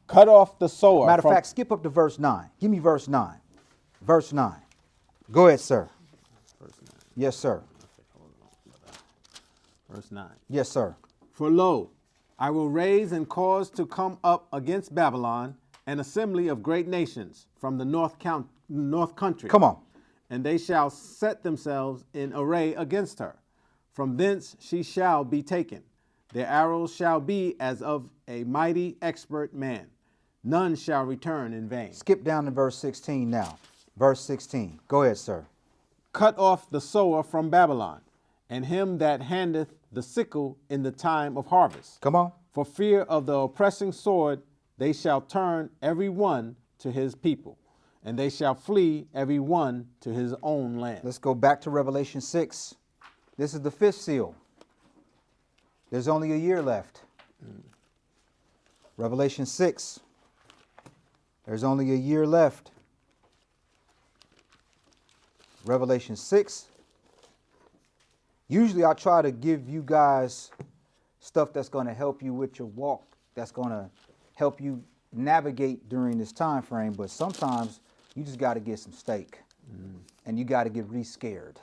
Cut off the sower. Matter of from, fact, skip up to verse 9. Give me verse 9. Verse 9. Go ahead, sir. Verse 9. Yes, sir. Verse 9. Yes, sir. For lo, I will raise and cause to come up against Babylon an assembly of great nations from the north country. Come on. And they shall set themselves in array against her. From thence she shall be taken. Their arrows shall be as of a mighty expert man. None shall return in vain. Skip down to verse 16 now. Verse 16. Go ahead, sir. Cut off the sower from Babylon, and him that handeth the sickle in the time of harvest. Come on. For fear of the oppressing sword, they shall turn every one to his people, and they shall flee every one to his own land. Let's go back to Revelation 6. This is the fifth seal. There's only a year left. Revelation 6. There's only a year left. Revelation 6. Usually I try to give you guys stuff that's going to help you with your walk, that's going to help you navigate during this time frame, but sometimes you just got to get some steak and you got to get re-scared.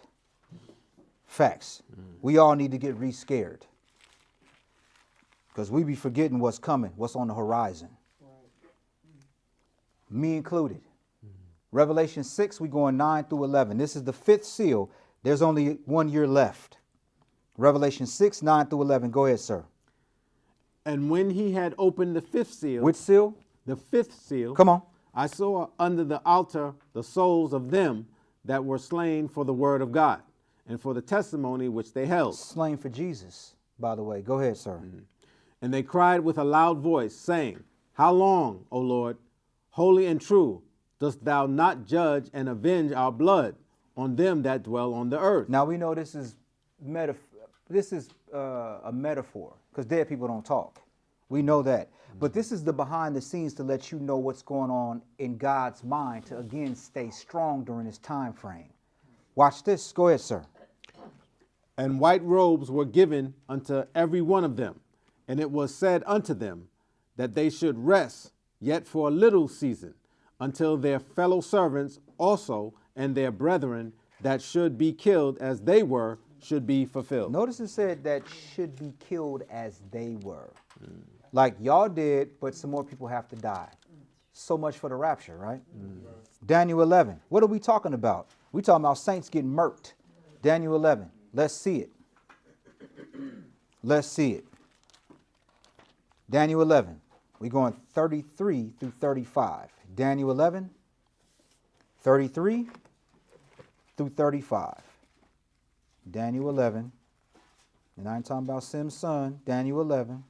Facts. We all need to get re-scared because we be forgetting what's coming, what's on the horizon. Me included. Revelation 6, we going 9 through 11. This is the fifth seal. There's only 1 year left. Revelation 6, 9 through 11. Go ahead, sir. And when he had opened the fifth seal, Which seal? the fifth seal, Come on. I saw under the altar the souls of them that were slain for the word of God and for the testimony which they held. Slain for Jesus, by the way. Go ahead, sir. And they cried with a loud voice, saying, How long, O Lord, holy and true, dost thou not judge and avenge our blood on them that dwell on the earth? Now we know this is a metaphor because dead people don't talk. We know that. But this is the behind the scenes to let you know what's going on in God's mind to again stay strong during this time frame. Watch this. Go ahead, sir. And white robes were given unto every one of them. And it was said unto them that they should rest yet for a little season, until their fellow servants also and their brethren that should be killed as they were should be fulfilled. Notice it said that should be killed as they were. Like y'all did, but some more people have to die. So much for the rapture, right? Daniel 11. What are we talking about? We talking about saints getting murked. Daniel 11. Let's see it. Let's see it. Daniel 11. We're going 33 through 35. Daniel 11, 33 through 35. Daniel 11. And I ain't talking about Sim's son. Daniel 11,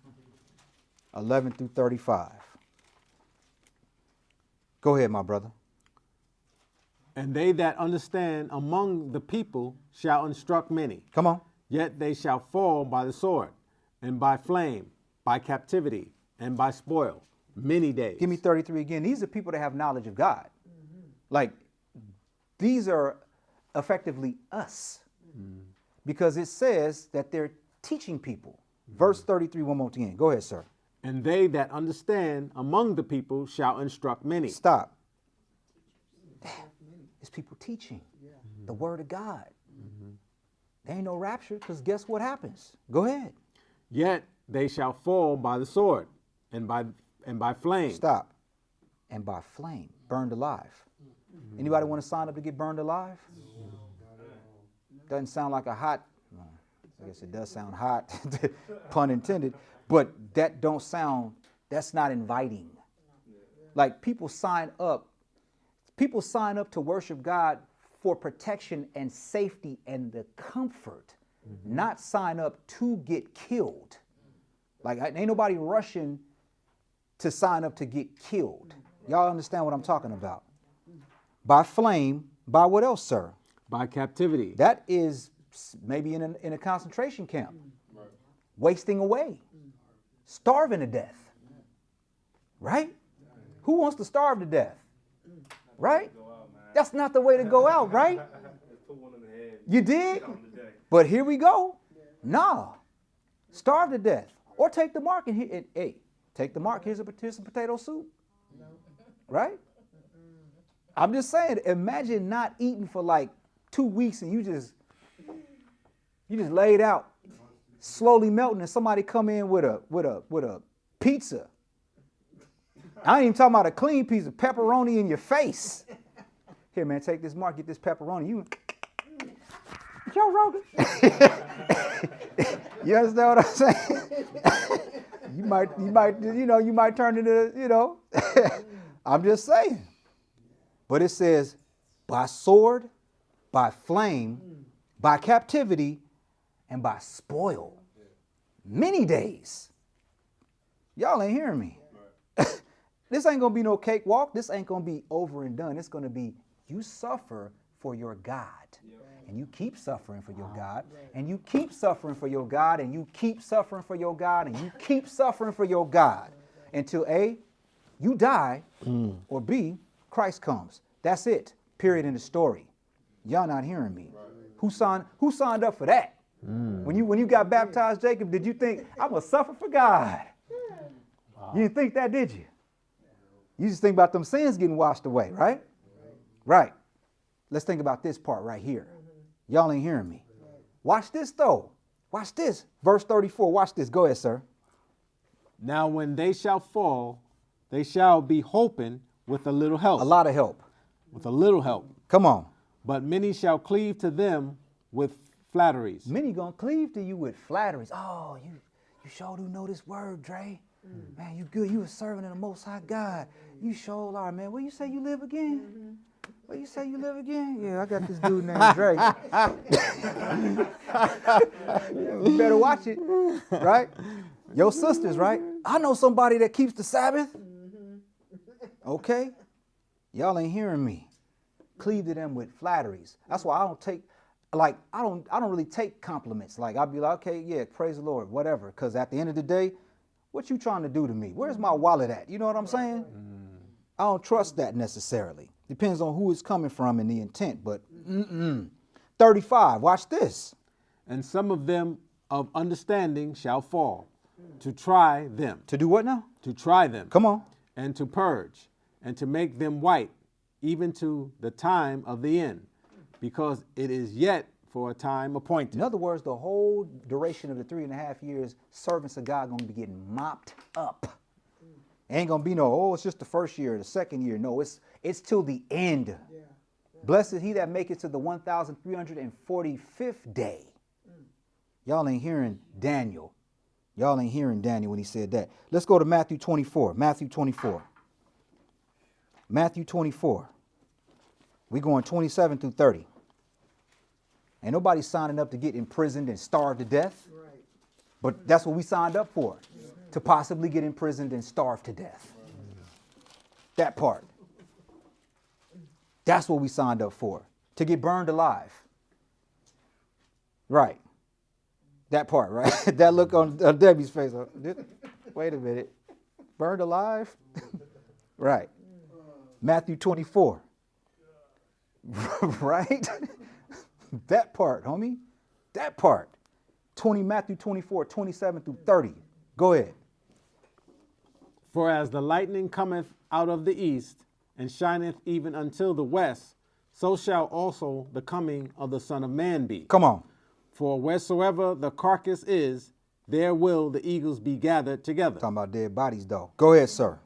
11 through 35. Go ahead, my brother. And they that understand among the people shall instruct many. Come on. Yet they shall fall by the sword, and by flame, by captivity, and by spoil, many days. Give me 33 again. These are people that have knowledge of God. Like, these are effectively us. Because it says that they're teaching people. Verse 33, one more again. Go ahead, sir. And they that understand among the people shall instruct many. Stop. It's people teaching the word of God. There ain't no rapture because guess what happens? Go ahead. Yet they shall fall by the sword, and by flame. Stop. And by flame, burned alive. Anybody want to sign up to get burned alive? Doesn't sound like a hot, I guess it does sound hot, pun intended, but that's not inviting. Like people sign up to worship God for protection and safety and the comfort, not sign up to get killed. Like ain't nobody rushing to sign up to get killed. Y'all understand what I'm talking about? By flame, by what else, sir? By captivity. That is maybe in a concentration camp, wasting away, starving to death, right? Who wants to starve to death, right? That's not the way to go out, right? You did? But here we go. Nah, starve to death or take the mark and hey, Take the mark. Here's some potato soup. Right? I'm just saying, imagine not eating for like 2 weeks and you just laid out, slowly melting, and somebody come in with a pizza. I ain't even talking about a clean piece of pepperoni in your face. Here, man, take this mark, get this pepperoni. You, Joe Rogan. You understand what I'm saying? you might turn into, I'm just saying. But it says, by sword, by flame, by captivity, and by spoil. Many days. Y'all ain't hearing me. This ain't going to be no cakewalk. This ain't going to be over and done. It's going to be, you suffer for your God. And you keep suffering for your God. And you keep suffering for your God. And you keep suffering for your God. And you keep suffering for your God. Until A, you die, or B, Christ comes. That's it. Period in the story. Y'all not hearing me. Who signed up for that? When you got baptized, Jacob, did you think, I'm going to suffer for God? You didn't think that, did you? You just think about them sins getting washed away, right? Right. Let's think about this part right here. Y'all ain't hearing me. Watch this, though. Watch this. Verse 34. Watch this. Go ahead, sir. Now when they shall fall, they shall be hoping with a little help. A lot of help. With a little help. Come on. But many shall cleave to them with flatteries. Many gonna cleave to you with flatteries. Oh, you sure do know this word, Dre. Man, you good. You a servant of the Most High God. You sure are, man. Where you say you live again? Where you say you live again? Yeah, I got this dude named Dre. You better watch it, right? Your sisters, right? I know somebody that keeps the Sabbath. Okay? Y'all ain't hearing me. Cleave to them with flatteries. That's why I don't really take compliments. Like, I'll be like, okay, yeah, praise the Lord, whatever. Because at the end of the day, what you trying to do to me? Where's my wallet at? You know what I'm saying? I don't trust that necessarily. Depends on who it's coming from and the intent, but 35, watch this. And some of them of understanding shall fall, to try them. To do what now? To try them. Come on. And to purge, and to make them white, even to the time of the end, because it is yet for a time appointed. In other words, the whole duration of the 3.5 years, servants of God going to be getting mopped up. Ain't going to be no, it's just the first year, the second year. No, it's till the end. Blessed he that make it to the 1,345th day. Y'all ain't hearing Daniel. Y'all ain't hearing Daniel when he said that. Let's go to Matthew 24. Matthew 24. Matthew 24. We going 27 through 30. Ain't nobody signing up to get imprisoned and starved to death. Right. But that's what we signed up for. To possibly get imprisoned and starved to death. That part. That's what we signed up for. To get burned alive. Right. That part, right? That look on Debbie's face. Wait a minute. Burned alive? Right. Matthew 24. Right? That part, homie. That part. Matthew 24, 27 through 30. Go ahead. For as the lightning cometh out of the east, and shineth even until the west, so shall also the coming of the Son of Man be. Come on. For wheresoever the carcass is, there will the eagles be gathered together. Talking about dead bodies, though. Go ahead, sir.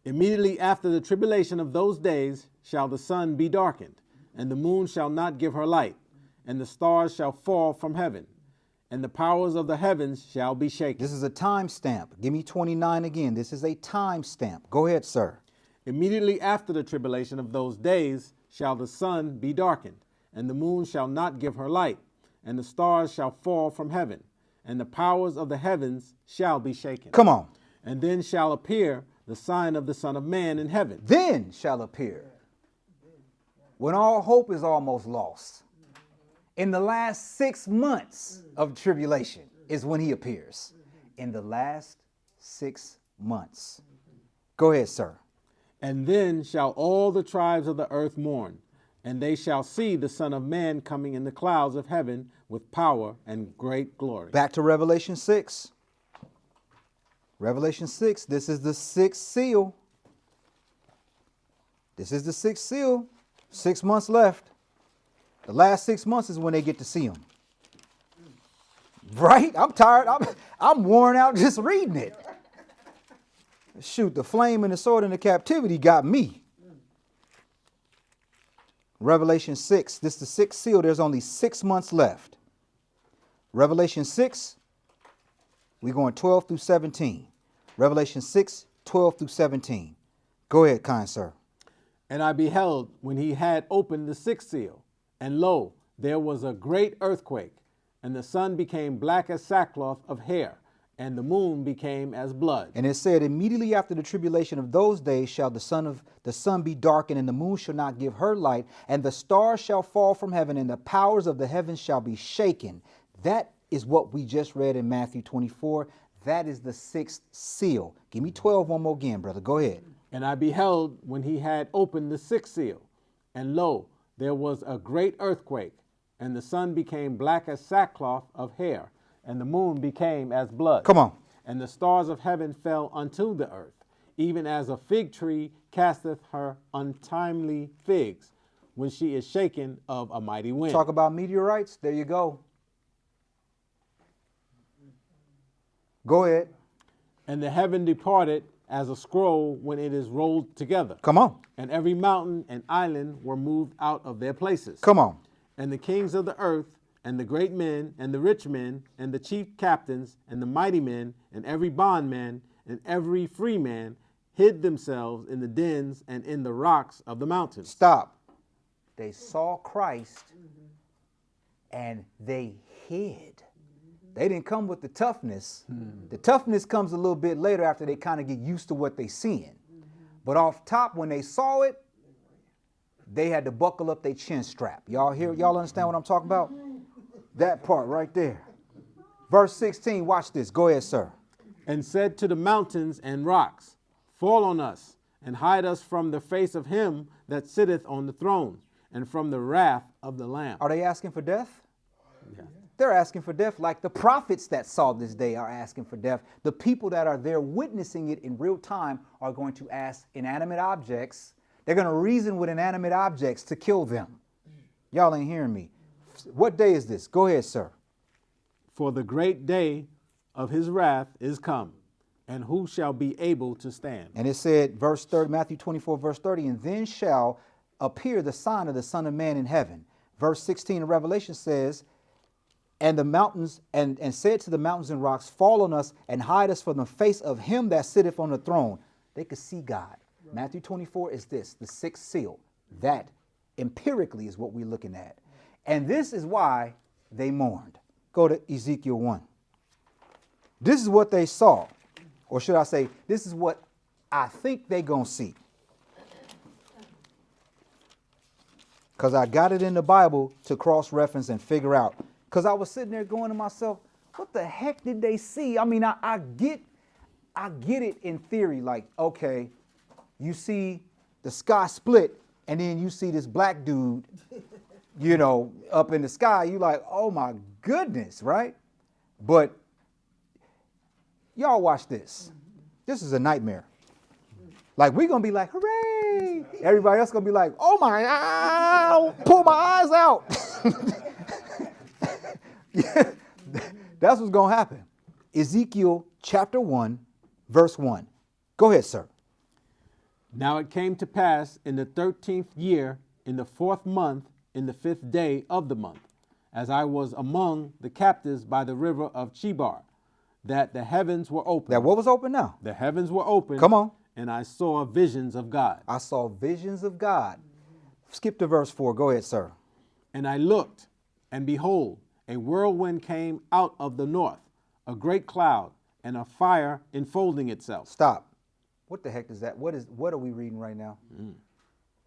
Immediately after the tribulation of those days shall the sun be darkened, and the moon shall not give her light, and the stars shall fall from heaven, and the powers of the heavens shall be shaken. This is a time stamp. Give me 29 again. This is a time stamp. Go ahead, sir. Immediately after the tribulation of those days shall the sun be darkened, and the moon shall not give her light, and the stars shall fall from heaven, and the powers of the heavens shall be shaken. Come on. And then shall appear the sign of the Son of Man in heaven. Then shall appear. When all hope is almost lost. In the last 6 months of tribulation is when he appears. In the last 6 months. Go ahead, sir. And then shall all the tribes of the earth mourn, and they shall see the Son of Man coming in the clouds of heaven with power and great glory. Back to Revelation 6. Revelation 6, this is the sixth seal. This is the sixth seal. 6 months left. The last 6 months is when they get to see him. Right? I'm tired. I'm worn out just reading it. Shoot, the flame and the sword and the captivity got me. Revelation 6, this is the sixth seal. There's only 6 months left. Revelation 6, we're going 12 through 17. Revelation 6, 12 through 17. Go ahead, kind sir. And I beheld when he had opened the sixth seal, and lo, there was a great earthquake, and the sun became black as sackcloth of hair, and the moon became as blood. And it said, immediately after the tribulation of those days shall the sun be darkened, and the moon shall not give her light, and the stars shall fall from heaven, and the powers of the heavens shall be shaken. That is what we just read in Matthew 24. That is the sixth seal. Give me 12 one more again, brother. Go ahead. And I beheld when he had opened the sixth seal, and lo, there was a great earthquake, and the sun became black as sackcloth of hair, and the moon became as blood. Come on. And the stars of heaven fell unto the earth, even as a fig tree casteth her untimely figs, when she is shaken of a mighty wind. Talk about meteorites. There you go. Go ahead. And the heaven departed as a scroll when it is rolled together. Come on. And every mountain and island were moved out of their places. Come on. And the kings of the earth, and the great men, and the rich men, and the chief captains, and the mighty men, and every bondman, and every free man, hid themselves in the dens and in the rocks of the mountains. Stop. They saw Christ and they hid. They didn't come with the toughness. The toughness comes a little bit later after they kind of get used to what they're seeing. But off top, when they saw it, they had to buckle up their chin strap. Y'all hear? Y'all understand what I'm talking about? That part right there. Verse 16, watch this. Go ahead, sir. And said to the mountains and rocks, fall on us, and hide us from the face of him that sitteth on the throne, and from the wrath of the Lamb. Are they asking for death? Yeah. They're asking for death like the prophets that saw this day are asking for death. The people that are there witnessing it in real time are going to ask inanimate objects. They're going to reason with inanimate objects to kill them. Y'all ain't hearing me. What day is this? Go ahead, sir. For the great day of his wrath is come, and who shall be able to stand? And it said, verse 30, Matthew 24, verse 30, and then shall appear the sign of the Son of Man in heaven. Verse 16 of Revelation says, and the mountains, and said to the mountains and rocks, fall on us and hide us from the face of him that sitteth on the throne. They could see God. Right. Matthew 24 is this, the sixth seal. That empirically is what we're looking at. And this is why they mourned. Go to Ezekiel 1. This is what they saw. Or should I say, this is what I think they're going to see. Because I got it in the Bible to cross-reference and figure out. Because I was sitting there going to myself, what the heck did they see? I mean, I get it in theory. Like, okay, you see the sky split, and then you see this black dude, you know, up in the sky. You like, oh my goodness, right? But y'all watch this. This is a nightmare. Like, we're going to be like, hooray. Everybody else going to be like, oh my, ow, pull my eyes out. Yeah, that's what's going to happen. Ezekiel chapter 1, verse 1. Go ahead, sir. Now it came to pass in the 13th year, in the 4th month, in the 5th day of the month, as I was among the captives by the river of Chebar, that the heavens were open. That what was open now? The heavens were open. Come on. And I saw visions of God. I saw visions of God. Skip to verse 4. Go ahead, sir. And I looked, and behold, a whirlwind came out of the north, a great cloud, and a fire enfolding itself. Stop. What the heck is that? What are we reading right now?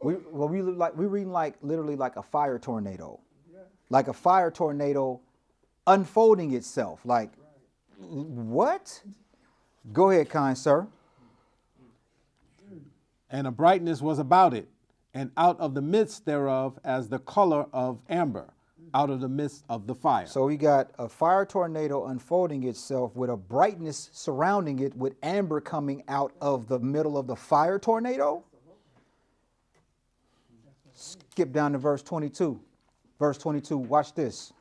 We're reading like literally like a fire tornado. Yeah. Like a fire tornado unfolding itself. Like, what? Go ahead, kind sir. And a brightness was about it, and out of the midst thereof as the color of amber, out of the midst of the fire. So we got a fire tornado unfolding itself with a brightness surrounding it with amber coming out of the middle of the fire tornado. Skip down to verse 22. Verse 22, watch this.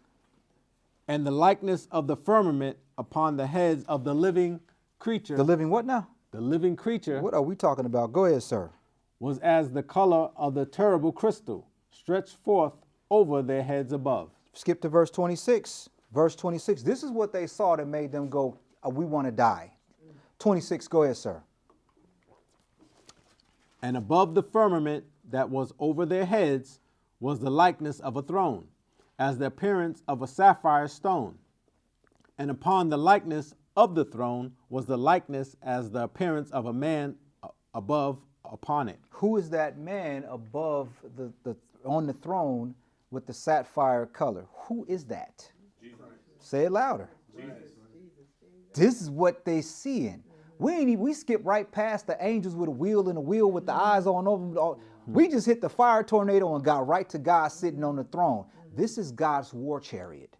And the likeness of the firmament upon the heads of the living creature. The living what now? The living creature. What are we talking about? Go ahead, sir. Was as the color of the terrible crystal stretched forth over their heads above. Skip to verse 26. Verse 26. This is what they saw that made them go, we want to die. 26, go ahead, sir. And above the firmament that was over their heads was the likeness of a throne, as the appearance of a sapphire stone. And upon the likeness of the throne was the likeness as the appearance of a man above upon it. Who is that man above on the throne with the sapphire color? Who is that? Jesus. Say it louder. Jesus. This is what they seeing. We skip right past the angels with a wheel and a wheel with the eyes on over them. We just hit the fire tornado and got right to God sitting on the throne. This is God's war chariot.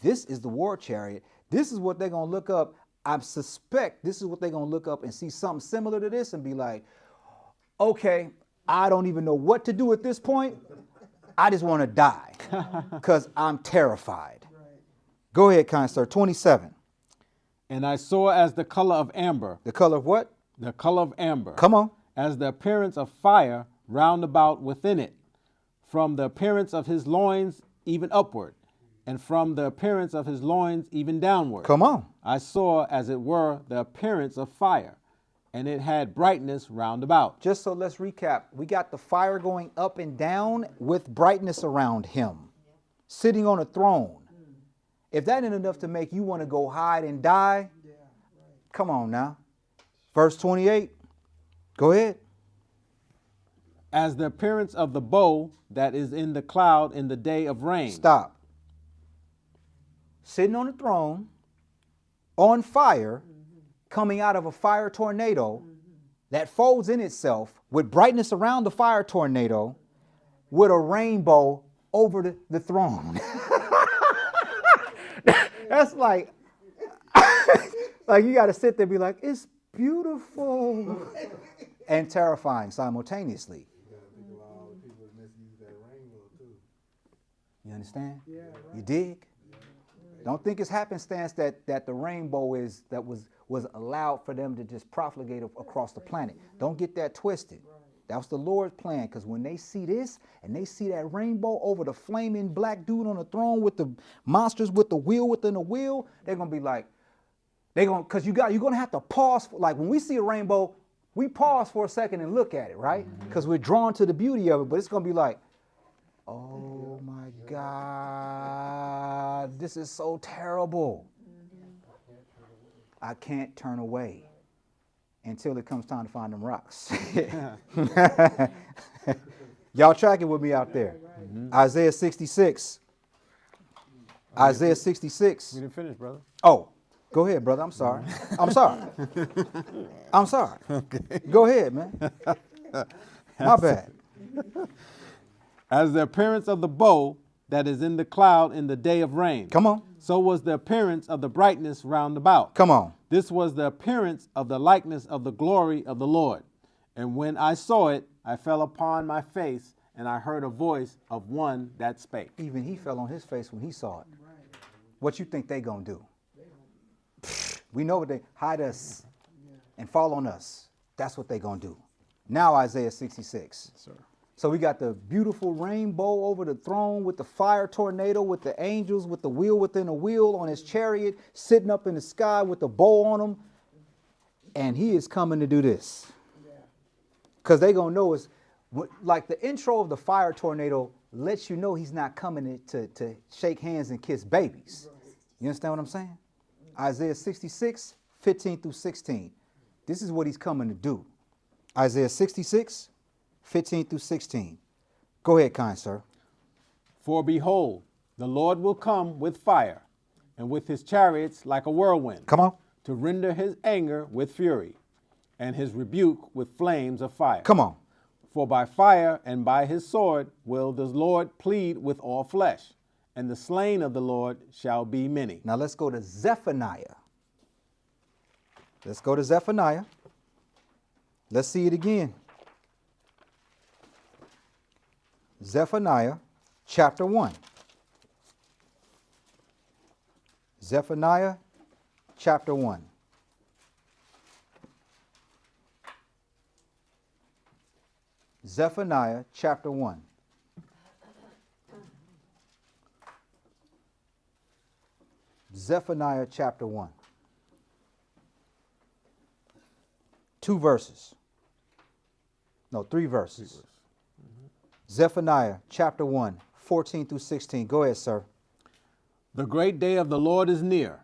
This is the war chariot. This is what they're going to look up. I suspect this is what they're going to look up and see something similar to this and be like, okay, I don't even know what to do at this point. I just want to die because I'm terrified. Go ahead, kind sir. 27. And I saw as the color of amber. The color of what? The color of amber. Come on. As the appearance of fire round about within it, from the appearance of his loins even upward, and from the appearance of his loins even downward. Come on. I saw, as it were, the appearance of fire, and it had brightness round about. Just so let's recap. We got the fire going up and down with brightness around him, sitting on a throne. If that ain't enough to make you want to go hide and die, come on now. Verse 28. Go ahead. As the appearance of the bow that is in the cloud in the day of rain. Stop. Sitting on the throne, on fire, coming out of a fire tornado that folds in itself with brightness around the fire tornado with a rainbow over the throne. That's like you got to sit there and be like, it's beautiful and terrifying simultaneously. You understand? Yeah, right. You dig? Don't think it's happenstance that the rainbow was allowed for them to just profligate across the planet. Don't get that twisted. That was the Lord's plan, because when they see this and they see that rainbow over the flaming black dude on the throne with the monsters with the wheel within the wheel, they're gonna be like, because you're gonna have to pause. Like when we see a rainbow, we pause for a second and look at it, right? Because we're drawn to the beauty of it. But it's gonna be like, oh my God, this is so terrible. I can't turn away until it comes time to find them rocks. Y'all tracking with me out there? Isaiah 66. Isaiah 66. We didn't finish, brother. Oh, go ahead, brother. I'm sorry. I'm sorry. I'm sorry. Okay. Go ahead, man. My bad. As the appearance of the bow that is in the cloud in the day of rain. Come on. So was the appearance of the brightness round about. Come on. This was the appearance of the likeness of the glory of the Lord. And when I saw it, I fell upon my face, and I heard a voice of one that spake. Even he fell on his face when he saw it. What you think they gonna do? We know what they hide us and fall on us. That's what they gonna do. Now Isaiah 66. Yes, sir. So we got the beautiful rainbow over the throne with the fire tornado, with the angels, with the wheel within a wheel on his chariot, sitting up in the sky with the bow on him. And he is coming to do this. Because they going to know it's like the intro of the fire tornado lets you know he's not coming to shake hands and kiss babies. You understand what I'm saying? Isaiah 66, 15 through 16. This is what he's coming to do. Isaiah 66, 15 through 16. Go ahead, kind sir. For behold, the Lord will come with fire, and with his chariots like a whirlwind. Come on. To render his anger with fury, and his rebuke with flames of fire. Come on. For by fire and by his sword will the Lord plead with all flesh, and the slain of the Lord shall be many. Now let's go to Zephaniah. Let's go to Zephaniah. Let's see it again. Zephaniah chapter 1. Zephaniah chapter 1. Zephaniah chapter 1. Zephaniah chapter 1. 2 verses. No, 3 verses. Zephaniah chapter 1, 14 through 16. Go ahead, sir. The great day of the Lord is near.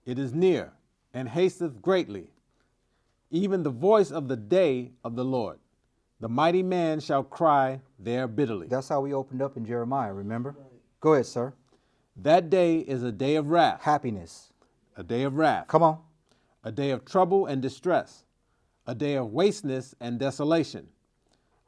It is near, and hasteth greatly. Even the voice of the day of the Lord. The mighty man shall cry there bitterly. That's how we opened up in Jeremiah, remember? Right. Go ahead, sir. That day is a day of wrath. Happiness. A day of wrath. Come on. A day of trouble and distress. A day of wasteness and desolation.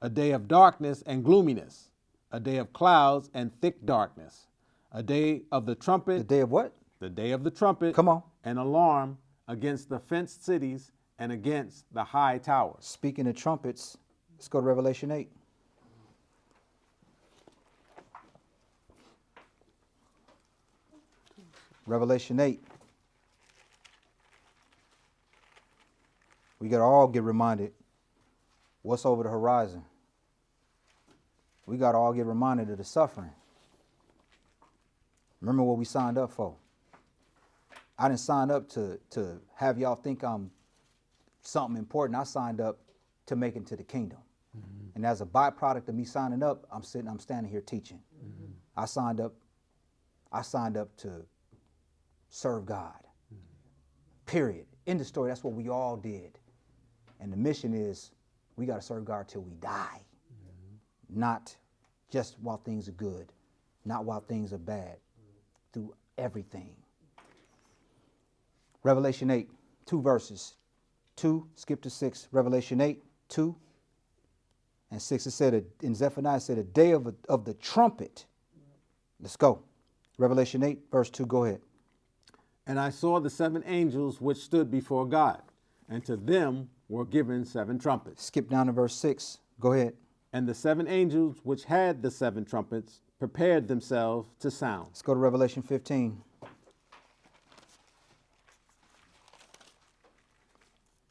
A day of darkness and gloominess. A day of clouds and thick darkness. A day of the trumpet. The day of what? The day of the trumpet. Come on. An alarm against the fenced cities and against the high towers. Speaking of trumpets, let's go to Revelation 8. Revelation 8. We got to all get reminded what's over the horizon. We got to all get reminded of the suffering. Remember what we signed up for. I didn't sign up to have y'all think I'm something important. I signed up to make it to the kingdom. Mm-hmm. And as a byproduct of me signing up, I'm standing here teaching. Mm-hmm. I signed up to serve God. Mm-hmm. Period. End of story. That's what we all did. And the mission is we got to serve God till we die. Mm-hmm. Not just while things are good, not while things are bad, through everything. Revelation 8, 2 verses. 2, skip to 6. Revelation 8, 2 and 6. It said, in Zephaniah, it said, a day of the trumpet. Let's go. Revelation 8, verse 2, go ahead. And I saw the 7 angels which stood before God, and to them were given 7 trumpets. Skip down to verse 6. Go ahead. And the 7 angels which had the 7 trumpets prepared themselves to sound. Let's go to Revelation 15.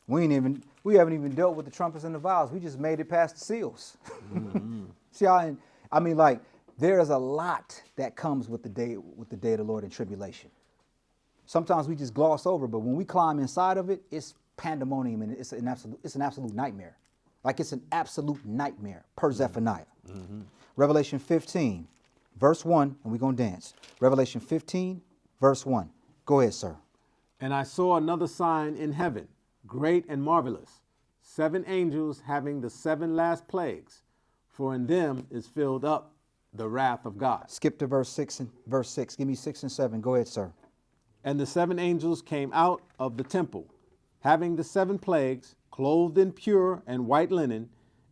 We haven't even dealt with the trumpets and the vials. We just made it past the seals. Mm-hmm. See how, I mean, like, there is a lot that comes with the day of the Lord in tribulation. Sometimes we just gloss over, but when we climb inside of it, it's pandemonium and it's an absolute nightmare. Like it's an absolute nightmare per Zephaniah. Mm-hmm. Revelation 15, verse 1, and we're going to dance. Revelation 15, verse 1. Go ahead, sir. And I saw another sign in heaven, great and marvelous, 7 angels having the 7 last plagues, for in them is filled up the wrath of God. Skip to verse 6 and verse 6. Give me 6 and 7. Go ahead, sir. And the 7 angels came out of the temple, having the 7 plagues, clothed in pure and white linen,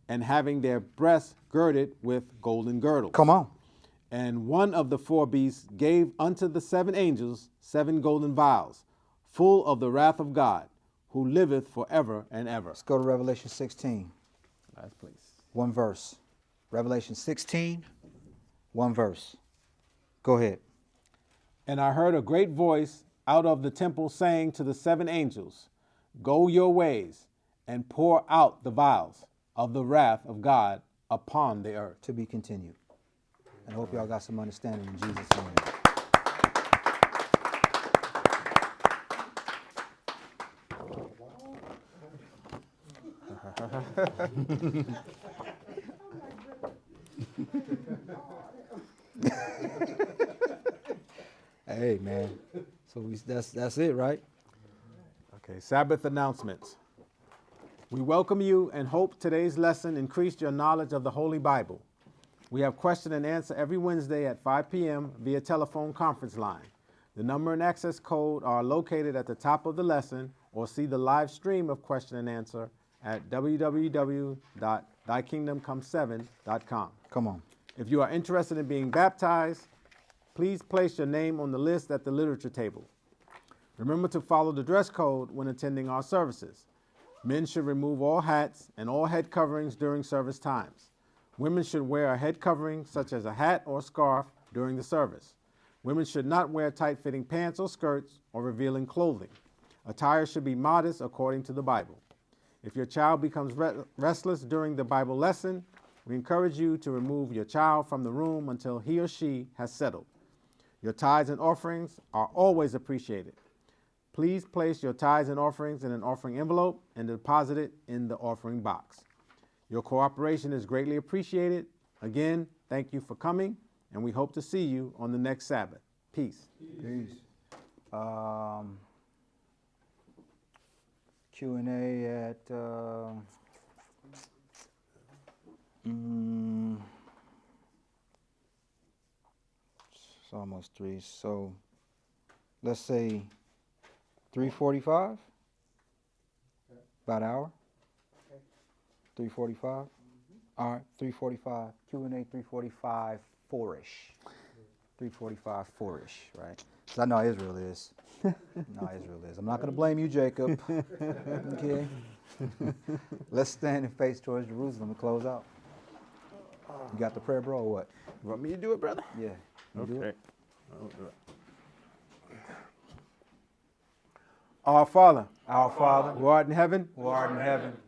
and having their breasts girded with golden girdles. Come on. And one of the 4 beasts gave unto the 7 angels 7 golden vials, full of the wrath of God, who liveth forever and ever. Let's go to Revelation 16. Last place. 1 verse. Revelation 16, 1 verse. Go ahead. And I heard a great voice out of the temple saying to the 7 angels, go your ways and pour out the vials of the wrath of God upon the earth. To be continued. And I hope y'all got some understanding in Jesus' name. Hey, man. So that's it, right? Okay, Sabbath announcements. We welcome you and hope today's lesson increased your knowledge of the Holy Bible. We have question and answer every Wednesday at 5 p.m. via telephone conference line. The number and access code are located at the top of the lesson, or see the live stream of question and answer at www.thykingdomcome7.com. Come on. If you are interested in being baptized, please place your name on the list at the literature table. Remember to follow the dress code when attending our services. Men should remove all hats and all head coverings during service times. Women should wear a head covering such as a hat or scarf during the service. Women should not wear tight-fitting pants or skirts or revealing clothing. Attire should be modest according to the Bible. If your child becomes restless during the Bible lesson, we encourage you to remove your child from the room until he or she has settled. Your tithes and offerings are always appreciated. Please place your tithes and offerings in an offering envelope and deposit it in the offering box. Your cooperation is greatly appreciated. Again, thank you for coming, and we hope to see you on the next Sabbath. Peace. Peace. Q&A at it's almost 3, so let's say 3:45. About an hour. 3:45. All right, 3:45. Q&A 3:45 4-ish. 3:45 4-ish, right? Because I know how Israel is. I'm not going to blame you, Jacob. Okay. Let's stand and face towards Jerusalem and close out. You got the prayer, bro, or what? You want me to do it, brother? Yeah. You do it? I'll do it. Our Father, Who art in heaven,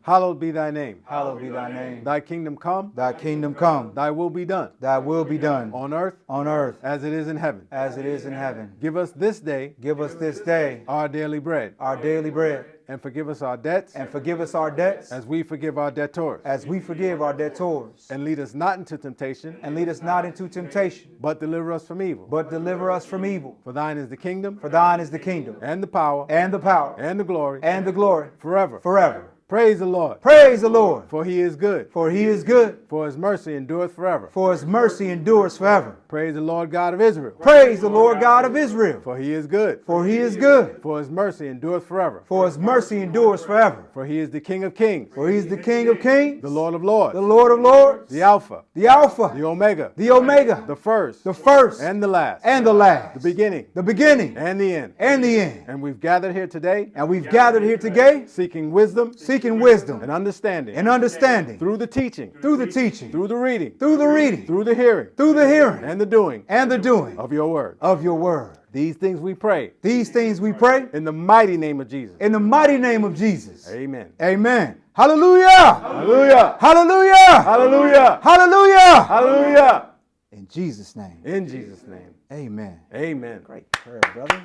hallowed be thy name. hallowed be thy name. Thy kingdom come, Thy kingdom come, thy will be done, thy will be done on earth on earth as it is in heaven. as it is in heaven. Give us this day Give us this day our daily bread, our daily bread, and forgive us our debts and forgive us our debts as we forgive our debtors. as we forgive our debtors. And lead us not into temptation, And lead us not into temptation, but deliver us from evil. but deliver us from evil. For thine is the kingdom, For thine is the kingdom, and the power, and the power, and the glory, and the glory, forever. forever. Praise the Lord. Praise the Lord, For he is good, for he is good, for his mercy endureth forever. for his mercy endures forever. Praise the Lord God of Israel. Praise the Lord God of Israel, For he is good, for he is good, for his mercy endureth forever. for his mercy endures forever. For he is the King of kings, For he is the King of kings, the Lord of lords, the Lord of lords, the Alpha, the Alpha, the Omega, the Omega, the first, the first, and the last, and the last, the beginning, the beginning, and the end. and the end. And we've gathered here today And we've gathered here today seeking wisdom seeking wisdom and understanding and understanding through the teaching, through the teaching, through the reading, through the reading, through the hearing, through the hearing, and the doing and the doing of your word. of your word. These things we pray These things we pray in the mighty name of Jesus. in the mighty name of Jesus. Amen. Amen. Hallelujah! Hallelujah. Hallelujah! Hallelujah. Hallelujah! Hallelujah. In Jesus' name. In Jesus' name. Amen. Amen. Great prayer, brother.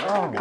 Oh.